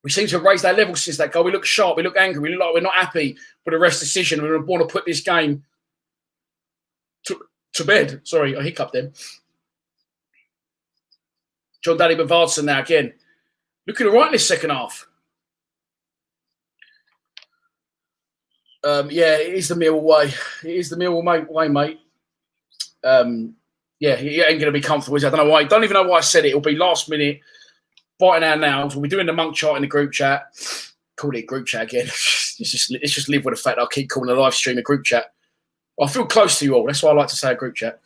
We seem to have raised our level since that goal. We look sharp. We look angry. We look like we're not happy with the ref's decision. We want to put this game to bed. Sorry, I hiccuped then. John Daddy Bavardson now again. Looking all right in this second half. Yeah, it is the Millwall way. It is the Millwall way, mate. Yeah, he ain't going to be comfortable. I don't know why. Don't even know why I said it. It'll be last minute, biting our nails. We'll be doing the monk chart in the group chat. Call it group chat again. Let's just live with the fact that I'll keep calling the live stream a group chat. I feel close to you all. That's why I like to say a group chat.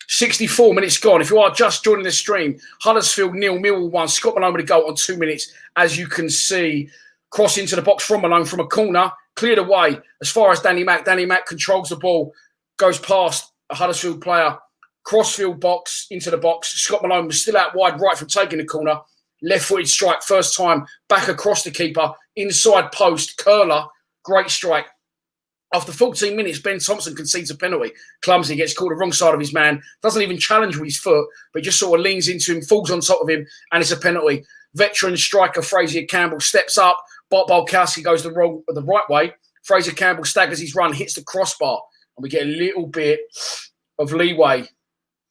64 minutes gone. If you are just joining the stream, Huddersfield 0, Millwall 1. Scott Malone with a goal on 2 minutes. As you can see, cross into the box from Malone from a corner. Cleared away as far as Danny Mack. Danny Mack controls the ball, goes past a Huddersfield player, crossfield box into the box. Scott Malone was still out wide right from taking the corner. Left-footed strike, first time, back across the keeper, inside post, curler, great strike. After 14 minutes, Ben Thompson concedes a penalty. Clumsy, gets caught the wrong side of his man, doesn't even challenge with his foot, but just sort of leans into him, falls on top of him, and it's a penalty. Veteran striker Fraser Campbell steps up, Bob Bolkowski goes the right way. Fraser Campbell staggers his run, hits the crossbar, and we get a little bit of leeway.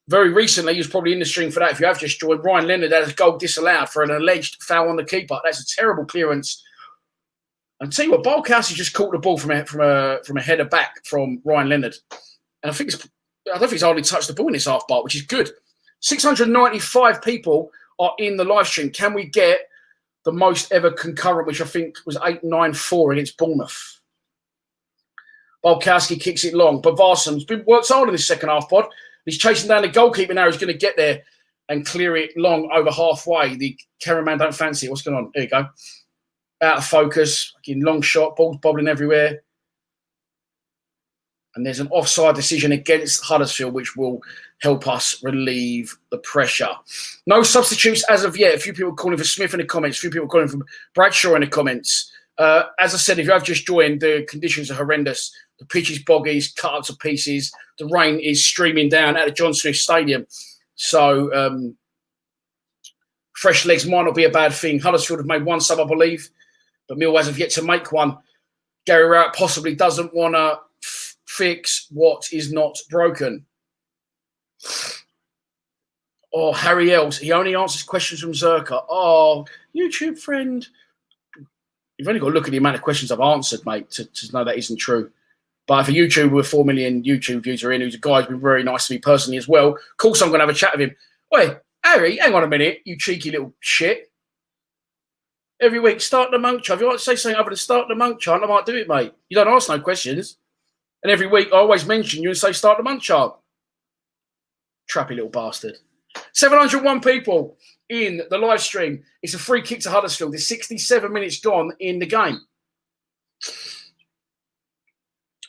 Very recently, he was probably in the stream for that. If you have just joined, Ryan Leonard had a goal disallowed for an alleged foul on the keeper. That's a terrible clearance. And tell you what, Bolkowski just caught the ball from a header back from Ryan Leonard, and I don't think he's hardly touched the ball in this half bar, which is good. 695 people are in the live stream. Can we get the most ever concurrent, which I think was 894 against Bournemouth? Bolkowski kicks it long. Bavarson's been worked hard in this second half pod. He's chasing down the goalkeeper now. He's going to get there and clear it long over halfway. The cameraman don't fancy it. What's going on? There you go. Out of focus. Long shot. Ball's bobbling everywhere. And there's an offside decision against Huddersfield, which will help us relieve the pressure. No substitutes as of yet. A few people calling for Smith in the comments. A few people calling for Bradshaw in the comments. As I said, if you have just joined, the conditions are horrendous. The pitch is boggy, it's cut up to pieces. The rain is streaming down at the John Smith Stadium. So fresh legs might not be a bad thing. Huddersfield have made one sub, I believe, but Millwall has yet to make one. Gary Rowett possibly doesn't want to fix what is not broken. Oh, Harry Els, he only answers questions from Zerka. Oh, YouTube friend. You've only got to look at the amount of questions I've answered, mate, to know that isn't true. But if a YouTuber with 4 million YouTube views are in, who's a guy who's been very nice to me personally as well, of course I'm going to have a chat with him. Wait, Harry, hang on a minute, you cheeky little shit. Every week, start the monk chant. If you want to say something other than start the monk chant, I might do it, mate. You don't ask no questions. And every week, I always mention you and say start the monk chant. Trappy little bastard. 701 people in the live stream. It's a free kick to Huddersfield. There's 67 minutes gone in the game.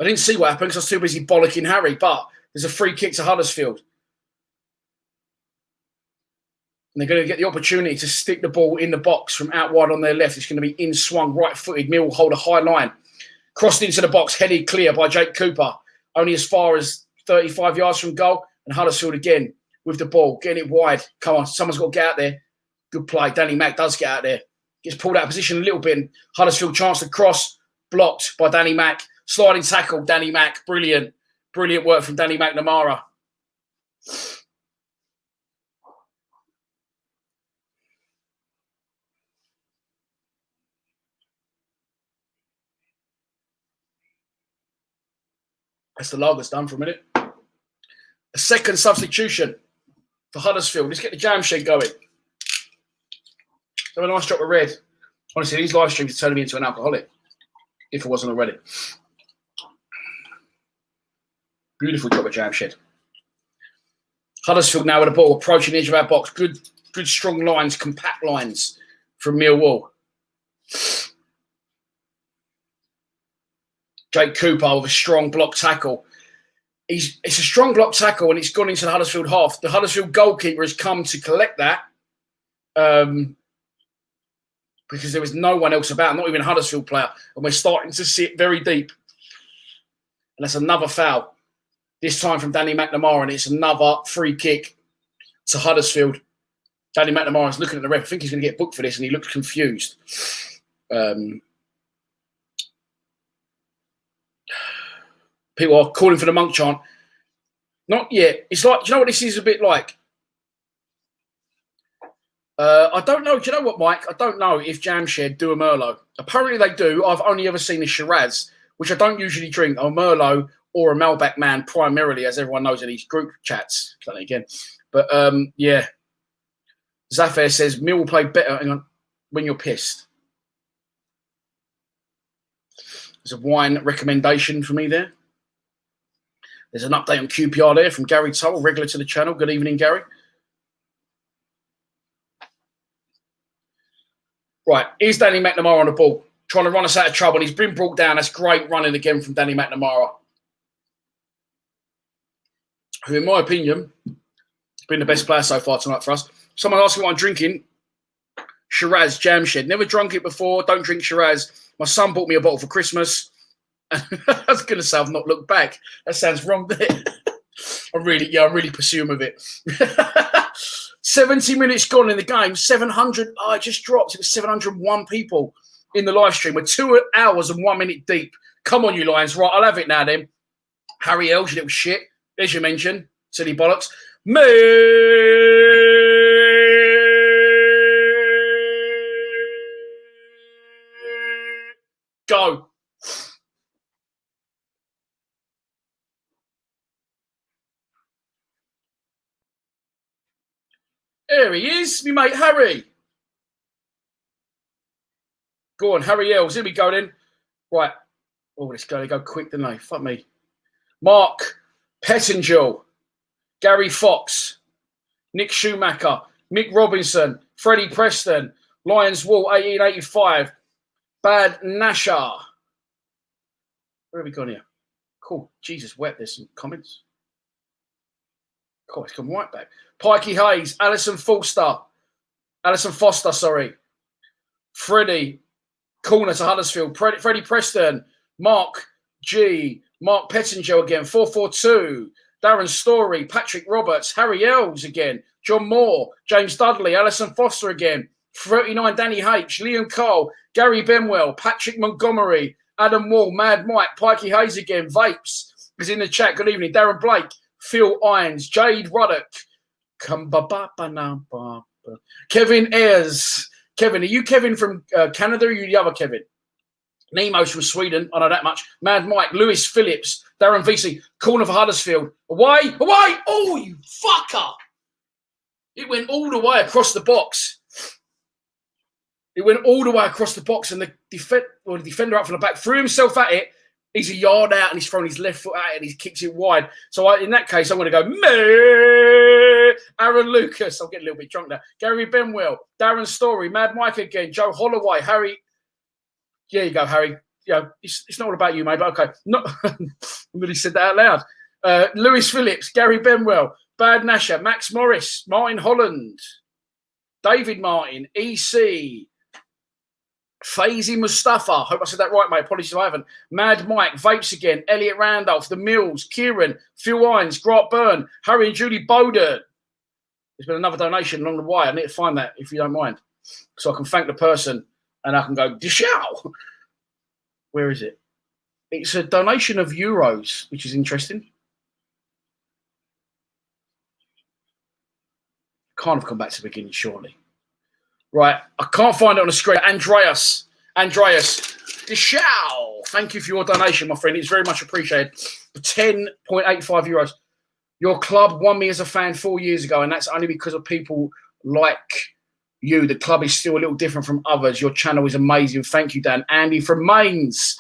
I didn't see what happened because I was too busy bollocking Harry, but there's a free kick to Huddersfield. And they're going to get the opportunity to stick the ball in the box from out wide on their left. It's going to be in-swung, right-footed. Mill will hold a high line. Crossed into the box, headed clear by Jake Cooper. Only as far as 35 yards from goal. And Huddersfield again with the ball, getting it wide. Come on, someone's got to get out there. Good play. Danny Mack does get out there. Gets pulled out of position a little bit. And Huddersfield chance to cross. Blocked by Danny Mack. Sliding tackle, Danny Mack. Brilliant. Brilliant work from Danny McNamara. That's the lager's done for a minute. A second substitution for Huddersfield. Let's get the jam shed going. Have a nice drop of red. Honestly, these live streams are turning me into an alcoholic, if it wasn't already. Beautiful drop of jam shed. Huddersfield now with the ball, approaching the edge of our box. Good strong lines, compact lines from Millwall. Jake Cooper with a strong block tackle. It's a strong block tackle and it's gone into the Huddersfield half. The Huddersfield goalkeeper has come to collect that because there was no one else about, not even a Huddersfield player. And we're starting to sit very deep. And that's another foul. This time from Danny McNamara, and it's another free kick to Huddersfield. Danny McNamara's looking at the ref. I think he's going to get booked for this, and he looks confused. People are calling for the monk chant. Not yet. It's like, do you know what this is a bit like? I don't know. Do you know what, Mike? I don't know if Jamshed do a Merlot. Apparently they do. I've only ever seen a Shiraz, which I don't usually drink. A Merlot or a Malbec man primarily, as everyone knows in these group chats. Done it again. But, yeah. Zafir says, Mill will play better when you're pissed. There's a wine recommendation for me there. There's an update on QPR there from Gary Tull, regular to the channel. Good evening, Gary. Right, here's Danny McNamara on the ball, trying to run us out of trouble. He's been brought down. That's great running again from Danny McNamara, who, in my opinion, has been the best player so far tonight for us. Someone asking what I'm drinking. Shiraz Jamshed. Never drunk it before. Don't drink Shiraz. My son bought me a bottle for Christmas. I was going to say I've not looked back. That sounds wrong, doesn't it? I'm really pursuing with it. 70 minutes gone in the game. 700. Oh, it just dropped. It was 701 people in the live stream. We're 2 hours and 1 minute deep. Come on, you Lions. Right, I'll have it now then. Harry Ells, you little shit. There's your mention. Silly bollocks. Me. Go. There he is, me mate Harry. Go on, Harry Ells. Here we go then. Right. Oh, let's go quick, didn't I? Fuck me. Mark Pettingell, Gary Fox, Nick Schumacher, Mick Robinson, Freddie Preston, Lions Wall 1885, Bad Nashar. Where have we gone here? Cool. Jesus, wet. There's some comments. Cool, it's come right back. Pikey Hayes, Alison Foster, sorry. Freddie, corner to Huddersfield. Freddie Preston, Mark G, Mark Pettingell again, 442. Darren Story, Patrick Roberts, Harry Ells again, John Moore, James Dudley, Alison Foster again, 39 Danny H, Liam Cole, Gary Benwell, Patrick Montgomery, Adam Wall, Mad Mike, Pikey Hayes again, Vapes is in the chat. Good evening. Darren Blake, Phil Irons, Jade Ruddock, Kevin Ayers. Kevin, are you Kevin from Canada or are you the other Kevin? Nemo's from Sweden. I know that much. Mad Mike, Lewis Phillips, Darren VC, corner for Huddersfield. Away. Oh, you fucker. It went all the way across the box. And the defender up from the back threw himself at it. He's a yard out and he's thrown his left foot at it and he kicks it wide. So in that case, I'm going to go, meh. Aaron Lucas. I'm getting a little bit drunk now. Gary Benwell, Darren Story, Mad Mike again, Joe Holloway, Harry. There you go, Harry. It's not all about you, mate, but okay. I really said that out loud. Lewis Phillips, Gary Benwell, Bad Nasher, Max Morris, Martin Holland, David Martin, EC, Faisy Mustafa. Hope I said that right, mate. Apologies if I haven't. Mad Mike, Vapes again, Elliot Randolph, The Mills, Kieran, Phil Irons, Grant Byrne, Harry and Julie Bowden. There's been another donation along the way. I need to find that if you don't mind. So I can thank the person and I can go, Dishow. Where is it? It's a donation of euros, which is interesting. Can't have come back to the beginning, surely. Right, I can't find it on the screen. Andreas, Dishow. Thank you for your donation, my friend. It's very much appreciated. For 10.85 euros. Your club won me as a fan 4 years ago, and that's only because of people like you. The club is still a little different from others. Your channel is amazing. Thank you, Dan. Andy from Mains.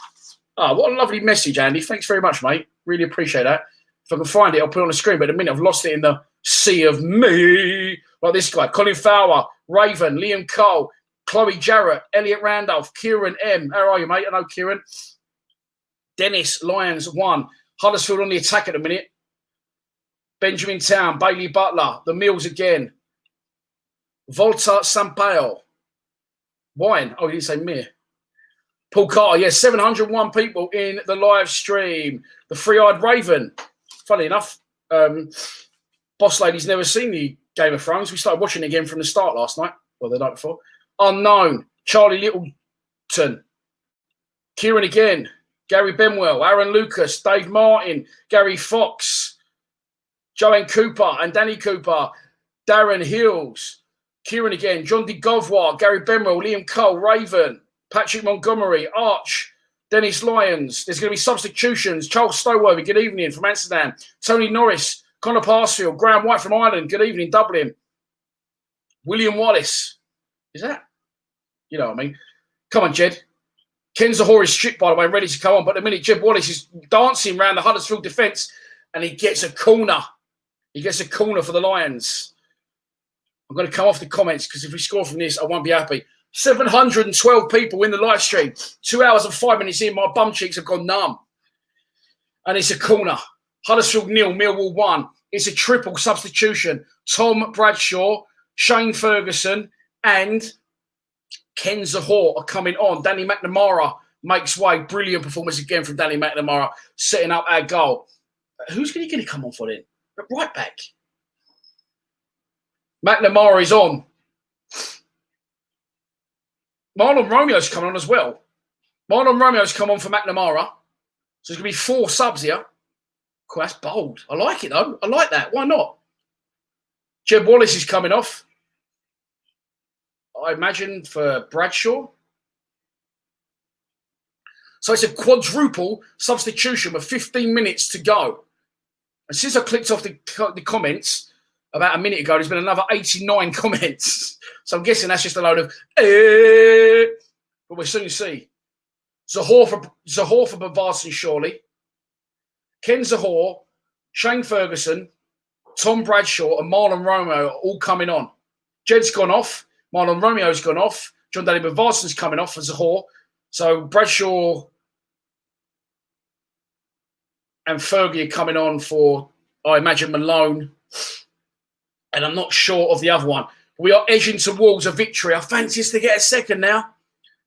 Oh, what a lovely message, Andy. Thanks very much, mate. Really appreciate that. If I can find it, I'll put it on the screen. But at the minute, I've lost it in the sea of me. Like this guy, Colin Fowler, Raven, Liam Cole, Chloe Jarrett, Elliot Randolph, Kieran M. How are you, mate? I know Kieran. Dennis, Lions 1. Huddersfield on the attack at the minute. Benjamin Town, Bailey Butler, The Mills again. Volta Sampaio. Wine. Oh, you didn't say mere. Paul Carter, yes, 701 people in the live stream. The Three-Eyed Raven. Funny enough, Boss Lady's never seen the Game of Thrones. We started watching it again from the start last night, or the night before. Unknown, Charlie Littleton, Kieran again, Gary Benwell, Aaron Lucas, Dave Martin, Gary Fox, Joanne Cooper and Danny Cooper, Darren Hills, Kieran again, John D. Govwar, Gary Benwell, Liam Cole, Raven, Patrick Montgomery, Arch, Dennis Lyons. There's going to be substitutions. Charles Stowover, good evening from Amsterdam. Tony Norris, Connor Parsfield, Graham White from Ireland, good evening, Dublin. William Wallace. Is that? You know what I mean? Come on, Jed. Ken Zahor is stripped, by the way, ready to come on. But the minute Jed Wallace is dancing around the Huddersfield defence and he gets a corner. He gets a corner for the Lions. I'm going to come off the comments because if we score from this, I won't be happy. 712 people in the live stream. 2 hours and 5 minutes in, my bum cheeks have gone numb. And it's a corner. Huddersfield 0, Millwall 1. It's a triple substitution. Tom Bradshaw, Shane Ferguson, and Ken Zahor are coming on. Danny McNamara makes way. Brilliant performance again from Danny McNamara, setting up our goal. Who's going to come on for then? Right back. McNamara is on. Marlon Romeo's coming on as well. Marlon Romeo's come on for McNamara. So there's going to be 4 subs here. Cool, that's bold. I like it, though. I like that. Why not? Jeb Wallace is coming off. I imagine for Bradshaw. So it's a quadruple substitution with 15 minutes to go. And since I clicked off the comments about a minute ago, there's been another 89 comments. So I'm guessing that's just a load of but we'll soon see. Zahor for Bavarsson, surely. Ken Zahor, Shane Ferguson, Tom Bradshaw, and Marlon Romeo are all coming on. Jed's gone off. Marlon Romeo's gone off. John Daly Bavarson's coming off for Zahor. So Bradshaw and Fergie are coming on for, I imagine, Malone. And I'm not sure of the other one. We are edging towards a victory. I fancy us to get a second now.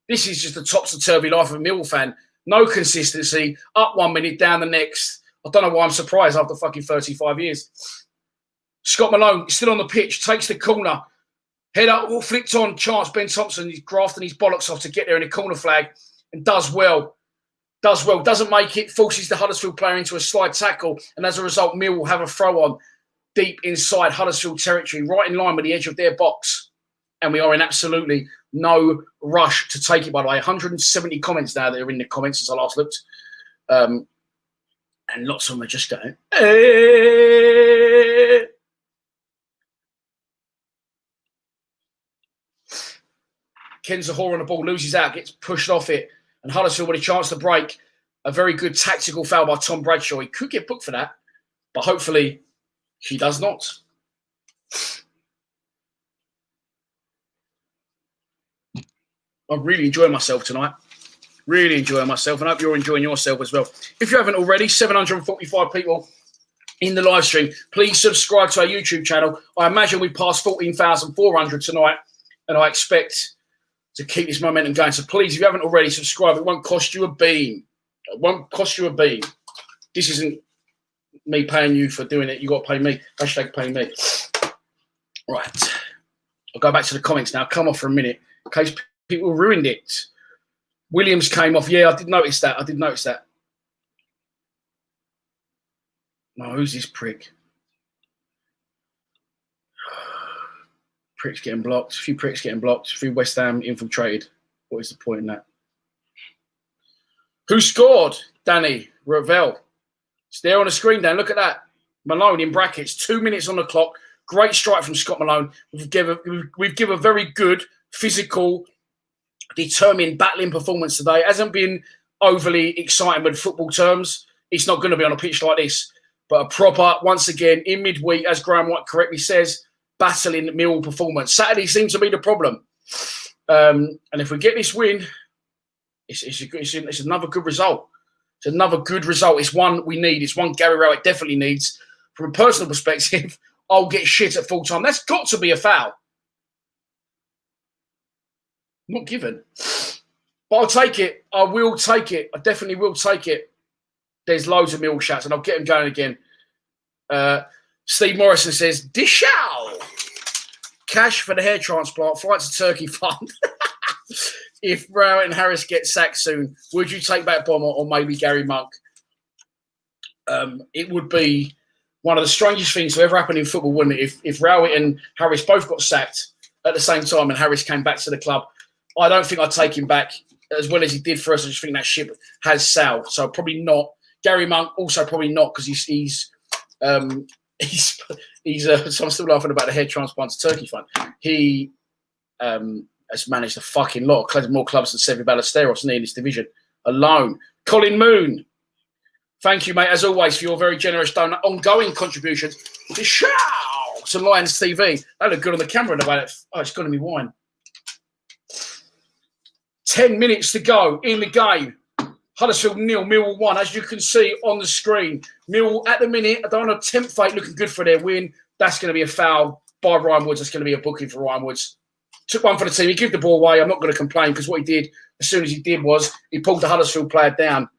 This is just the topsy-turvy life of a Millwall fan. No consistency. Up 1 minute, down the next. I don't know why I'm surprised after fucking 35 years. Scott Malone still on the pitch. Takes the corner. Head up, all flicked on. Chance Ben Thompson. He's grafting his bollocks off to get there in a corner flag. And does well. Does well. Doesn't make it. Forces the Huddersfield player into a slide tackle. And as a result, Mill will have a throw on deep inside Huddersfield territory. Right in line with the edge of their box. And we are in absolutely no rush to take it, by the way. 170 comments now that are in the comments since I last looked. And lots of them are just going, Ken Zahor on the ball, loses out, gets pushed off it. And Huddersfield with a chance to break. A very good tactical foul by Tom Bradshaw. He could get booked for that, but hopefully he does not. I'm really enjoying myself tonight. Really enjoying myself, and I hope you're enjoying yourself as well. If you haven't already, 745 people in the live stream. Please subscribe to our YouTube channel. I imagine we passed 14,400 tonight, and I expect to keep this momentum going. So please, if you haven't already, subscribe. It won't cost you a bean. It won't cost you a bean. This isn't me paying you for doing it. You got to pay me. Hashtag pay me. Right. I'll go back to the comments now. Come off for a minute in case people ruined it. Williams came off. Yeah, I did notice that. No, who's this prick? Pricks getting blocked. A few pricks getting blocked. A few West Ham infiltrated. What is the point in that? Who scored? Danny Ravel. It's there on the screen, Dan. Look at that. Malone in brackets. 2 minutes on the clock. Great strike from Scott Malone. We've given a very good, physical, determined, battling performance today. It hasn't been overly exciting with football terms. It's not going to be on a pitch like this. But a proper, once again, in midweek, as Graham White correctly says, battling Millwall performance. Saturday seems to be the problem. And if we get this win, it's another good result. It's another good result. It's one we need. It's one Gary Rowett definitely needs. From a personal perspective, I'll get shit at full time. That's got to be a foul. Not given. But I'll take it. I will take it. I definitely will take it. There's loads of Millwall shots, and I'll get them going again. Steve Morrison says, dish out. Cash for the hair transplant, flight to Turkey fund. If Rowett and Harris get sacked soon, would you take back Bomber or maybe Gary Monk? It would be one of the strangest things to ever happen in football, wouldn't it? If Rowett and Harris both got sacked at the same time and Harris came back to the club. I don't think I'd take him back as well as he did for us. I just think that ship has sailed. So probably not. Gary Monk also probably not, because he's so I'm still laughing about the head transplant to Turkey fund. He has managed a fucking lot, more clubs than Sevi Ballesteros in this division alone. Colin Moon, thank you, mate, as always, for your very generous ongoing contributions to Lions TV. That looked good on the camera in about it. Oh, it's got to be wine. 10 minutes to go in the game. Huddersfield 0, Millwall 1. As you can see on the screen, Millwall at the minute, I don't know, tempt fate looking good for their win. That's going to be a foul by Ryan Woods. That's going to be a booking for Ryan Woods. took one for the team. He gave the ball away. I'm not going to complain because what he did, as soon as he did was he pulled the Huddersfield player down,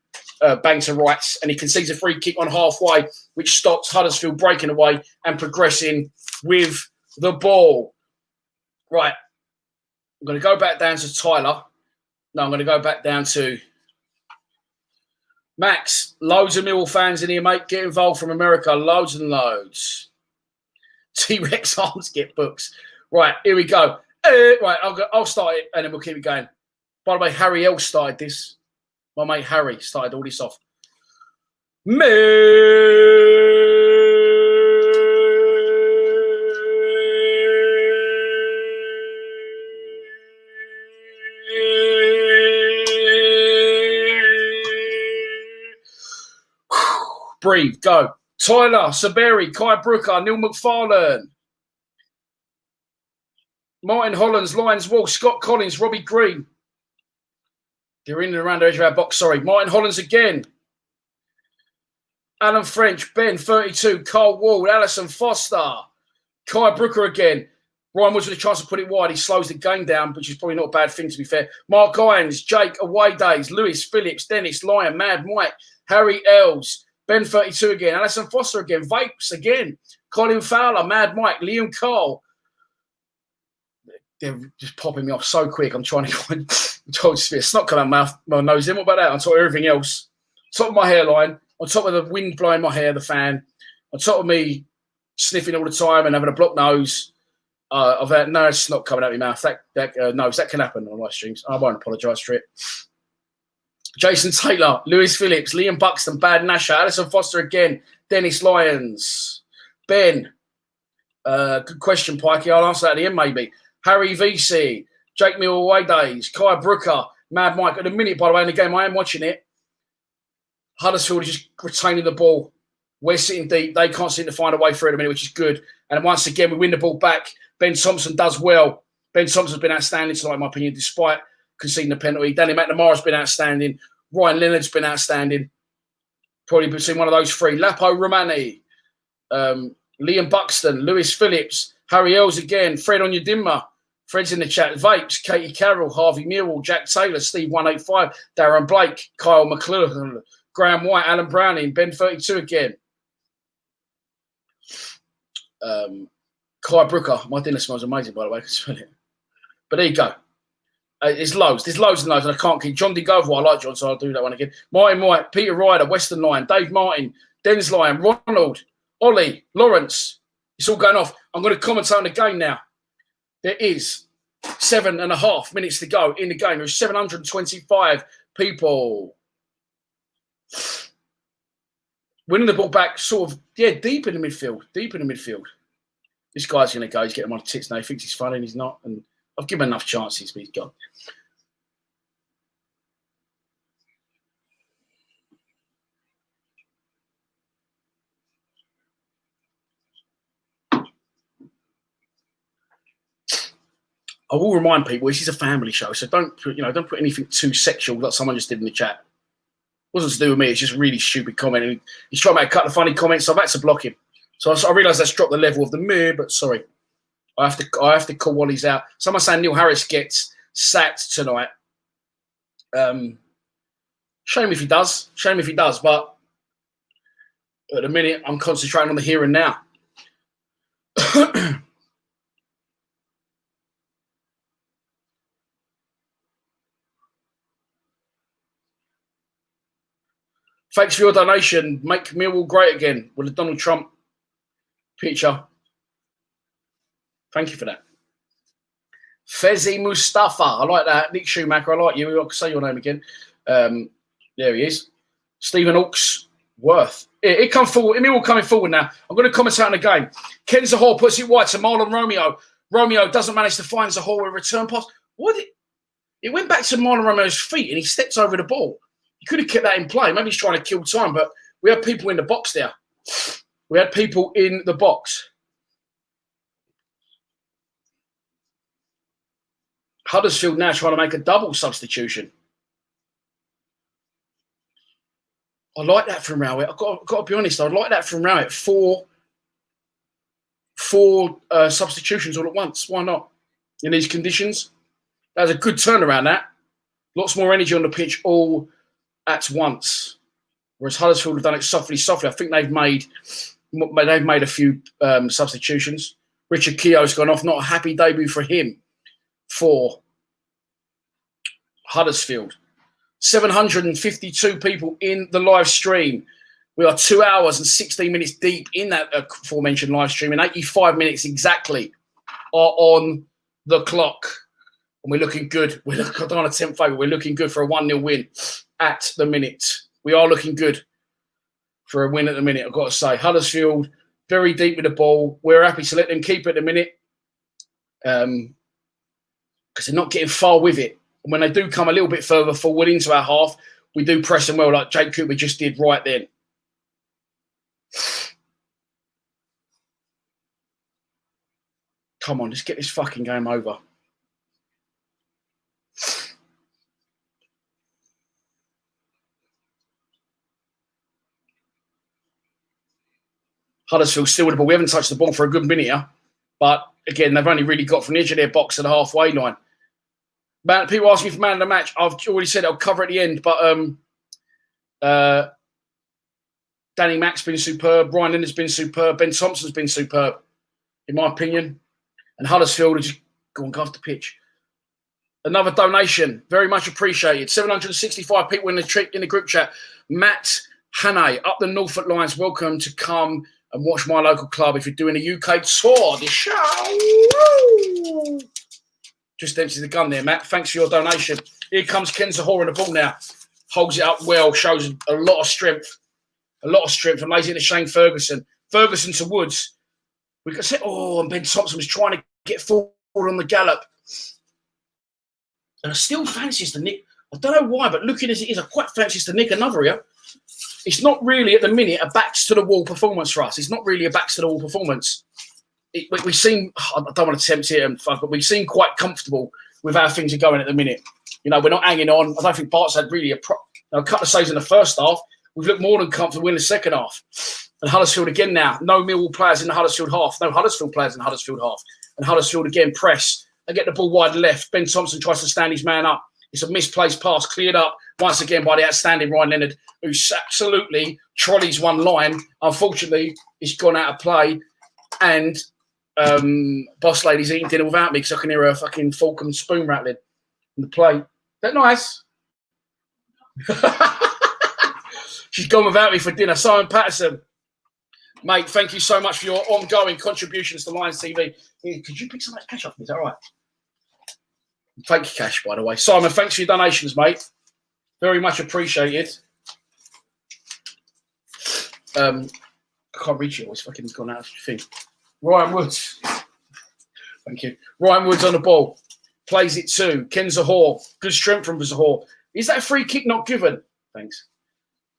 bang to rights, and he concedes a free kick on halfway, which stops Huddersfield breaking away and progressing with the ball. Right. I'm going to go back down to Tyler. No, I'm going to go back down to Max. Loads of Millwall fans in here, mate. Get involved from America. Loads and loads. T-Rex arms get books. Right, here we go. Right, I'll start it and then we'll keep it going. By the way, Harry L started this. My mate Harry started all this off. Breathe, go. Tyler, Saberi, Kai Brooker, Neil McFarlane, Martin Hollands, Lions Wall, Scott Collins, Robbie Green. They're in and around the edge of our box, sorry. Martin Hollands again. Alan French, Ben, 32, Carl Ward, Alison Foster, Kai Brooker again. Ryan Woods with a chance to put it wide. He slows the game down, which is probably not a bad thing, to be fair. Mark Irons, Jake, Away Days, Lewis, Phillips, Dennis, Lyon, Mad Mike, Harry Els, Ben 32 again, Alison Foster again, Vapes again, Colin Fowler, Mad Mike, Liam Cole. They're just popping me off so quick. I'm trying to find a snot coming out my nose. Then what about that? On top of everything else. On top of my hairline, on top of the wind blowing my hair, the fan, on top of me sniffing all the time and having a blocked nose. I've had no snot coming out of my mouth. That can happen on my streams. I won't apologise for it. Jason Taylor, Lewis Phillips, Liam Buxton, Bad Nasher, Alison Foster again, Dennis Lyons, Ben. Good question, Pikey. I'll answer that at the end, maybe. Harry VC, Jake Mill Away Days, Kai Brooker, Mad Mike. At the minute, by the way, in the game, I am watching it. Huddersfield is just retaining the ball. We're sitting deep. They can't seem to find a way through at the minute, which is good. And once again, we win the ball back. Ben Thompson does well. Ben Thompson's been outstanding tonight, in my opinion, despite conceding the penalty. Danny McNamara's been outstanding. Ryan Leonard's been outstanding. Probably between one of those three. Lapo Romani, Liam Buxton, Lewis Phillips, Harry Els again, Fred on your dimmer. Fred's in the chat. Vapes, Katie Carroll, Harvey Millwall, Jack Taylor, Steve 185, Darren Blake, Kyle McClellan, Graham White, Alan Browning, Ben 32 again. Kai Brooker. My dinner smells amazing, by the way. I can smell it. But there you go. There's loads and loads, and I can't keep. John DeGovo, I like John, so I'll do that one again. Martin White, Peter Ryder, Western Lion, Dave Martin, Dennis Lyon, Ronald, Ollie, Lawrence. It's all going off. I'm going to commentate on the game now. There is 7.5 minutes to go in the game. There's 725 people. Winning the ball back sort of, deep in the midfield. This guy's going to go. He's getting on tits now. He thinks he's funny and he's not. And I've given him enough chances, but he's gone. I will remind people this is a family show, so don't put anything too sexual like someone just did in the chat. It wasn't to do with me. It's just really stupid comment. And he's trying to make a couple of funny comments, so I've had to block him. So I realise that's dropped the level of the mirror, but sorry. I have to call Wally's out. Someone saying Neil Harris gets sacked tonight. Shame if he does. But at the minute, I'm concentrating on the here and now. Thanks for your donation. Make Millwall great again with the Donald Trump picture. Thank you for that. Fezi Mustafa. I like that. Nick Schumacher. I like you. I'll say your name again. There he is. Stephen Hawksworth. It come forward. Millwall coming forward now. I'm going to commentate on the game. Ken Zahor puts it wide to Marlon Romeo. Romeo doesn't manage to find Zahor with a return pass. It went back to Marlon Romeo's feet and he stepped over the ball. He could have kept that in play. Maybe he's trying to kill time, but we had people in the box there. Huddersfield now trying to make a double substitution. I like that from Rowett. I've got to be honest. I like that from Rowett. Four substitutions all at once. Why not? in these conditions. That was a good turnaround, that. Lots more energy on the pitch all at once. Whereas Huddersfield have done it softly. I think they've made a few substitutions. Richard Keogh's gone off. Not a happy debut for him for Huddersfield. 752 people in the live stream. We are 2 hours and 16 minutes deep in that aforementioned live stream, and 85 minutes exactly are on the clock. And we're looking good. We're on a 10th favour. We're looking good for a 1-0 win at the minute. We are looking good for a win at the minute, I've got to say. Huddersfield, very deep with the ball. We're happy to let them keep it at the minute because they're not getting far with it. And when they do come a little bit further forward into our half, we do press them well, like Jake Cooper just did right then. Come on, let's get this fucking game over. Huddersfield still with the ball. We haven't touched the ball for a good minute here. But, again, they've only really got from the edge of their box to the halfway line. Man, people ask me for man of the match. I've already said I'll cover at the end. But Danny Mack's been superb. Ryan Leonard's been superb. Ben Thompson's been superb, in my opinion. And Huddersfield has just gone off the pitch. Another donation. Very much appreciated. 765 people in the group chat. Matt Hannay, up the Norfolk Lions. Welcome to come and watch my local club if you're doing a UK tour. The show. Woo! Just empties the gun there, Matt. Thanks for your donation. Here comes Ken Zahora in the ball now. Holds it up well. Shows a lot of strength. And lays it to Shane Ferguson. Ferguson to Woods. We could say, and Ben Thompson was trying to get forward on the gallop. And I still fancy us to nick. I don't know why, but looking as it is, I quite fancy us to nick another here. It's not really, at the minute, a backs-to-the-wall performance for us. It's not really a backs-to-the-wall performance. We seem, I don't want to tempt it, but we seem quite comfortable with how things are going at the minute. You know, we're not hanging on. I don't think Bart's had really a couple of saves in the first half. We've looked more than comfortable in the second half. And Huddersfield again now. No Millwall players in the Huddersfield half. No Huddersfield players in the Huddersfield half. And Huddersfield again press. They get the ball wide left. Ben Thompson tries to stand his man up. It's a misplaced pass, cleared up once again by the outstanding Ryan Leonard, who absolutely trolleys one line. Unfortunately, it's gone out of play. And boss lady's eating dinner without me because I can hear her fucking fork and spoon rattling in the plate. Is that nice? She's gone without me for dinner. Simon Patterson. Mate, thank you so much for your ongoing contributions to Lions TV. Could you pick some of that cash off me? Is that all right? Thank you, Cash, by the way. Simon, thanks for your donations, mate. Very much appreciated. I can't reach it. It's fucking gone out of your thing. Ryan Woods. Thank you. Ryan Woods on the ball. Plays it to Ken Zahor. Good strength from Zahor. Is that a free kick not given? Thanks.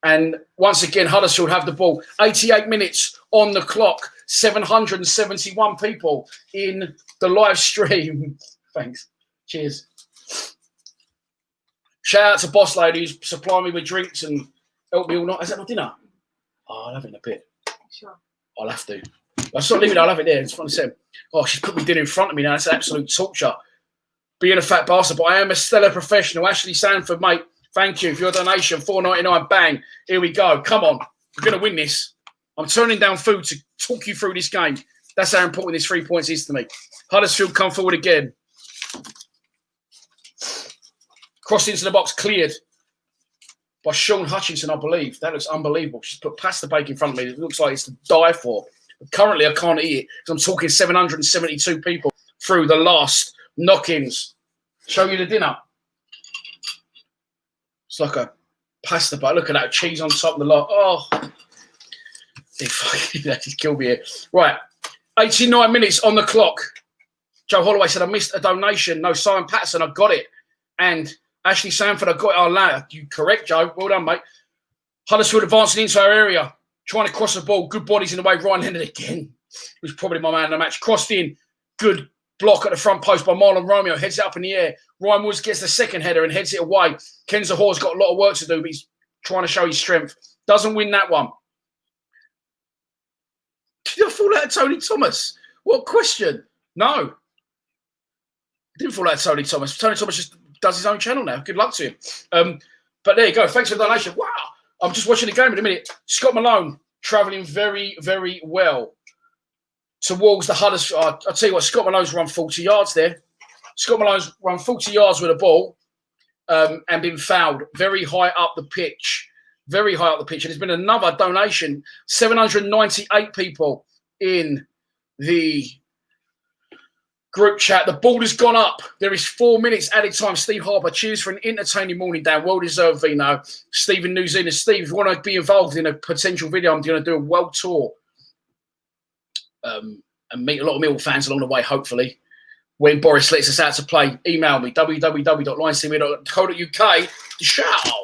And once again, Huddersfield have the ball. 88 minutes on the clock. 771 people in the live stream. Thanks. Cheers. Shout out to Boss Lady who's supplying me with drinks and help me all night. Is that my dinner? Oh, I'll have it in a bit. Sure. I'll have to. I'll not leave it. I'll have it there. It's fun to say. Oh, she's put me dinner in front of me now. That's absolute torture. Being a fat bastard, but I am a stellar professional. Ashley Sanford, mate. Thank you for your donation. $4.99. Bang. Here we go. Come on. We're going to win this. I'm turning down food to talk you through this game. That's how important this 3 points is to me. Huddersfield come forward again. Crossed into the box, cleared by Sean Hutchinson, I believe. That looks unbelievable. She's put pasta bake in front of me. It looks like it's to die for. But currently, I can't eat it because I'm talking 772 people through the last knock-ins. Show you the dinner. It's like a pasta bake. Look at that cheese on top of the lot. Oh, that just killed me here. Right, 89 minutes on the clock. Joe Holloway said, I missed a donation. No, Simon Patterson, I got it. And Ashley Sanford, I got it. Oh, lad, you correct, Joe. Well done, mate. Huddersfield advancing into our area. Trying to cross the ball. Good bodies in the way. Ryan Leonard again. Who's probably my man in the match. Crossed in. Good block at the front post by Marlon Romeo. Heads it up in the air. Ryan Woods gets the second header and heads it away. Ken Zahor's got a lot of work to do, but he's trying to show his strength. Doesn't win that one. Did I fall out of Tony Thomas? What question? No. Didn't fall out Tony Thomas. Tony Thomas just does his own channel now. Good luck to him. But there you go. Thanks for the donation. Wow. I'm just watching the game in a minute. Scott Malone travelling very, very well towards the Huddersfield. I'll tell you what, Scott Malone's run 40 yards there. Scott Malone's run 40 yards with a ball and been fouled very high up the pitch. Very high up the pitch. And there's been another donation. 798 people in the group chat. The ball has gone up. There is 4 minutes added time. Steve Harper, cheers for an entertaining morning, Dan. Well deserved, Vino. Steve in New Zealand. Steve, if you want to be involved in a potential video, I'm going to do a world tour and meet a lot of Millwall fans along the way, hopefully. When Boris lets us out to play, email me, www.lionscmedia.co.uk. Ciao.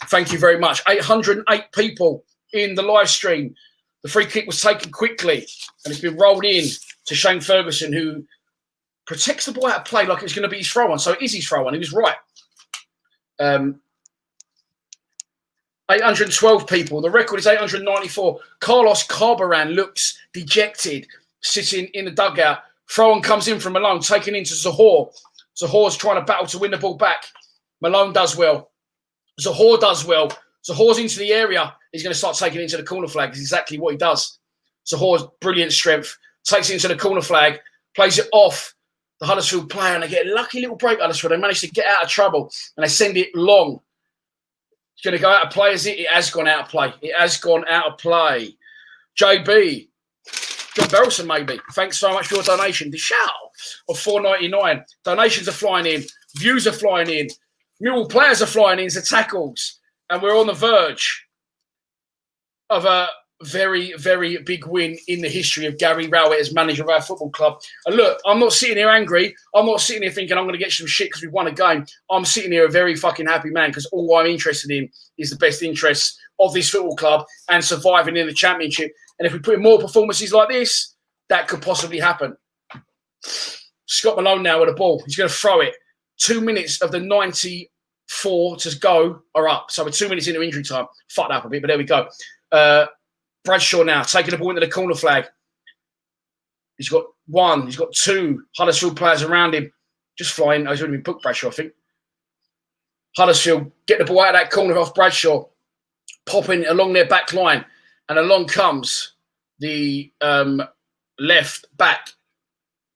Thank you very much. 808 people in the live stream. The free kick was taken quickly and it's been rolled in to Shane Ferguson, who protects the ball out of play like it's going to be his throw-on. So it is his throw-on. He was right. 812 people. The record is 894. Carlos Carbaran looks dejected, sitting in the dugout. Throw-on comes in from Malone, taken into Zahor. Zahor's trying to battle to win the ball back. Malone does well. Zahor does well. Zahor's into the area. He's going to start taking it into the corner flag. It's exactly what he does. Zahor's brilliant strength. Takes it into the corner flag. Plays it off the Huddersfield player. And they get a lucky little break, Huddersfield. They manage to get out of trouble. And they send it long. It's going to go out of play, is it? It has gone out of play. It has gone out of play. JB. John Berylson, maybe. Thanks so much for your donation. The shout of $4.99. Donations are flying in. Views are flying in. Millwall players are flying into tackles. And we're on the verge of a very, very big win in the history of Gary Rowett as manager of our football club. And look, I'm not sitting here angry. I'm not sitting here thinking I'm going to get some shit because we won a game. I'm sitting here a very fucking happy man because all I'm interested in is the best interests of this football club and surviving in the championship. And if we put in more performances like this, that could possibly happen. Scott Malone now with the ball. He's going to throw it. 2 minutes of the 94 to go are up. So we're 2 minutes into injury time. Fucked up a bit, but there we go. Bradshaw now taking the ball into the corner flag. He's got one. He's got two Huddersfield players around him. Just flying. Oh, he's already been booked, Bradshaw, I think. Huddersfield get the ball out of that corner off Bradshaw. Popping along their back line. And along comes the left back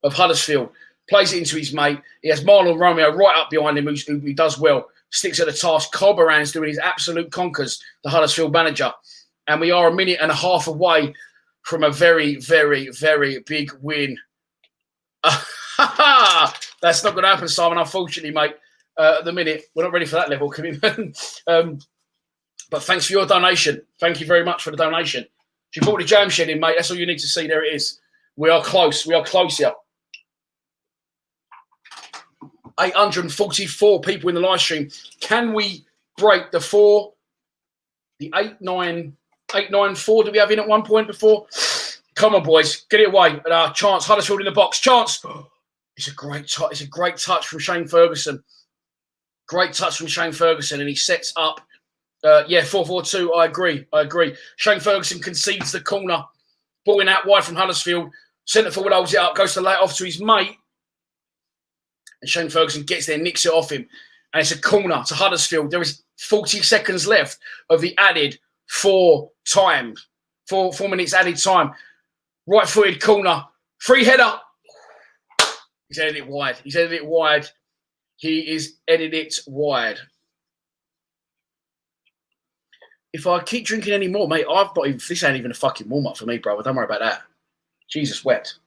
of Huddersfield. Plays it into his mate. He has Marlon Romeo right up behind him, who does well. Sticks at the task. Cobaran's doing his absolute conkers, the Huddersfield manager. And we are a minute and a half away from a very, very, very big win. That's not going to happen, Simon, unfortunately, mate. At the minute, we're not ready for that level commitment. But thanks for your donation. Thank you very much for the donation. If you brought the jam shed in, mate, that's all you need to see. There it is. We are close. We are close here. 844 people in the live stream. Can we break the 894 do we have in at one point before? Come on, boys. Get it away. Chance. Huddersfield in the box. Chance. It's a great touch from Shane Ferguson. Great touch from Shane Ferguson. And he sets up 4-4-2. I agree. Shane Ferguson concedes the corner. Ball in out wide from Huddersfield. Centre forward holds it up. Goes to lay it off to his mate. And Shane Ferguson gets there, nicks it off him. And it's a corner to Huddersfield. There is 40 seconds left of the added 4 minutes added time. Right-footed corner. Free header. He's headed it wide. He is headed it wide. If I keep drinking any more, mate, this ain't even a fucking warm-up for me, brother. Don't worry about that. Jesus wept.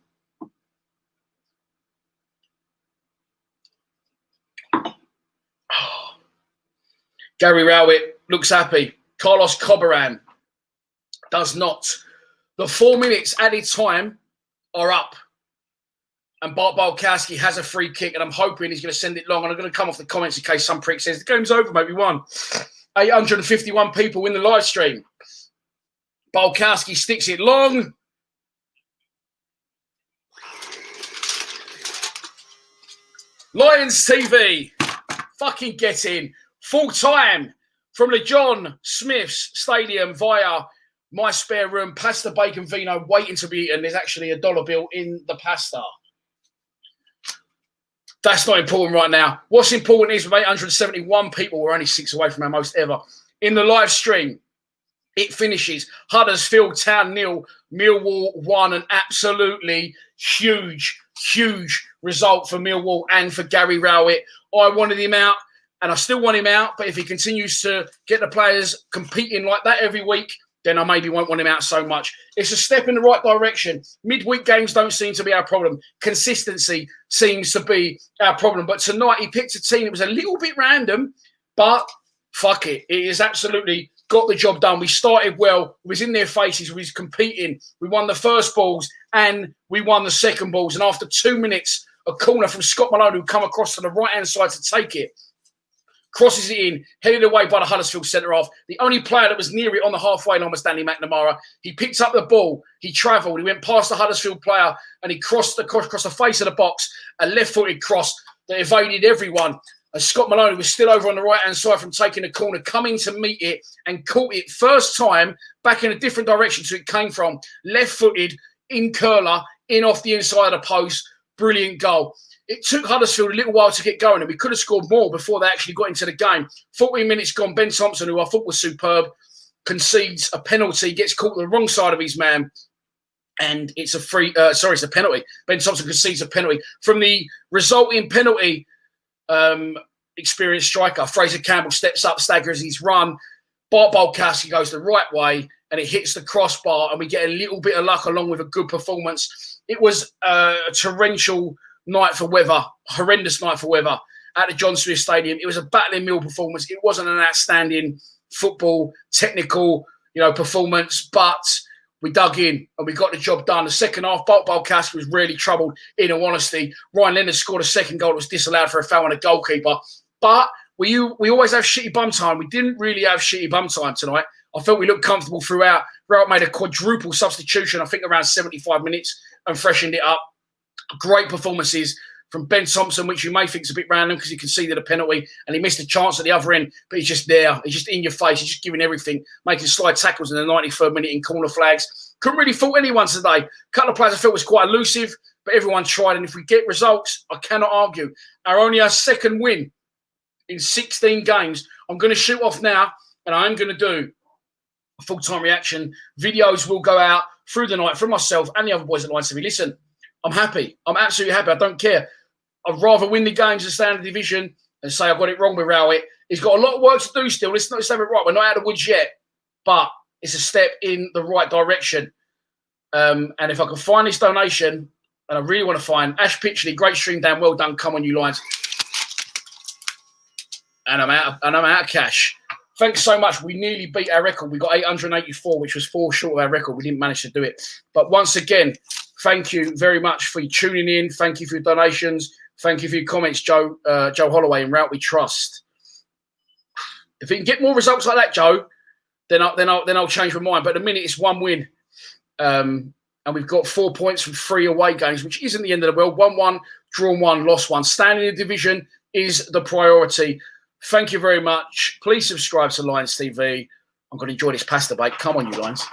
Gary Rowett looks happy. Carlos Cobaran does not. The 4 minutes added time are up. And Bart Balkowski has a free kick, and I'm hoping he's going to send it long. And I'm going to come off the comments in case some prick says, the game's over, mate, we won. 851 people in the live stream. Balkowski sticks it long. Lions TV. Fucking get in. Full time from the John Smith's Stadium via my spare room. Pasta, bacon, vino waiting to be eaten. There's actually a $1 bill in the pasta. That's not important right now. What's important is with 871 people, we're only 6 away from our most ever. In the live stream, it finishes Huddersfield Town 0, Millwall 1, an absolutely huge result for Millwall and for Gary Rowett. I wanted him out, and I still want him out, but if he continues to get the players competing like that every week, then I maybe won't want him out so much. It's a step in the right direction. Midweek games don't seem to be our problem. Consistency seems to be our problem. But tonight he picked a team that was a little bit random, but fuck it. It has absolutely got the job done. We started well. We was in their faces. We was competing. We won the first balls and we won the second balls. And after 2 minutes, a corner from Scott Malone who come across to the right-hand side to take it. Crosses it in, headed away by the Huddersfield centre-half. The only player that was near it on the halfway line was Danny McNamara. He picked up the ball, he travelled, he went past the Huddersfield player and he crossed the face of the box, a left-footed cross that evaded everyone. And Scott Maloney was still over on the right-hand side from taking the corner, coming to meet it and caught it first time back in a different direction to it came from. Left-footed, in curler, in off the inside of the post. Brilliant goal. It took Huddersfield a little while to get going, and we could have scored more before they actually got into the game. 14 minutes gone, Ben Thompson, who I thought was superb, concedes a penalty, gets caught on the wrong side of his man, and it's a it's a penalty. Ben Thompson concedes a penalty. From the resulting penalty, experienced striker, Fraser Campbell steps up, staggers his run. Bart Bolkowski goes the right way, and it hits the crossbar, and we get a little bit of luck along with a good performance. It was a torrential night for weather, horrendous night for weather at the John Smith Stadium. It was a battling Mill performance. It wasn't an outstanding football, technical, performance, but we dug in and we got the job done. The second half, Bart Bolkowski was really troubled, in all honesty. Ryan Leonard scored a second goal that was disallowed for a foul on a goalkeeper. But we always have shitty bum time. We didn't really have shitty bum time tonight. I felt we looked comfortable throughout. Rowett made a quadruple substitution, I think around 75 minutes, and freshened it up. Great performances from Ben Thompson, which you may think is a bit random because he conceded a penalty and he missed a chance at the other end, but he's just there. He's just in your face. He's just giving everything, making slide tackles in the 93rd minute in corner flags. Couldn't really fault anyone today. A couple of players I felt was quite elusive, but everyone tried. And if we get results, I cannot argue. Our second win in 16 games. I'm going to shoot off now and I'm going to do a full-time reaction. Videos will go out through the night from myself and the other boys at Line TV. Listen, I'm happy. I'm absolutely happy. I don't care. I'd rather win the games in standard division and say I got it wrong with Rowett. He's got a lot of work to do still. Let's have it right. We're not out of the woods yet, but it's a step in the right direction. And if I can find this donation, and I really want to find Ash Pitchley, great stream, Dan, well done. Come on, you Lions. And I'm out of cash. Thanks so much. We nearly beat our record. We got 884, which was 4 short of our record. We didn't manage to do it. But once again, thank you very much for tuning in. Thank you for your donations. Thank you for your comments, Joe Holloway and Route We Trust. If we can get more results like that, Joe, then I'll change my mind. But at the minute, it's 1 win. And we've got 4 points from 3 away games, which isn't the end of the world. 1-1, drawn 1, lost 1. Staying in the division is the priority. Thank you very much. Please subscribe to Lions TV. I'm going to enjoy this pasta bake. Come on, you Lions.